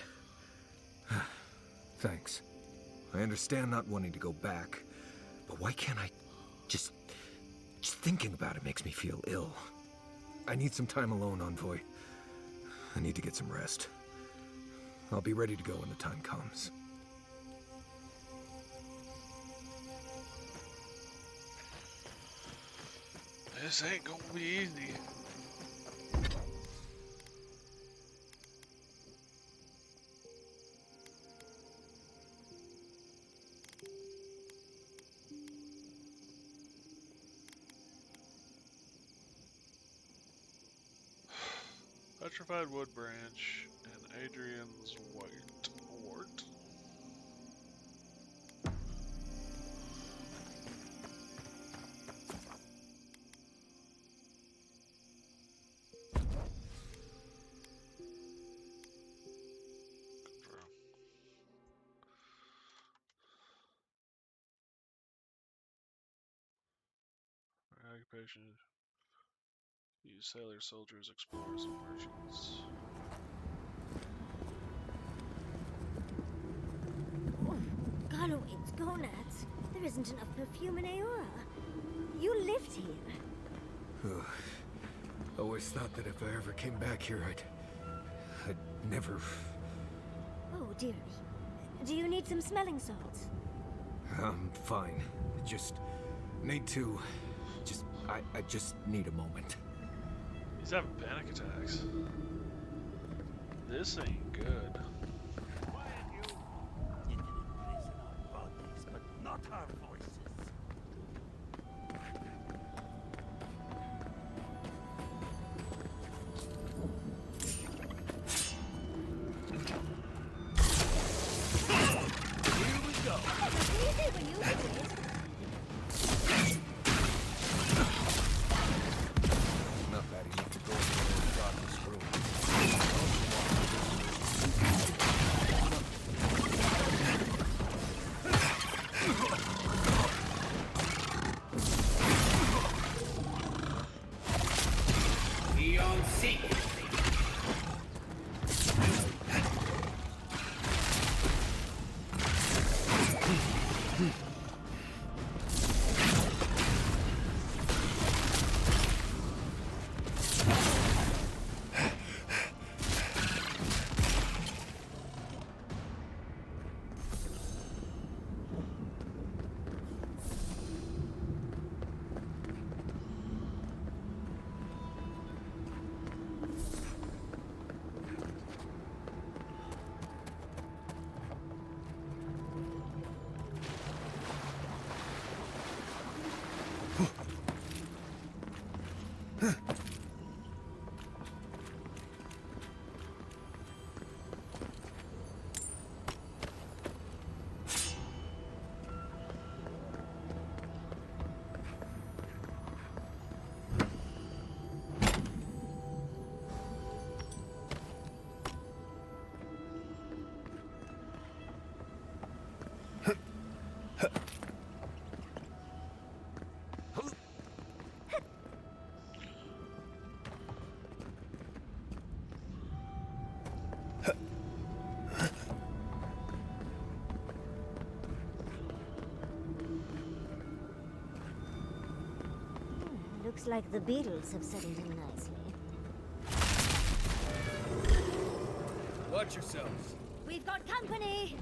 P: Thanks. I understand not wanting to go back, but why can't I just thinking about it makes me feel ill. I need some time alone, Envoy. I need to get some rest. I'll be ready to go when the time comes.
A: This ain't gonna be easy. Petrified wood branch and Adrian's white wart. Occupation. Use sailors, soldiers, explorers, and merchants.
B: Galloway's gonads. There isn't enough perfume in Aora. You lived here.
P: Always thought that if I ever came back here, I'd never...
B: Oh, dearie. Do you need some smelling salts?
P: I'm fine. Just need to... I just need a moment.
A: He's having panic attacks. This ain't good.
I: Quiet, you! You can imprison our bodies, but not our voices. Here we go.
B: Easy when you do it.
P: Not bad enough to go into the darkest room.
I: Beyond seek.
B: Looks like the beetles have settled in nicely.
I: Watch yourselves.
B: We've got company!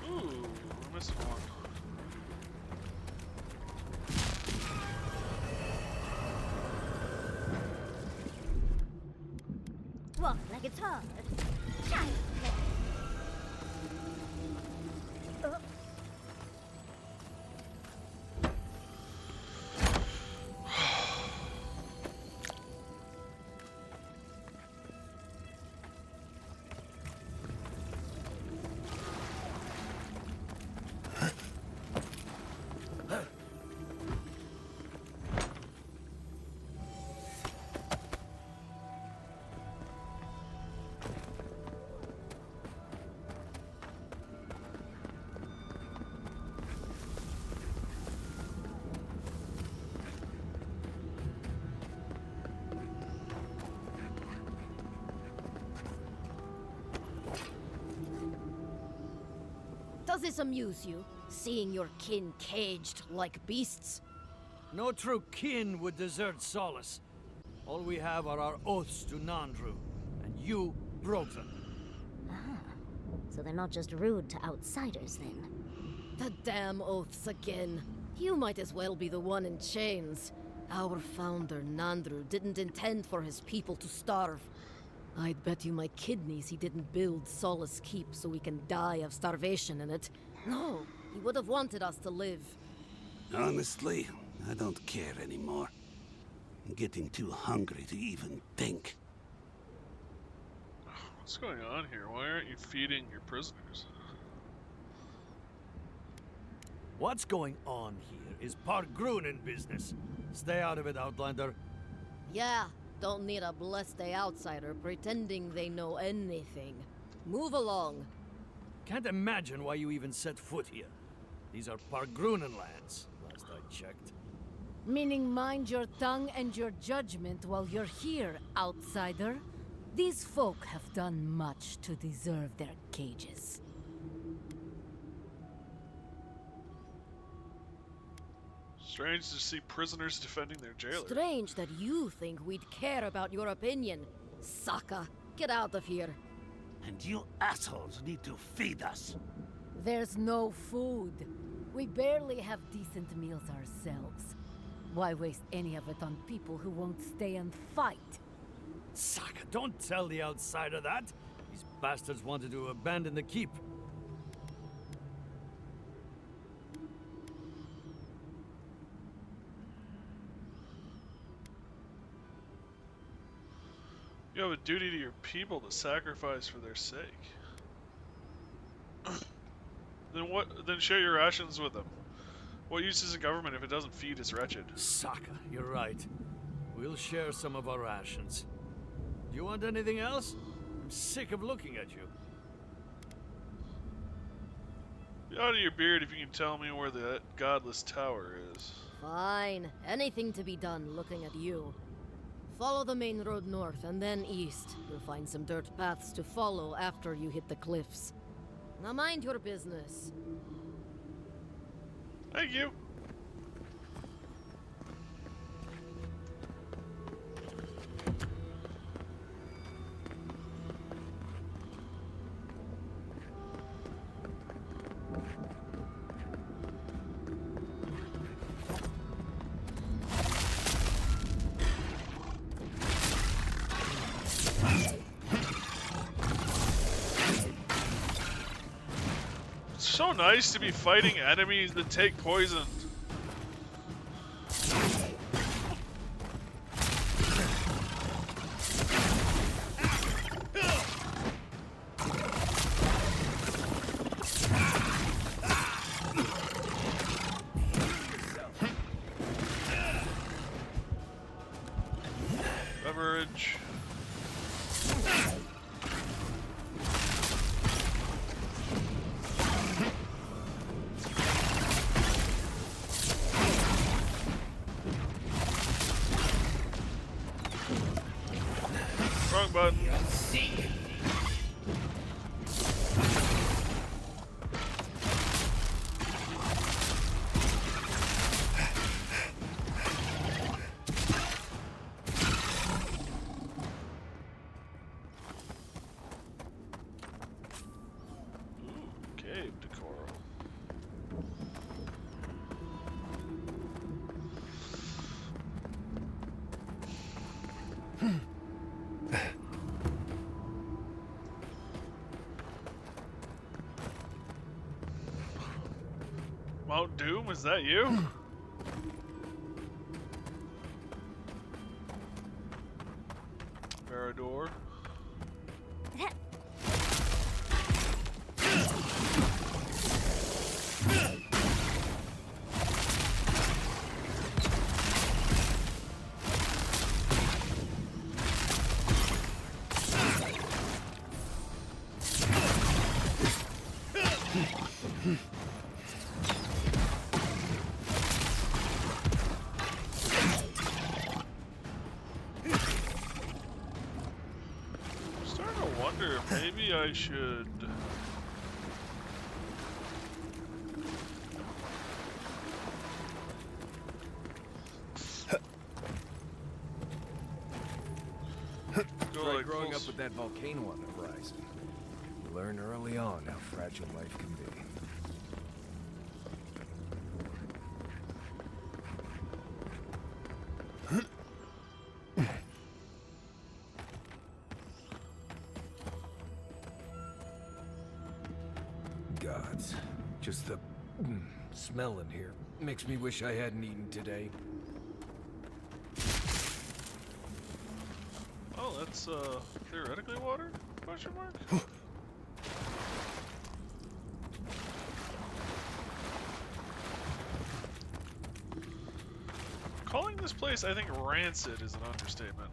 A: Ooh, I missed one.
B: Walk like it's hard. Shine. Oh.
S: Does this amuse you, seeing your kin caged like beasts?
I: No true kin would desert Solace. All we have are our oaths to Nandru, and you broke them.
B: Ah, so they're not just rude to outsiders then.
S: The damn oaths again. You might as well be the one in chains. Our founder, Nandru, didn't intend for his people to starve. I'd bet you my kidneys he didn't build Solace Keep so we can die of starvation in it. No, he would have wanted us to live.
G: Honestly, I don't care anymore. I'm getting too hungry to even think.
A: What's going on here? Why aren't you feeding your prisoners?
I: What's going on here is Pargrunen business. Stay out of it, Outlander.
S: Yeah, don't need a blessed outsider pretending they know anything. Move along.
I: Can't imagine why you even set foot here. These are Pargrunen lands, last I checked.
S: Meaning mind your tongue and your judgment while you're here, outsider. These folk have done much to deserve their cages.
A: Strange to see prisoners defending their jailer.
S: Strange that you think we'd care about your opinion. Saka, get out of here.
G: And you assholes need to feed us.
S: There's no food. We barely have decent meals ourselves. Why waste any of it on people who won't stay and fight?
I: Saka, don't tell the outsider that. These bastards wanted to abandon the keep.
A: You have a duty to your people to sacrifice for their sake. Then share your rations with them. What use is a government if it doesn't feed its wretched?
I: Saka, you're right. We'll share some of our rations. Do you want anything else? I'm sick of looking at you.
A: Be out of your beard if you can tell me where the godless tower is.
S: Fine. Anything to be done looking at you. Follow the main road north and then east. You'll find some dirt paths to follow after you hit the cliffs. Now mind your business.
A: Thank you. It's so nice to be fighting enemies that take poison. Beverage. Wrong button. Cave decor. Mount Doom, is that you? Parador. Maybe I should...
P: Go like growing up with that volcano on the horizon. You learn early on how fragile life can be. Gods, just the smell in here makes me wish I hadn't eaten today.
A: Oh, that's theoretically water? Question mark? Calling this place, I think, rancid is an understatement.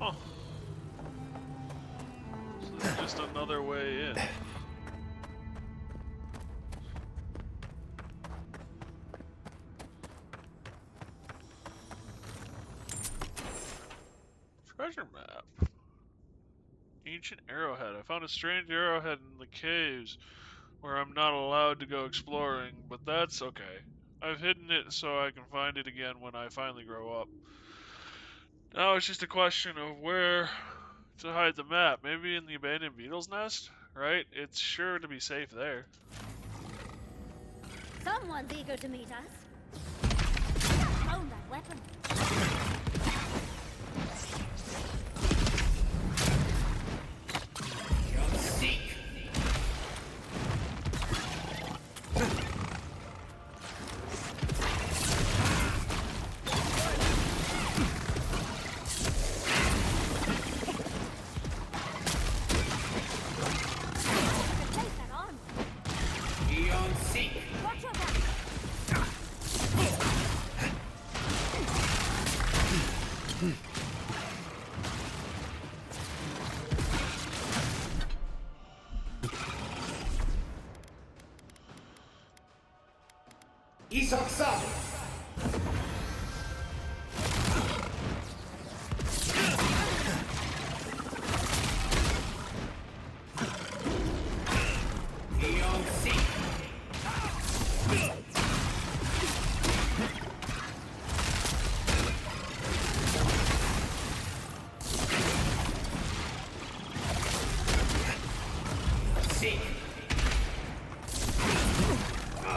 A: Huh. So there's just another way in. Treasure map. Ancient arrowhead. I found a strange arrowhead in the caves where I'm not allowed to go exploring, but that's okay. I've hidden it so I can find it again when I finally grow up. Now it's just a question of where to hide the map. Maybe in the abandoned beetle's nest, right? It's sure to be safe there.
B: Someone's eager to meet us. Own that weapon.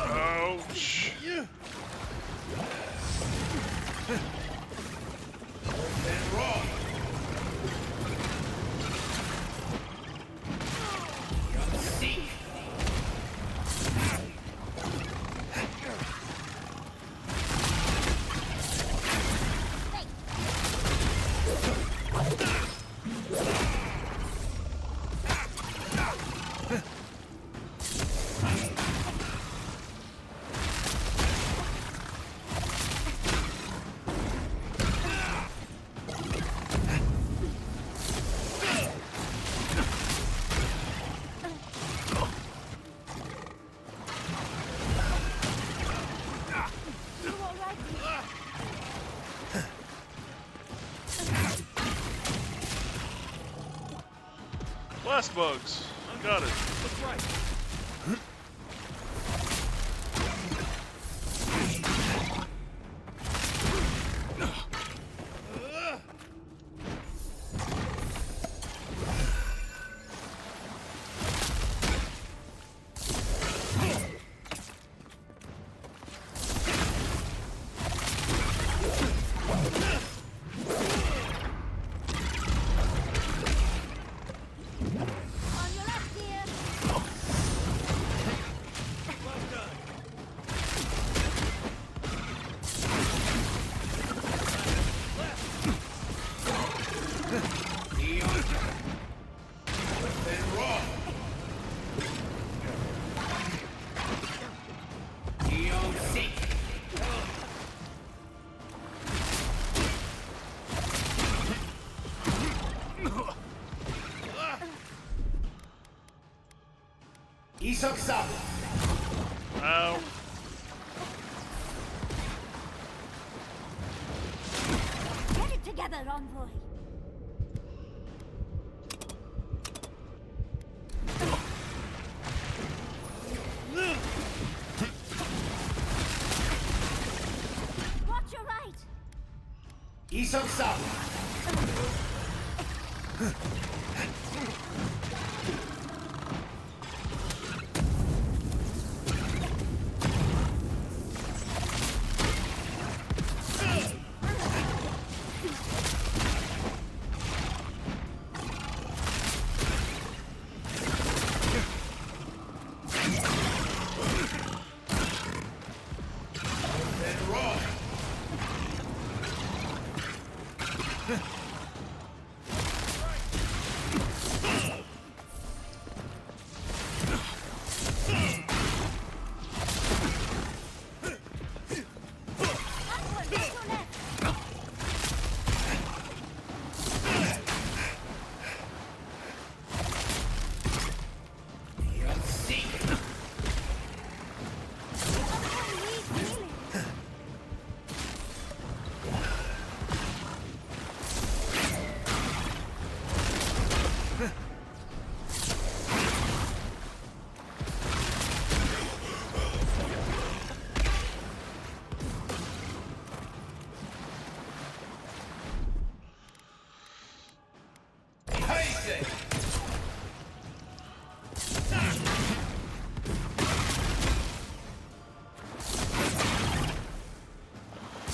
A: Ouch. Blast bugs. I got it.
I: That's right.
A: Ow.
O: Get it together, envoy. Watch your right.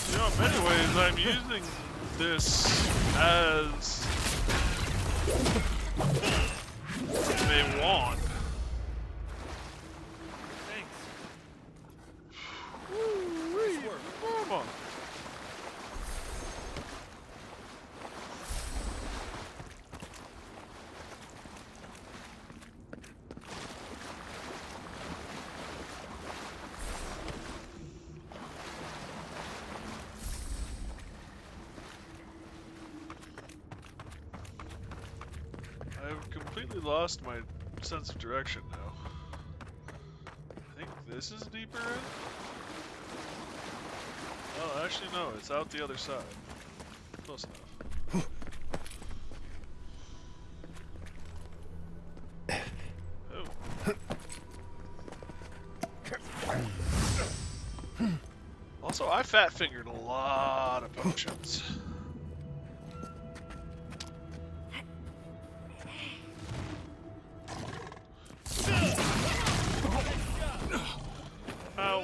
A: You know, in many ways, I'm using this as a wand. Woo-wee, mama. I've completely lost my sense of direction now. I think this is deeper in? Oh, actually no, it's out the other side. Close enough. Oh. Also, I fat-fingered a lot of potions. Ow.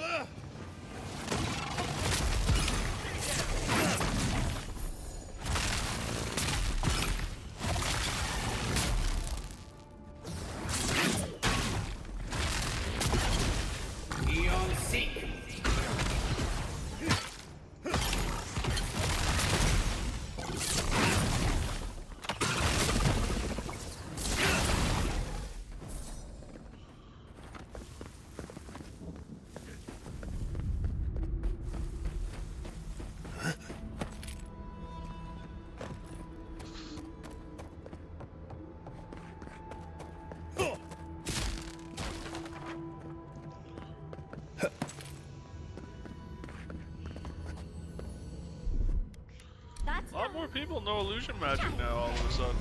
A: A lot more people know illusion magic now all of a sudden.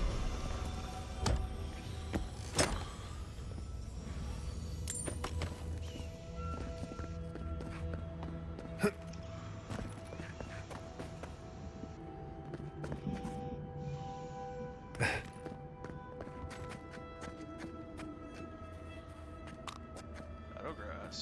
A: Shadowgrass.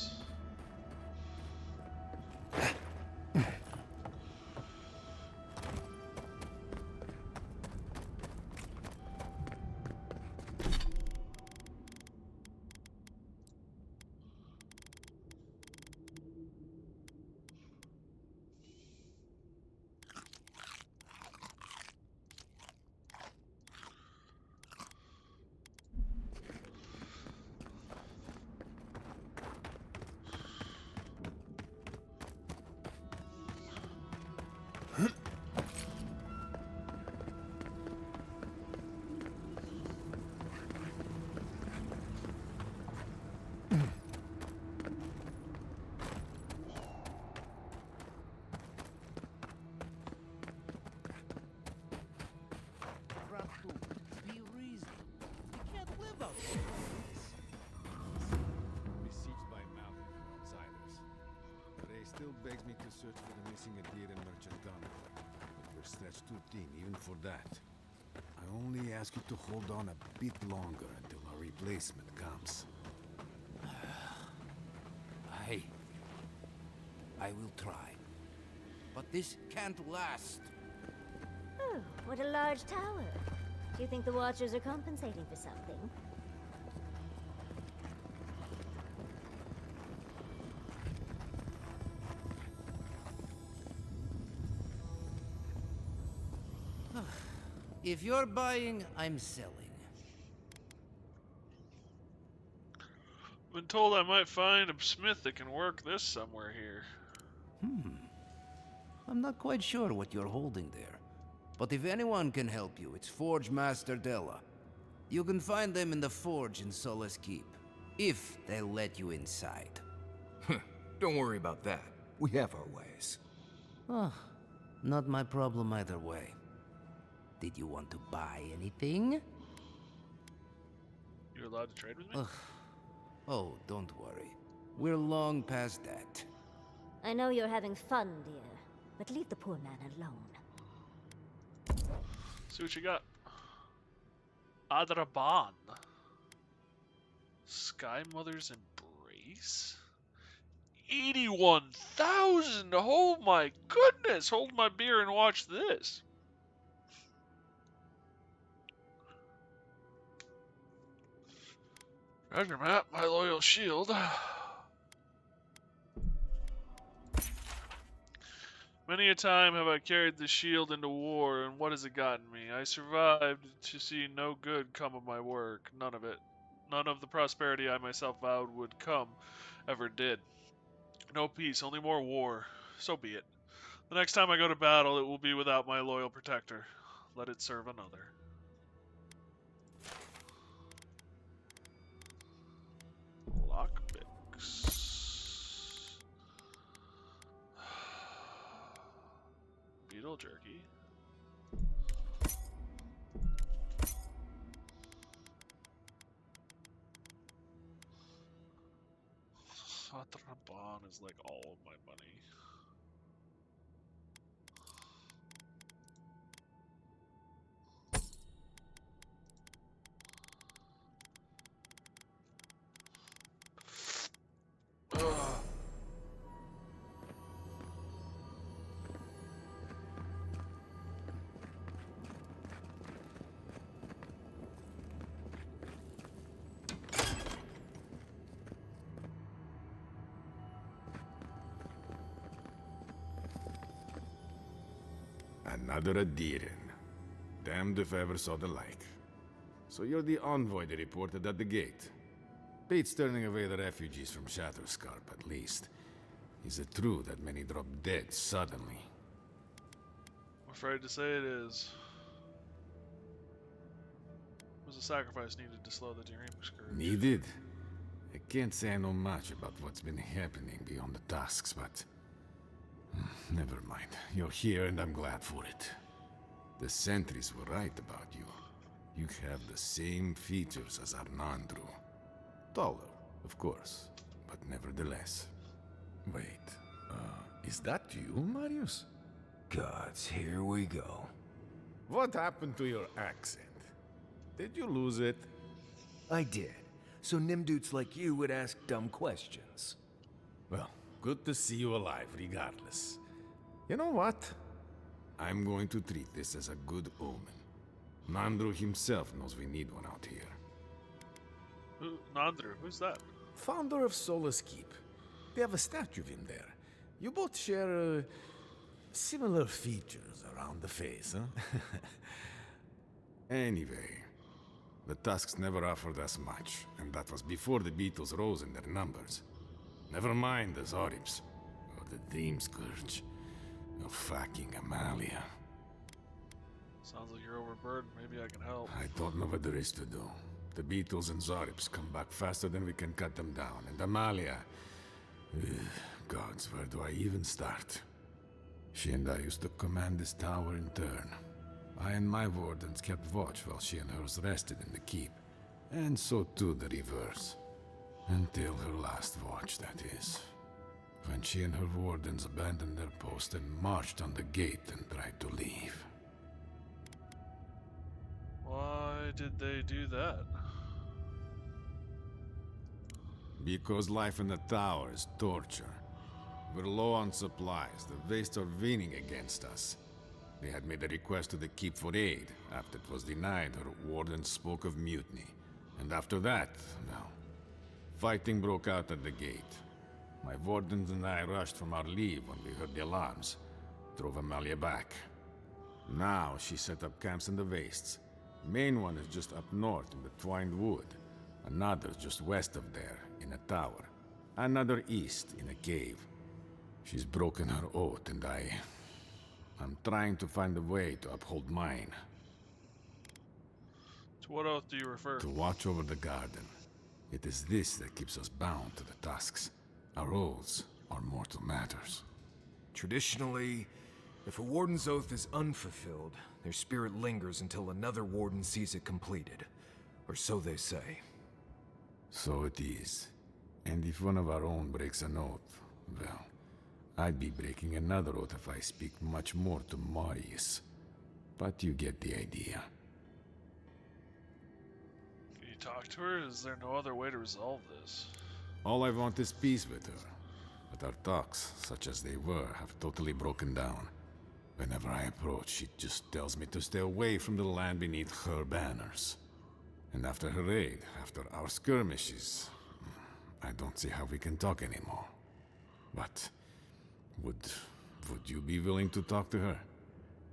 T: Be reasonable. You can't live out there like this.
U: Besieged by mountain outsiders. Ray still begs me to search for the missing Adira merchant gun. But we're stretched too thin, even for that. I only ask you to hold on a bit longer until our replacement comes.
T: I will try. But this can't last.
B: Oh, what a large tower. Do you think the Watchers are compensating for something?
T: If you're buying, I'm selling.
A: Been told I might find a smith that can work this somewhere here.
T: I'm not quite sure what you're holding there. But if anyone can help you, it's Forge Master Della. You can find them in the forge in Solace Keep, if they'll let you inside.
P: Don't worry about that. We have our ways.
T: Oh, not my problem either way. Did you want to buy anything?
A: You're allowed to trade with me?
T: Ugh. Oh, don't worry. We're long past that.
B: I know you're having fun, dear, but leave the poor man alone.
A: See what you got. Adraban. Sky Mother's Embrace? 81,000! Oh my goodness! Hold my beer and watch this. Treasure map, my loyal shield. Many a time have I carried the shield into war, and what has it gotten me? I survived to see no good come of my work. None of it. None of the prosperity I myself vowed would come ever did. No peace, only more war. So be it. The next time I go to battle, it will be without my loyal protector. Let it serve another. Lockpicks. Beetle jerky. Satraban is like all of my money. Ugh.
U: Another Adiran. Damned if I ever saw the like. So you're the envoy they reported at the gate. Bates turning away the refugees from Shatterscarp, at least. Is it true that many drop dead suddenly?
A: I'm afraid to say it is. Was a sacrifice needed to slow the Dream Scourge?
U: Needed? I can't say I know much about what's been happening beyond the tasks, but... never mind. You're here and I'm glad for it. The sentries were right about you. You have the same features as Arnandru. Taller, of course, but nevertheless.
P: Wait, is that you, Marius? Gods, here we go.
U: What happened to your accent? Did you lose it?
P: I did. So Nimduts like you would ask dumb questions.
U: Well, good to see you alive, regardless. You know what? I'm going to treat this as a good omen. Nandru himself knows we need one out here.
A: Nandru, who's that?
U: Founder of Solace Keep. They have a statue of him there. You both share similar features around the face, huh? Anyway, the Tusks never offered us much, and that was before the Beatles rose in their numbers. Never mind the Zorips, or the Dream Scourge, or fucking Amalia.
A: Sounds like you're overburdened. Maybe I can help.
U: I don't know what there is to do. The Beatles and Zorips come back faster than we can cut them down, and Amalia... gods, where do I even start? She and I used to command this tower in turn. I and my wardens kept watch while she and hers rested in the keep. And so too the reverse. Until her last watch, that is. When she and her wardens abandoned their post and marched on the gate and tried to leave.
A: Why did they do that?
U: Because life in the tower is torture. We're low on supplies. The Waste are winning against us. They had made a request to the keep for aid. After it was denied, her warden spoke of mutiny. And after that, well, fighting broke out at the gate. My wardens and I rushed from our leave when we heard the alarms. Drove Amalia back. Now she set up camps in the wastes. Main one is just up north in the Twined Wood. Another just west of there, in a tower. Another east, in a cave. She's broken her oath, and I'm trying to find a way to uphold mine.
A: To what oath do you refer?
U: To watch over the garden. It is this that keeps us bound to the Tusks. Our oaths are mortal matters.
P: Traditionally, if a warden's oath is unfulfilled, their spirit lingers until another warden sees it completed. Or so they say.
U: So it is. And if one of our own breaks an oath, well, I'd be breaking another oath if I speak much more to Marius. But you get the idea.
A: Can you talk to her? Is there no other way to resolve this?
U: All I want is peace with her. But our talks, such as they were, have totally broken down. Whenever I approach, she just tells me to stay away from the land beneath her banners. And after her raid, after our skirmishes, I don't see how we can talk anymore. But would you be willing to talk to her?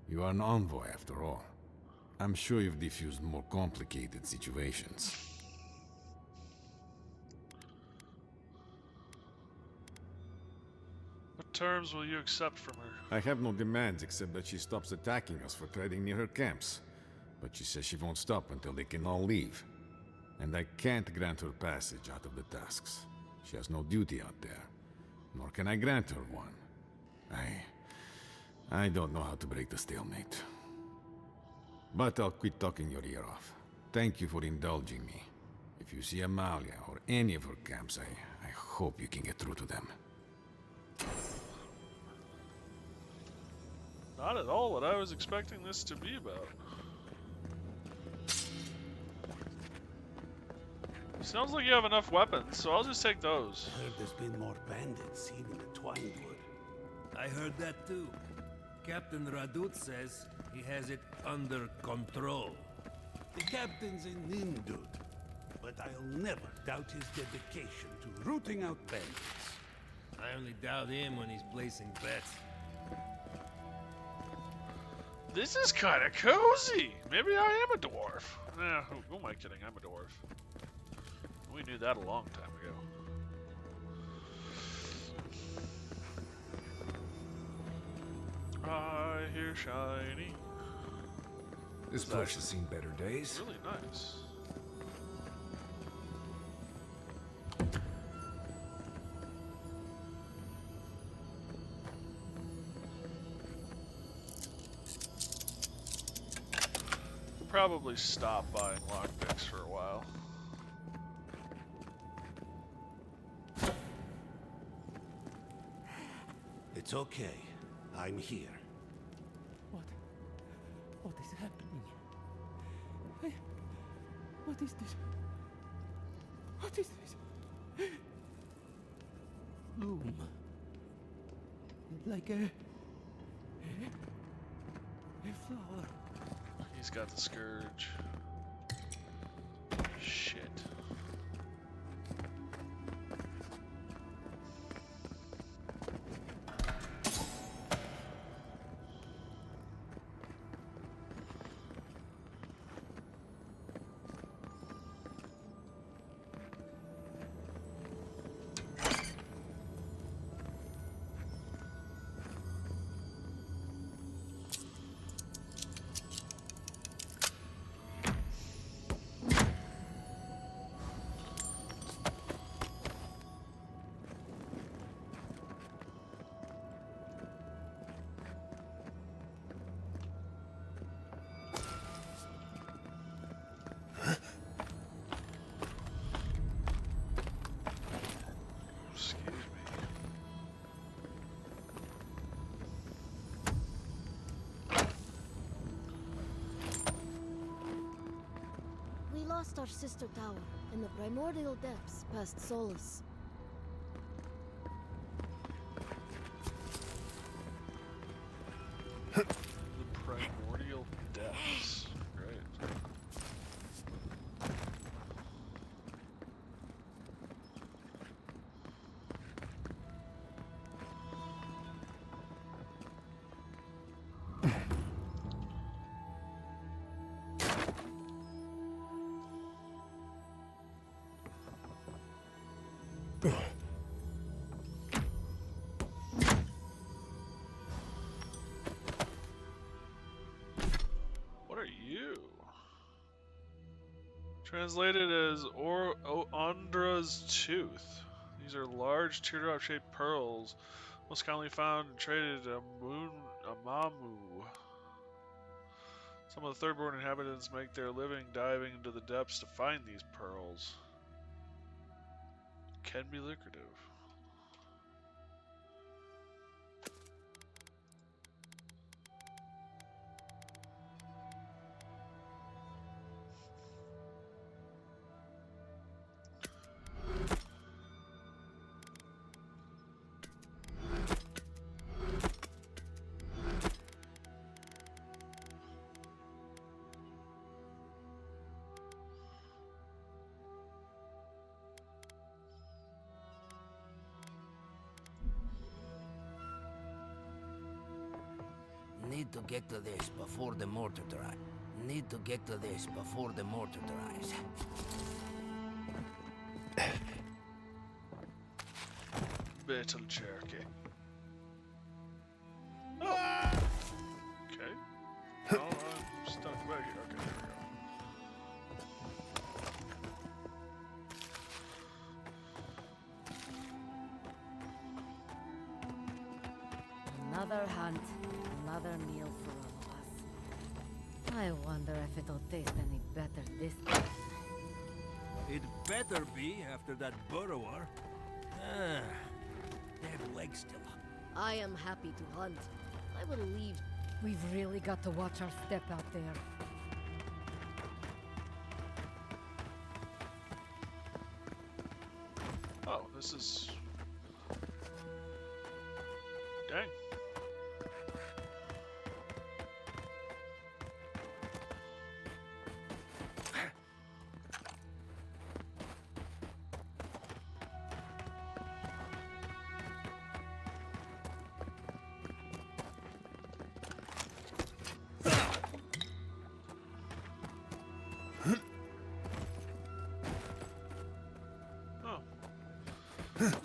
U: You are an envoy, after all. I'm sure you've diffused more complicated situations.
A: What terms will you accept from her?
U: I have no demands except that she stops attacking us for treading near her camps. But she says she won't stop until they can all leave. And I can't grant her passage out of the Tusks. She has no duty out there. Nor can I grant her one. I don't know how to break the stalemate. But I'll quit talking your ear off. Thank you for indulging me. If you see Amalia or any of her camps, I hope you can get through to them.
A: Not at all what I was expecting this to be about. Sounds like you have enough weapons, so I'll just take those.
H: Heard there's been more bandits seen in the Twined Wood.
V: I heard that too. Captain Radut says he has it under control.
H: The captain's a Nimdut, but I'll never doubt his dedication to rooting out bandits.
V: I only doubt him when he's placing bets.
A: This is kind of cozy. Maybe I am a dwarf. Who am I kidding? I'm a dwarf. We knew that a long time ago. I hear shiny.
P: This place has seen better days.
A: Really nice. Probably stop buying lockpicks for a while.
H: It's okay. I'm here.
D: What is happening? What is this? What is this? Bloom. Like a flower.
A: He's got the scourge. Shit.
S: We lost our sister tower in the primordial depths past Solus.
A: The primordial depths. Right. What are you? Translated as Ondra's Tooth. These are large teardrop-shaped pearls, most commonly found and traded at Amamu. Some of the third-born inhabitants make their living diving into the depths to find these pearls. Can be lucrative.
T: Need to get to this before the mortar dries. Need to get to this before the mortar dries.
A: Metal jerky. Oh. Okay. Oh, I'm stuck back here. Okay, there we go.
S: Another hunt, another meal for all of us. I wonder if it'll taste any better this time.
V: It better be after that burrower. Ah, that leg's still up.
S: I am happy to hunt. I will leave. We've really got to watch our step out there.
A: Oh, this is... Dang.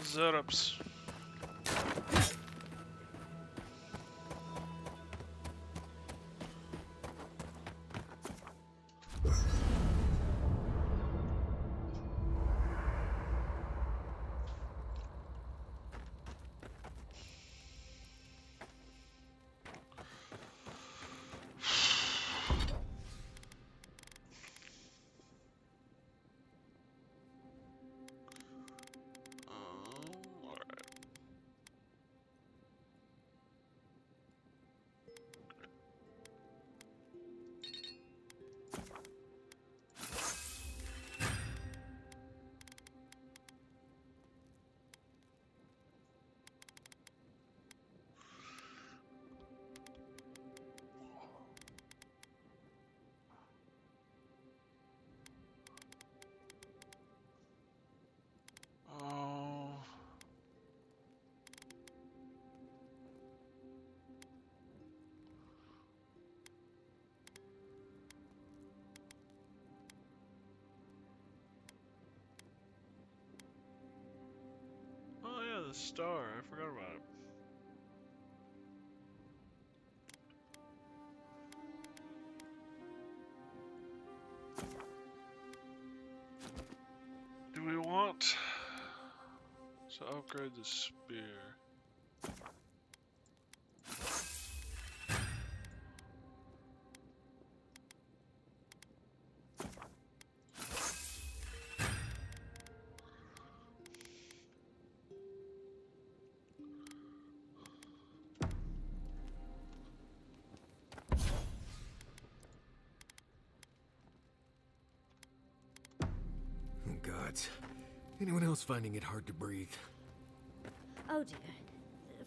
A: Zerups. Alright. the star. I forgot about it. Do we want to upgrade the spear?
P: Oh, gods. Anyone else finding it hard to breathe?
B: Oh dear.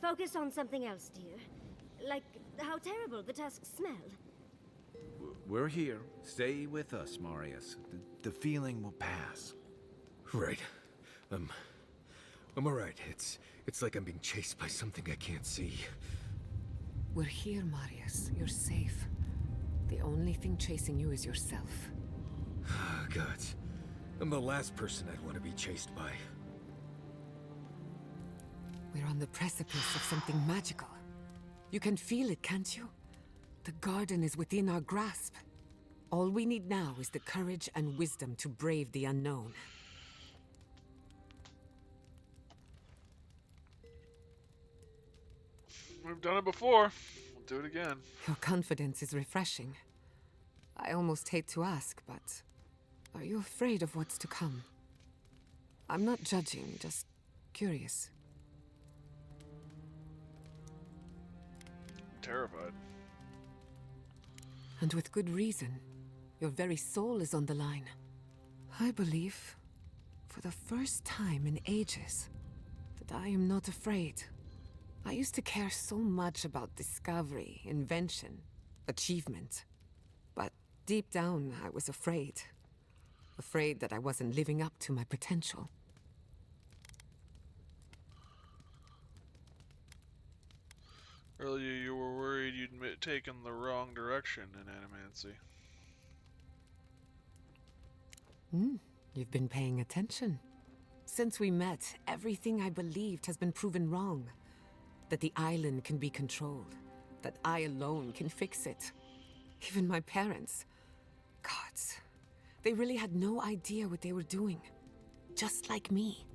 B: Focus on something else, dear. Like how terrible the tusks smell.
M: We're here. Stay with us, Marius. The feeling will pass.
P: Right. I'm alright. It's like I'm being chased by something I can't see.
C: We're here, Marius. You're safe. The only thing chasing you is yourself.
P: Gods. I'm the last person I'd want to be chased by.
C: We're on the precipice of something magical. You can feel it, can't you? The garden is within our grasp. All we need now is the courage and wisdom to brave the unknown.
A: We've done it before. We'll do it again.
C: Your confidence is refreshing. I almost hate to ask, but are you afraid of what's to come? I'm not judging, just curious.
A: I'm terrified.
C: And with good reason. Your very soul is on the line. I believe, for the first time in ages, that I am not afraid. I used to care so much about discovery, invention, achievement. But deep down, I was afraid. Afraid that I wasn't living up to my potential.
A: Earlier, you were worried you'd taken the wrong direction in animancy.
C: You've been paying attention. Since we met, everything I believed has been proven wrong. That the island can be controlled. That I alone can fix it. Even my parents. Gods. They really had no idea what they were doing. Just like me.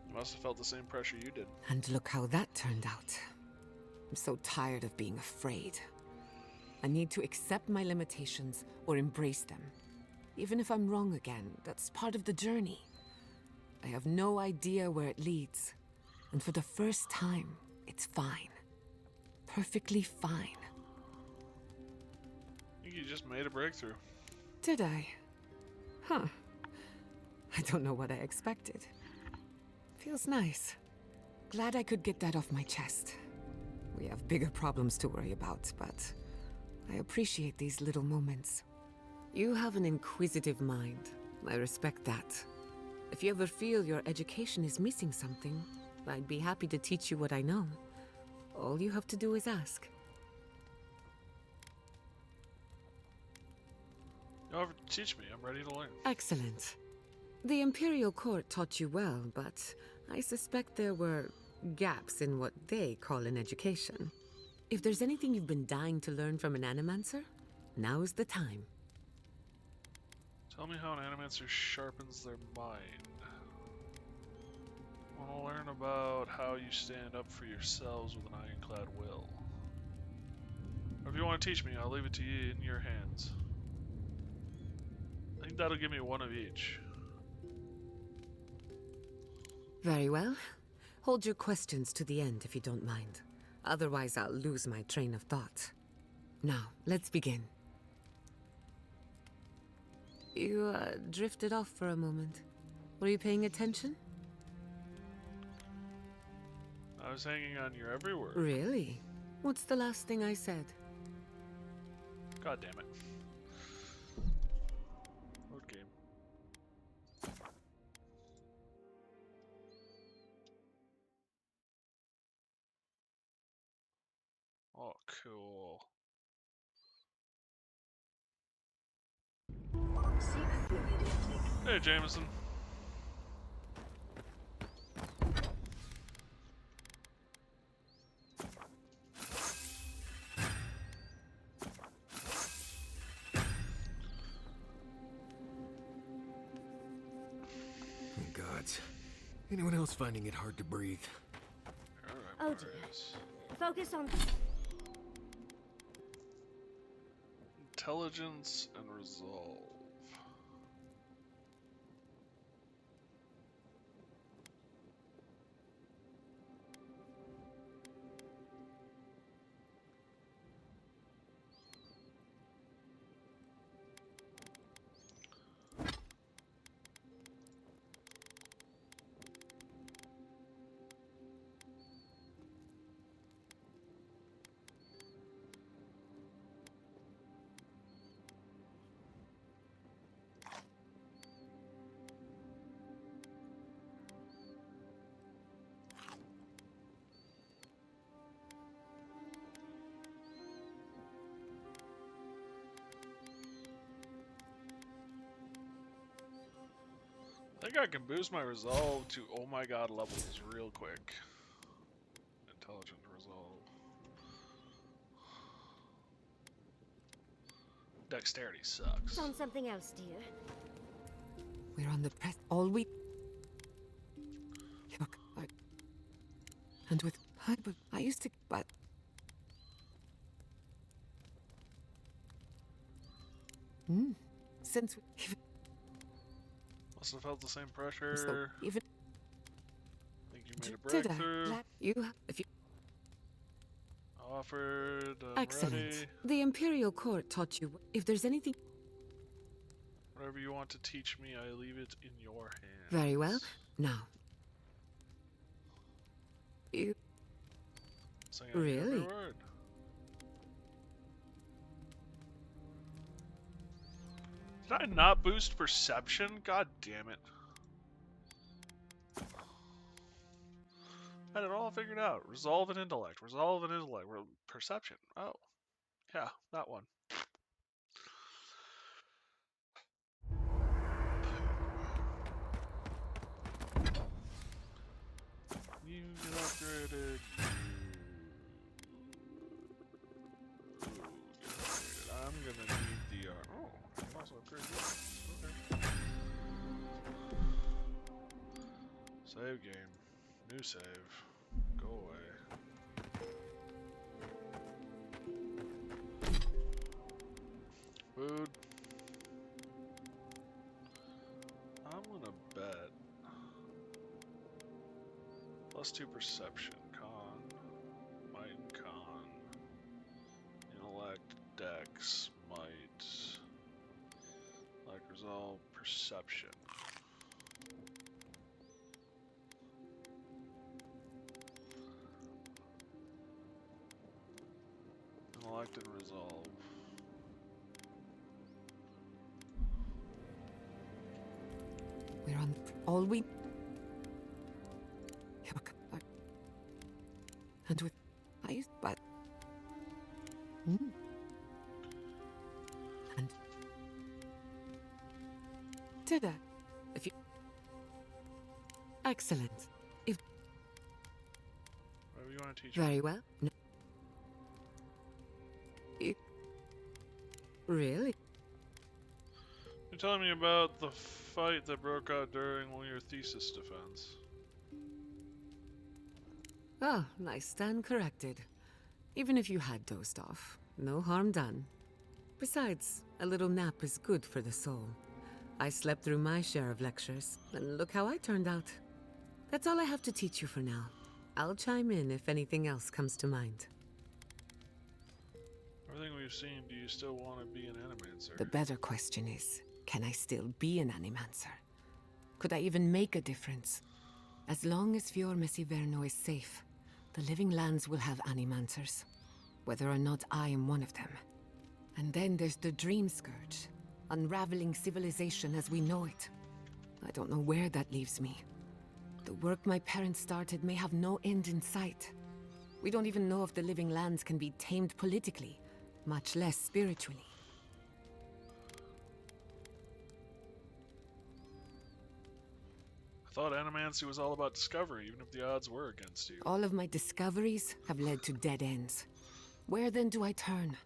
A: You must have felt the same pressure you did.
C: And look how that turned out. I'm so tired of being afraid. I need to accept my limitations or embrace them. Even if I'm wrong again, that's part of the journey. I have no idea where it leads. And for the first time, it's fine. Perfectly fine.
A: I think you just made a breakthrough.
C: Did I? Huh. I don't know what I expected. Feels nice. Glad I could get that off my chest. We have bigger problems to worry about, but I appreciate these little moments. You have an inquisitive mind. I respect that. If you ever feel your education is missing something, I'd be happy to teach you what I know. All you have to do is ask.
A: You'll have to teach me. I'm ready to learn.
C: Excellent. The Imperial Court taught you well, but I suspect there were gaps in what they call an education. If there's anything you've been dying to learn from an Animancer, now is the time.
A: Tell me how an animancer sharpens their mind. I want to learn about how you stand up for yourselves with an ironclad will. Or if you want to teach me, I'll leave it to you in your hands. I think that'll give me one of each.
C: Very well. Hold your questions to the end if you don't mind. Otherwise, I'll lose my train of thought. Now, let's begin. You, drifted off for a moment. Were you paying attention?
A: I was hanging on your every word.
C: Really? What's the last thing I said?
A: God damn it. Load game. Oh, cool. Hey, Jameson.
P: thoughts? Anyone else finding it hard to breathe?
B: Oh dear. Focus on...
A: Intelligence and resolve. I think I can boost my resolve to oh my god levels real quick. Intelligent resolve. Dexterity sucks.
B: On something else, dear.
C: We're on the press all week. Look, and with but I used to, but since
A: Must have felt the same pressure.
C: so even
A: Think you made a
C: did
A: breakthrough.
C: if you
A: Offered.
C: excellent.
A: Ready.
C: The Imperial Court taught you if there's anything.
A: Whatever you want to teach me, I leave it in your hands.
C: Very well. Now, you
A: Saying every
C: really?
A: word. Did I not boost perception? God damn it. I had it all figured out. Resolve and intellect. Resolve and intellect. Perception. Oh. Yeah, that one. You get upgraded. I'm gonna need the oh, I can also upgrade this. Okay. Save game. New save. Go away. Food. I'm gonna bet. +2 perception. Con. Might and con. Intellect. Dex. Might. Like resolve. Perception. Intellect and resolve.
C: We're on all we. And with I but and did that if you excellent if
A: Whatever you want to teach me.
C: very well no. Really?
A: You're telling me about the fight that broke out during one of your thesis defense.
C: Oh, nice stand corrected. Even if you had dozed off, no harm done. Besides, a little nap is good for the soul. I slept through my share of lectures, and look how I turned out. That's all I have to teach you for now. I'll chime in if anything else comes to mind.
A: Everything we've seen, do you still want to be an animancer?
C: The better question is, can I still be an animancer? Could I even make a difference? As long as Fior Messiverno is safe, the Living Lands will have animancers, whether or not I am one of them. And then there's the Dream Scourge, unraveling civilization as we know it. I don't know where that leaves me. The work my parents started may have no end in sight. We don't even know if the Living Lands can be tamed politically, much less spiritually.
A: I thought animancy was all about discovery, even if the odds were against you.
C: All of my discoveries have led to dead ends. Where then do I turn?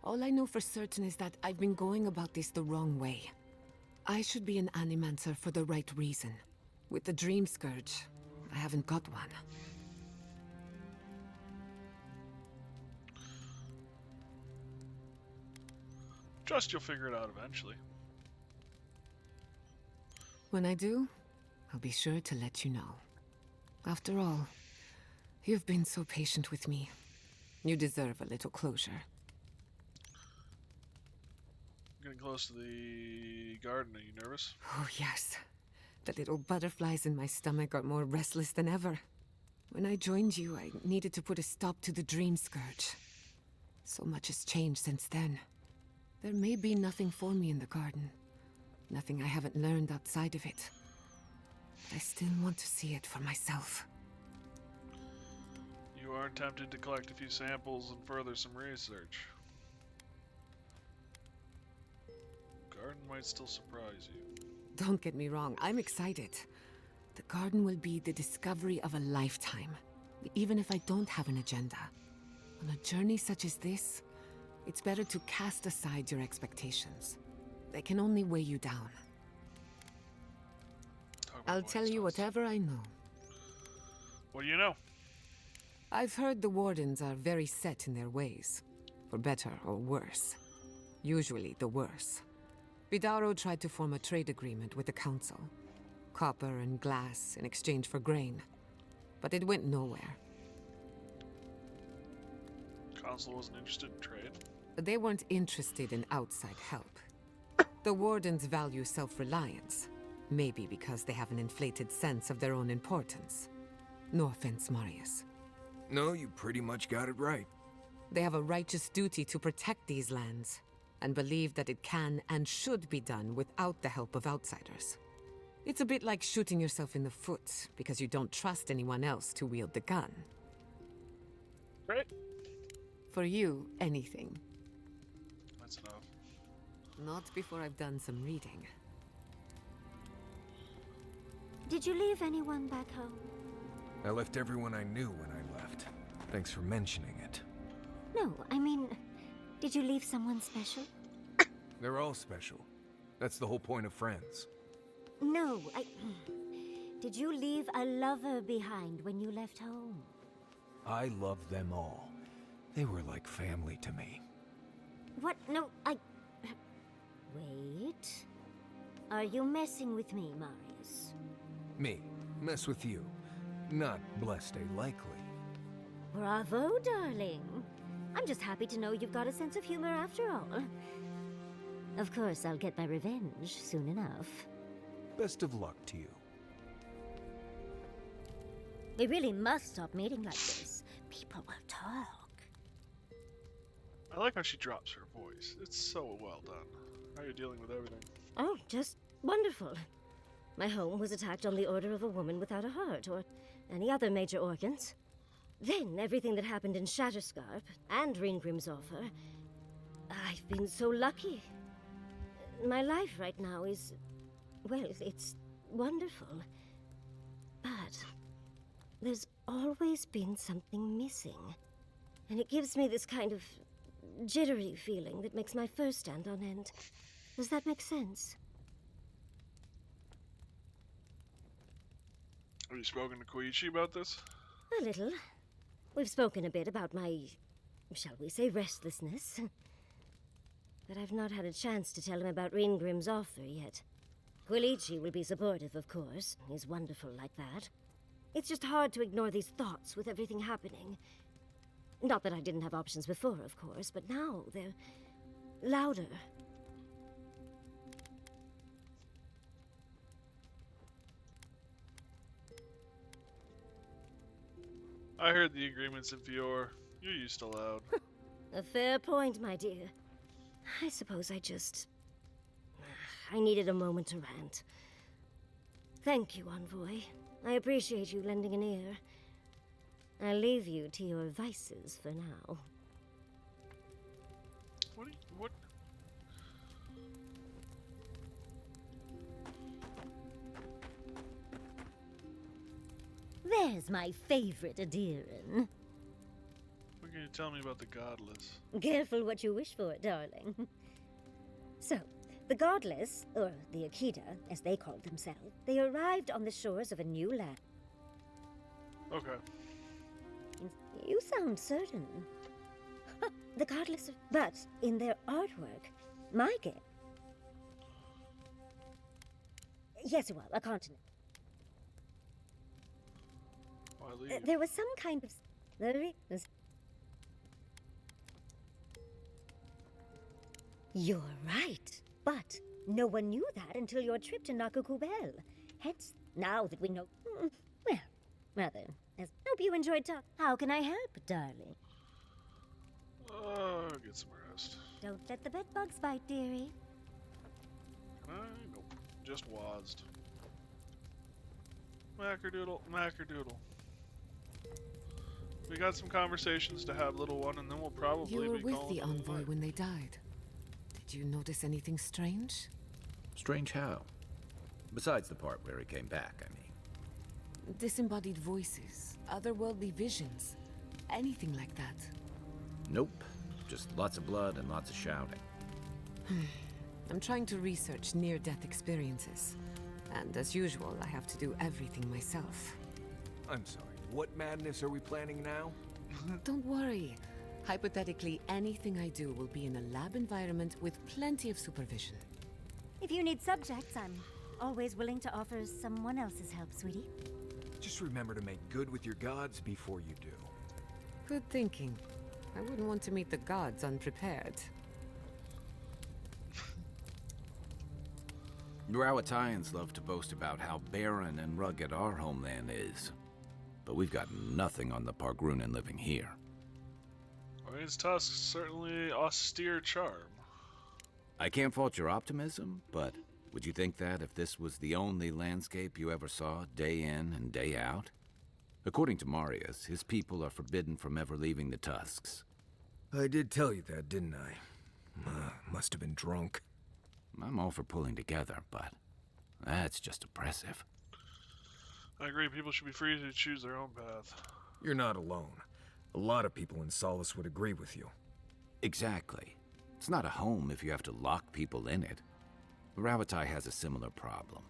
C: All I know for certain is that I've been going about this the wrong way. I should be an animancer for the right reason. With the Dream Scourge, I haven't got one.
A: Trust you'll figure it out eventually.
C: When I do, I'll be sure to let you know. After all, you've been so patient with me. You deserve a little closure.
A: Getting close to the garden, are you nervous?
C: Oh, yes. The little butterflies in my stomach are more restless than ever. When I joined you, I needed to put a stop to the Dream Scourge. So much has changed since then. There may be nothing for me in the garden. Nothing I haven't learned outside of it. But I still want to see it for myself.
A: You are tempted to collect a few samples and further some research. Garden might still surprise you.
C: Don't get me wrong, I'm excited. The garden will be the discovery of a lifetime, even if I don't have an agenda. On a journey such as this, it's better to cast aside your expectations. They can only weigh you down. I'll tell you whatever I know.
A: What do you know?
C: I've heard the Wardens are very set in their ways, for better or worse. Usually the worse. Vidaro tried to form a trade agreement with the Council. Copper and glass in exchange for grain. But it went nowhere.
A: Council wasn't interested in trade?
C: They weren't interested in outside help. The Wardens value self-reliance. Maybe because they have an inflated sense of their own importance. No offense, Marius.
P: No, you pretty much got it right.
C: They have a righteous duty to protect these lands, and believe that it can and should be done without the help of outsiders. It's a bit like shooting yourself in the foot because you don't trust anyone else to wield the gun.
A: Right.
C: For you, anything.
A: That's enough.
C: Not before I've done some reading.
B: Did you leave anyone back home?
P: I left everyone I knew when I left. Thanks for mentioning it.
B: No, I mean, did you leave someone special?
P: They're all special. That's the whole point of friends.
B: No, Did you leave a lover behind when you left home?
P: I loved them all. They were like family to me.
B: What? No, Wait. Are you messing with me, Marius?
P: Me? Mess with you? Not blessed a likely.
B: Bravo, darling. I'm just happy to know you've got a sense of humor after all. Of course, I'll get my revenge soon enough.
P: Best of luck to you.
B: We really must stop meeting like this. People will talk.
A: I like how she drops her voice. It's so well done. How are you dealing with everything?
B: Oh, just wonderful. My home was attacked on the order of a woman without a heart, or any other major organs. Then everything that happened in Shatterscarp and Ringrim's offer. I've been so lucky. My life right now is, well, it's wonderful. But there's always been something missing. And it gives me this kind of jittery feeling that makes my fur stand on end. Does that make sense?
A: Have you spoken to Koichi about this?
B: A little. We've spoken a bit about my, shall we say, restlessness. But I've not had a chance to tell him about Ringrim's offer yet. Koichi will be supportive, of course. He's wonderful like that. It's just hard to ignore these thoughts with everything happening. Not that I didn't have options before, of course, but now they're louder.
A: I heard the agreements in Fior. You're used to loud.
B: A fair point, my dear. I suppose I needed a moment to rant. Thank you, Envoy. I appreciate you lending an ear. I'll leave you to your vices for now.
A: What?
B: There's my favorite Adiran.
A: What can you tell me about the Godless?
B: Careful what you wish for, darling. So, The Godless, or the Akita, as they called themselves, they arrived on the shores of a new land.
A: Okay.
B: You sound certain. The Godless, but in their artwork, my game. Yes, well, a continent. There was some kind of... You're right, but no one knew that until your trip to Nakukubel. Hence, now that we know... Well, rather, as hope you enjoyed talk. How can I help, darling?
A: Get some rest.
B: Don't let the bedbugs bite, dearie.
A: Nope. Just wazzed. Mackerdoodle, mackerdoodle. We got some conversations to have, little one, and then we'll probably
C: You were
A: be
C: with
A: calling
C: the envoy when they died. Did you notice anything strange?
Q: Strange how? Besides the part where he came back, I mean.
C: Disembodied voices, otherworldly visions, anything like that.
Q: Nope. Just lots of blood and lots of shouting.
C: I'm trying to research near-death experiences. And as usual, I have to do everything myself.
P: I'm sorry, what madness are we planning now?
C: Don't worry. Hypothetically, anything I do will be in a lab environment with plenty of supervision.
B: If you need subjects, I'm always willing to offer someone else's help, sweetie.
P: Just remember to make good with your gods before you do.
C: Good thinking. I wouldn't want to meet the gods unprepared.
Q: Rawatayans love to boast about how barren and rugged our homeland is. But we've got nothing on the Pargrunan living here.
A: His tusks certainly austere charm.
Q: I can't fault your optimism, but would you think that if this was the only landscape you ever saw, day in and day out? According to Marius, his people are forbidden from ever leaving the Tusks.
P: I did tell you that, didn't I? Must have been drunk.
Q: I'm all for pulling together, but that's just oppressive.
A: I agree, people should be free to choose their own path.
P: You're not alone. A lot of people in Solace would agree with you.
Q: Exactly. It's not a home if you have to lock people in it. Rawatai has a similar problem.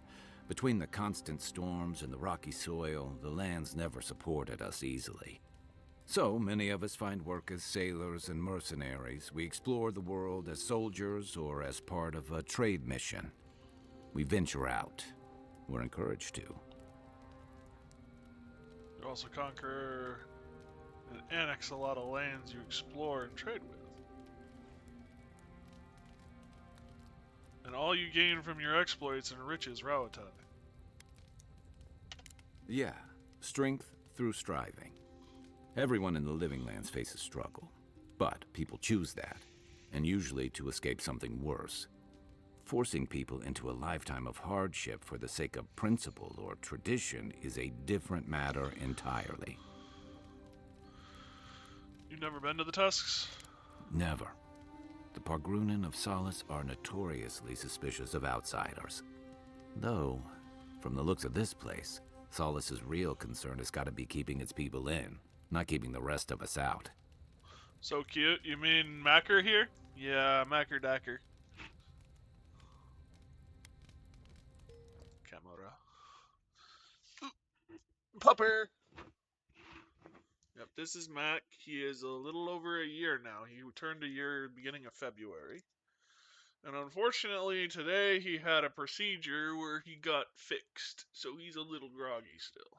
Q: Between the constant storms and the rocky soil, the lands never supported us easily. So many of us find work as sailors and mercenaries. We explore the world as soldiers or as part of a trade mission. We venture out. We're encouraged to.
A: You also conquer and annex a lot of lands you explore and trade with. And all you gain from your exploits enriches Rawatai.
Q: Yeah, strength through striving. Everyone in the Living Lands faces struggle, but people choose that, and usually to escape something worse. Forcing people into a lifetime of hardship for the sake of principle or tradition is a different matter entirely.
A: You've never been to the Tusks?
Q: Never. The Pargrunan of Solace are notoriously suspicious of outsiders. Though, from the looks of this place, Solace's real concern has got to be keeping its people in, not keeping the rest of us out.
A: So cute. You mean Macker here? Yeah, Macker Dacker. Camera. Pupper! Yep, this is Mac. He is a little over a year now. He turned a year beginning of February. And unfortunately, today he had a procedure where he got fixed. So he's a little groggy still.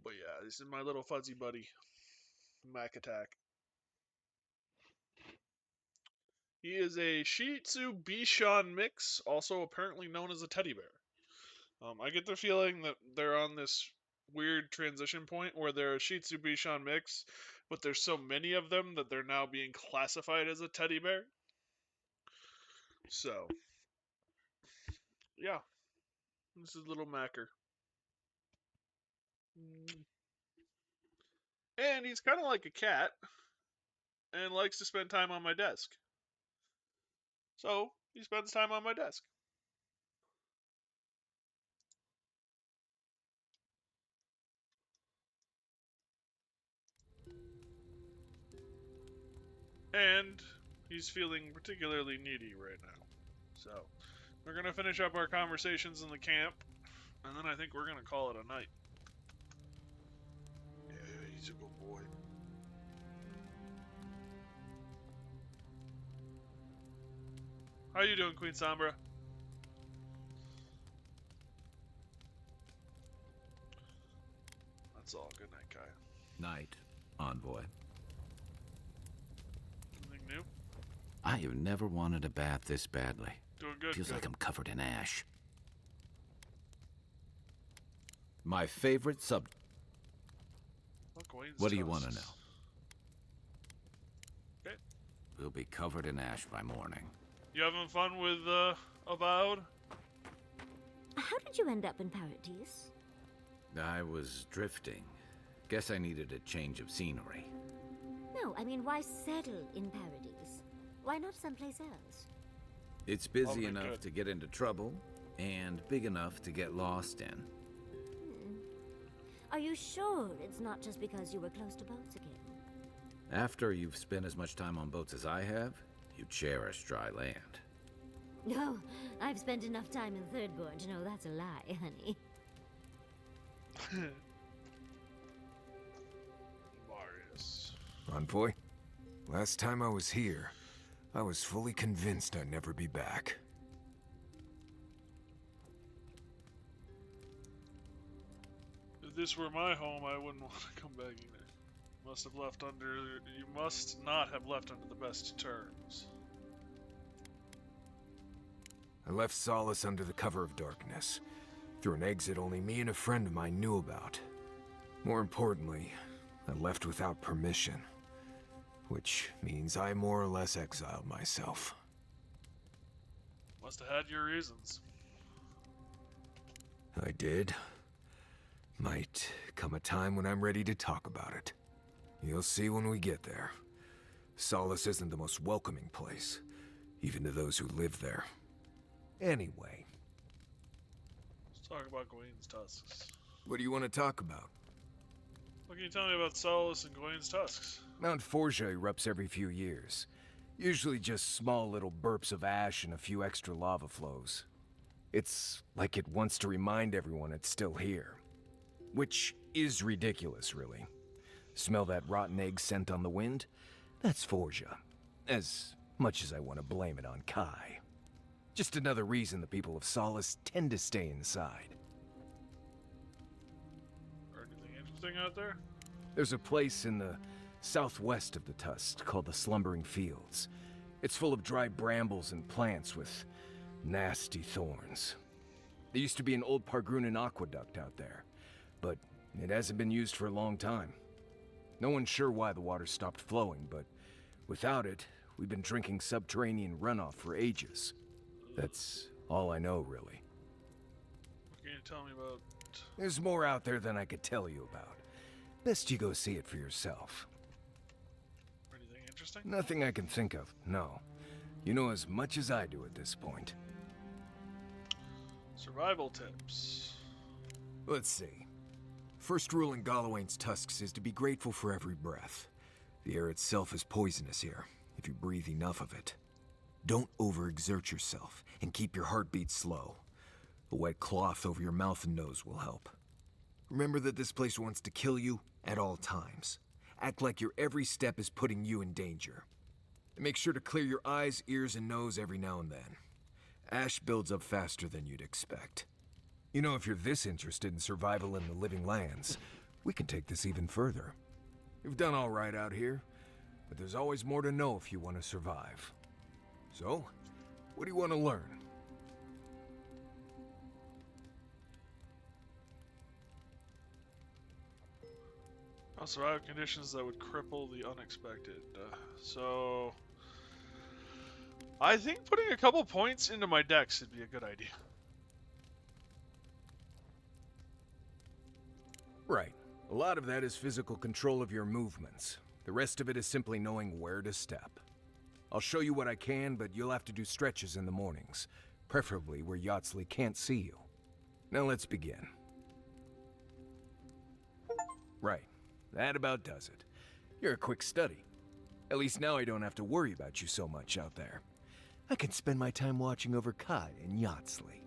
A: But yeah, this is my little fuzzy buddy, Mac Attack. He is a Shih Tzu Bichon mix, also apparently known as a teddy bear. I get the feeling that they're on this weird transition point where they're a Shih Tzu Bichon mix, but there's so many of them that they're now being classified as a teddy bear. So, yeah, this is little Macker. And he's kind of like a cat and likes to spend time on my desk. So, he spends time on my desk. And he's feeling particularly needy right now. So, we're going to finish up our conversations in the camp, and then I think we're going to call it a night. Yeah, he's a good boy. How you doing, Queen Sombra? That's all. Good night, Kai.
M: Night, Envoy.
A: Anything new?
M: I have never wanted a bath this badly.
A: Doing good.
M: Feels
A: good.
M: like I'm covered in ash. My favorite sub... What do you want to know?
A: Okay.
M: We'll be covered in ash by morning.
A: You having fun with Avowed?
B: How did you end up in Paradise?
M: I was drifting. Guess I needed a change of scenery.
B: No, I mean, why settle in Paradise? Why not someplace else?
M: It's busy
A: Oh,
M: enough
A: good.
M: to get into trouble, and big enough to get lost in.
B: Are you sure it's not just because you were close to boats again?
M: After you've spent as much time on boats as I have, you cherish dry land.
B: No, I've spent enough time in Thirdborn to know that's a lie, honey.
A: Marius.
P: Envoy, last time I was here, I was fully convinced I'd never be back.
A: If this were my home, I wouldn't want to come back either. You must not have left under the best terms.
P: I left Solace under the cover of darkness, through an exit only me and a friend of mine knew about. More importantly, I left without permission, which means I more or less exiled myself.
A: Must have had your reasons.
P: I did. Might come a time when I'm ready to talk about it. You'll see when we get there. Solace isn't the most welcoming place, even to those who live there. Anyway.
A: Let's talk about Gawain's tusks.
P: What do you want to talk about?
A: What can you tell me about Solace and Gawain's tusks?
P: Mount Forja erupts every few years. Usually just small little burps of ash and a few extra lava flows. It's like it wants to remind everyone it's still here. Which is ridiculous, really. Smell that rotten egg scent on the wind? That's Forja. As much as I want to blame it on Kai. Just another reason the people of Solace tend to stay inside.
A: Or anything interesting out there?
P: There's a place in the southwest of the Tusk called the Slumbering Fields. It's full of dry brambles and plants with nasty thorns. There used to be an old Pargrunan aqueduct out there, but it hasn't been used for a long time. No one's sure why the water stopped flowing, but without it, we've been drinking subterranean runoff for ages. That's all I know, really.
A: What can you tell me about...
P: There's more out there than I could tell you about. Best you go see it for yourself.
A: Anything interesting?
P: Nothing I can think of, no. You know as much as I do at this point.
A: Survival tips.
P: Let's see. First rule in Galawain's tusks is to be grateful for every breath. The air itself is poisonous here, if you breathe enough of it. Don't overexert yourself, and keep your heartbeat slow. A wet cloth over your mouth and nose will help. Remember that this place wants to kill you at all times. Act like your every step is putting you in danger. And make sure to clear your eyes, ears, and nose every now and then. Ash builds up faster than you'd expect. You know, if you're this interested in survival in the living lands, we can take this even further. You've done all right out here, but there's always more to know if you want to survive. So, what do you want to learn?
A: I'll survive conditions that would cripple the unexpected. So... I think putting a couple points into my decks would be a good idea.
P: Right. A lot of that is physical control of your movements. The rest of it is simply knowing where to step. I'll show you what I can, but you'll have to do stretches in the mornings, preferably where Yatsley can't see you. Now let's begin. Right. That about does it. You're a quick study. At least now I don't have to worry about you so much out there. I can spend my time watching over Kai and Yatsley.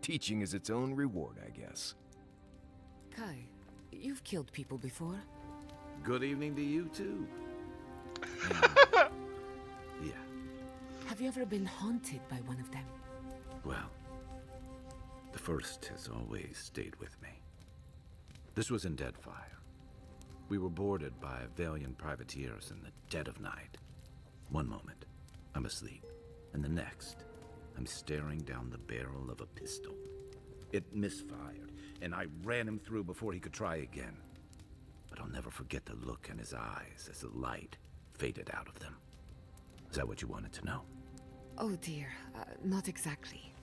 P: Teaching is its own reward, I guess.
C: Kai, you've killed people before.
Q: Good evening to you, too. Yeah,
C: Have you ever been haunted by one of them?
Q: well, the first has always stayed with me. This was in Deadfire. We were boarded by valiant privateers in the dead of night. One moment, I'm asleep, and the next, I'm staring down the barrel of a pistol. It misfired, and I ran him through before he could try again. But I'll never forget the look in his eyes as the light faded out of them. Is that what you wanted to know?
C: Oh dear, not exactly.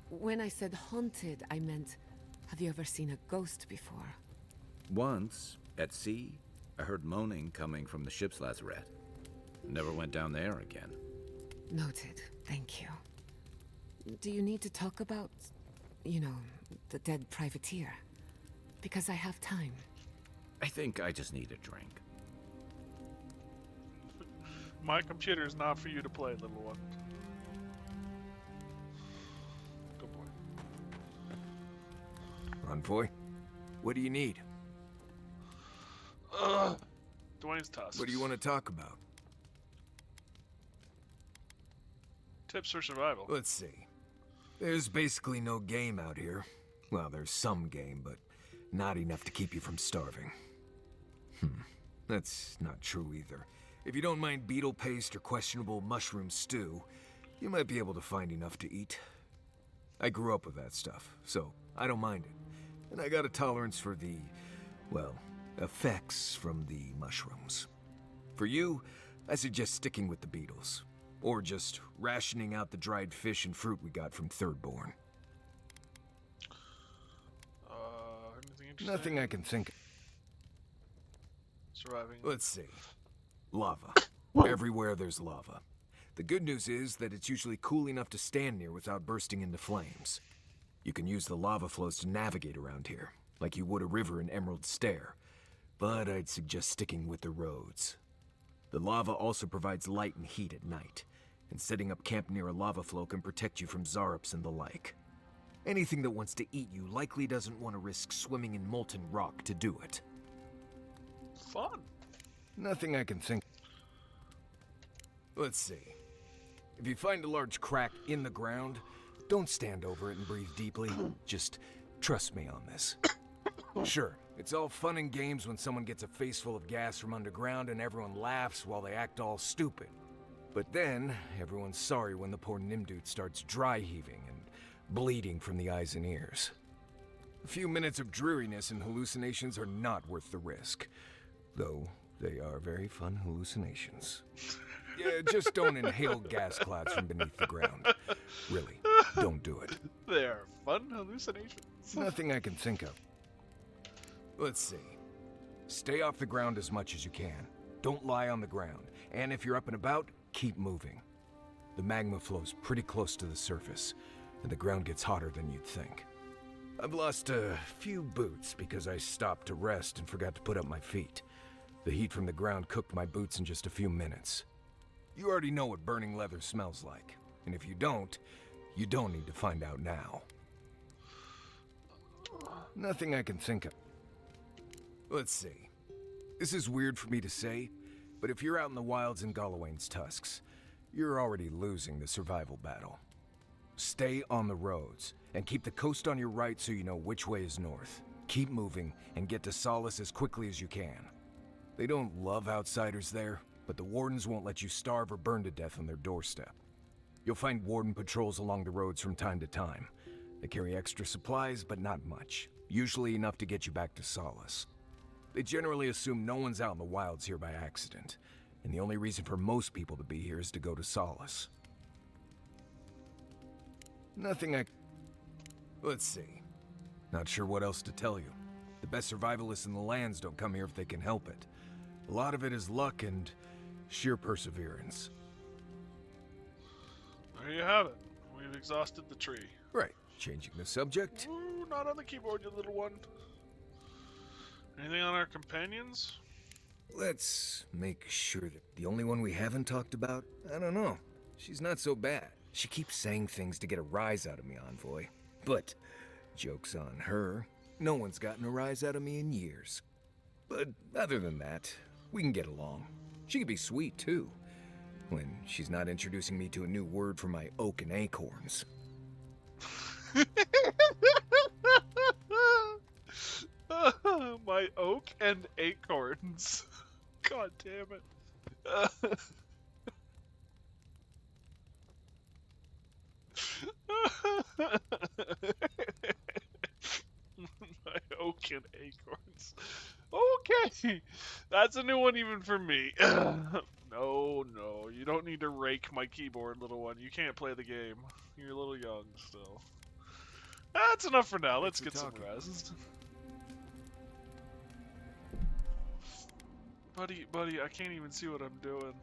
C: When I said haunted, I meant, have you ever seen a ghost before?
Q: Once, at sea, I heard moaning coming from the ship's lazarette. Never went down there again.
C: Noted, thank you. Do you need to talk about, you know, the dead privateer? Because I have time.
Q: I think I just need a drink.
A: My computer is not for you to play, little one. Good boy.
P: Envoy, what do you need?
A: Dwayne's tusks.
P: What do you want to talk about?
A: Tips for survival.
P: Let's see. There's basically no game out here. Well, there's some game, but not enough to keep you from starving. That's not true either. If you don't mind beetle paste or questionable mushroom stew, you might be able to find enough to eat. I grew up with that stuff, so I don't mind it. And I got a tolerance for the, well, effects from the mushrooms. For you, I suggest sticking with the beetles. Or just rationing out the dried fish and fruit we got from Thirdborn.
A: Anything interesting?
P: Nothing I can think of.
A: Surviving.
P: Let's see. Lava. Everywhere there's lava. The good news is that it's usually cool enough to stand near without bursting into flames. You can use the lava flows to navigate around here, like you would a river in Emerald Stair. But I'd suggest sticking with the roads. The lava also provides light and heat at night, and setting up camp near a lava flow can protect you from Zarups and the like. Anything that wants to eat you likely doesn't want to risk swimming in molten rock to do it.
A: Fun.
P: Nothing I can think. Let's see. If you find a large crack in the ground, don't stand over it and breathe deeply. Just trust me on this. Sure, it's all fun and games when someone gets a face full of gas from underground and everyone laughs while they act all stupid. But then, everyone's sorry when the poor Nimdude starts dry heaving and bleeding from the eyes and ears. A few minutes of dreariness and hallucinations are not worth the risk. Though, they are very fun hallucinations. Yeah, just don't inhale gas clouds from beneath the ground. Really, don't do it.
A: They are fun hallucinations.
P: Nothing I can think of. Let's see. Stay off the ground as much as you can. Don't lie on the ground. And if you're up and about, keep moving. The magma flows pretty close to the surface, and the ground gets hotter than you'd think. I've lost a few boots because I stopped to rest and forgot to put up my feet. The heat from the ground cooked my boots in just a few minutes. You already know what burning leather smells like, and if you don't need to find out now. Nothing I can think of. Let's see. This is weird for me to say, but if you're out in the wilds in Galawain's tusks, you're already losing the survival battle. Stay on the roads, and keep the coast on your right so you know which way is north. Keep moving, and get to Solace as quickly as you can. They don't love outsiders there, but the Wardens won't let you starve or burn to death on their doorstep. You'll find Warden patrols along the roads from time to time. They carry extra supplies, but not much. Usually enough to get you back to Solace. They generally assume no one's out in the wilds here by accident, and the only reason for most people to be here is to go to Solace. Nothing I... Let's see. Not sure what else to tell you. The best survivalists in the lands don't come here if they can help it. A lot of it is luck and sheer perseverance.
A: There you have it. We've exhausted the tree.
P: Right. Changing the subject.
A: Ooh, not on the keyboard, you little one. Anything on our companions?
P: Let's make sure that the only one we haven't talked about, I don't know. She's not so bad. She keeps saying things to get a rise out of me, Envoy. But, joke's on her. No one's gotten a rise out of me in years. But other than that, we can get along. She can be sweet, too. When she's not introducing me to a new word for my oak and acorns.
A: My oak and acorns. God damn it. My oak and acorns. Okay, that's a new one even for me. No, you don't need to rake my keyboard, little one. You can't play the game. You're a little young still. That's enough for now. Let's get some rest. Buddy, I can't even see what I'm doing.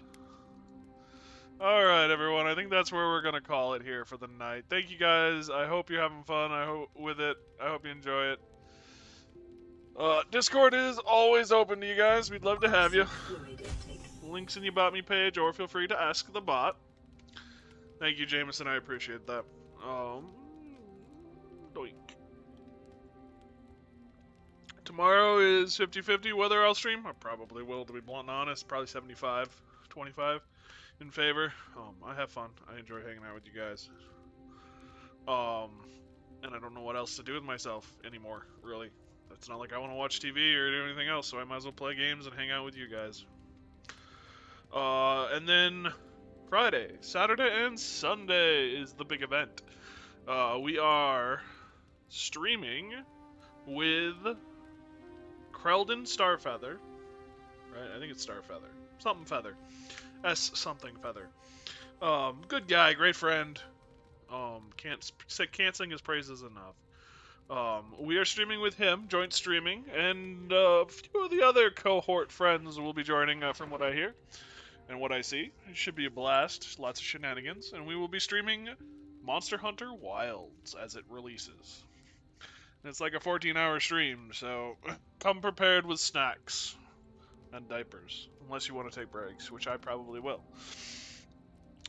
A: Alright, everyone. I think that's where we're going to call it here for the night. Thank you, guys. I hope you're having fun with it. I hope you enjoy it. Discord is always open to you guys. We'd love to have you. Links in the About Me page, or feel free to ask the bot. Thank you, Jameson. I appreciate that. Doink. Tomorrow is 50-50 whether I'll stream. I probably will, to be blunt and honest. Probably 75-25 in favor. I have fun. I enjoy hanging out with you guys. And I don't know what else to do with myself anymore, really. It's not like I want to watch TV or do anything else, so I might as well play games and hang out with you guys. And then Friday, Saturday, and Sunday is the big event. We are streaming with Kreldon Starfeather. Right? I think it's Starfeather. Something Feather. S something Feather. Good guy, great friend. Can't sing his praises enough. We are streaming with him, joint streaming, and a few of the other cohort friends will be joining from what I hear and what I see. It should be a blast, lots of shenanigans, and we will be streaming Monster Hunter Wilds as it releases. And it's like a 14-hour stream, so come prepared with snacks and diapers, unless you want to take breaks, which I probably will.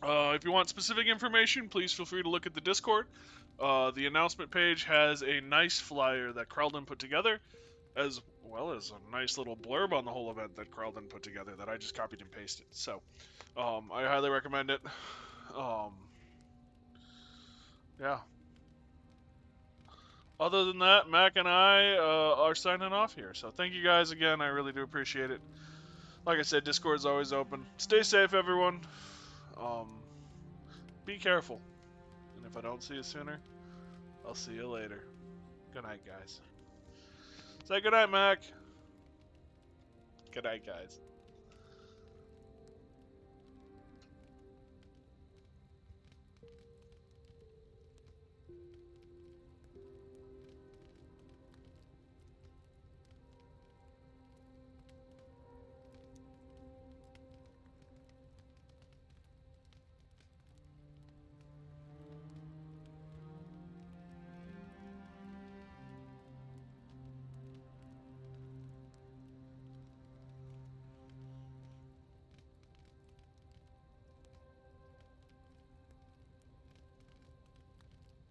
A: If you want specific information, please feel free to look at the Discord. The announcement page has a nice flyer that Kreldon put together, as well as a nice little blurb on the whole event that Kreldon put together that I just copied and pasted. So, I highly recommend it. Yeah. Other than that, Mac and I are signing off here. So thank you guys again. I really do appreciate it. Like I said, Discord's always open. Stay safe, everyone. Be careful. And if I don't see you sooner, I'll see you later. Good night, guys. Say good night, Mac. Good night, guys.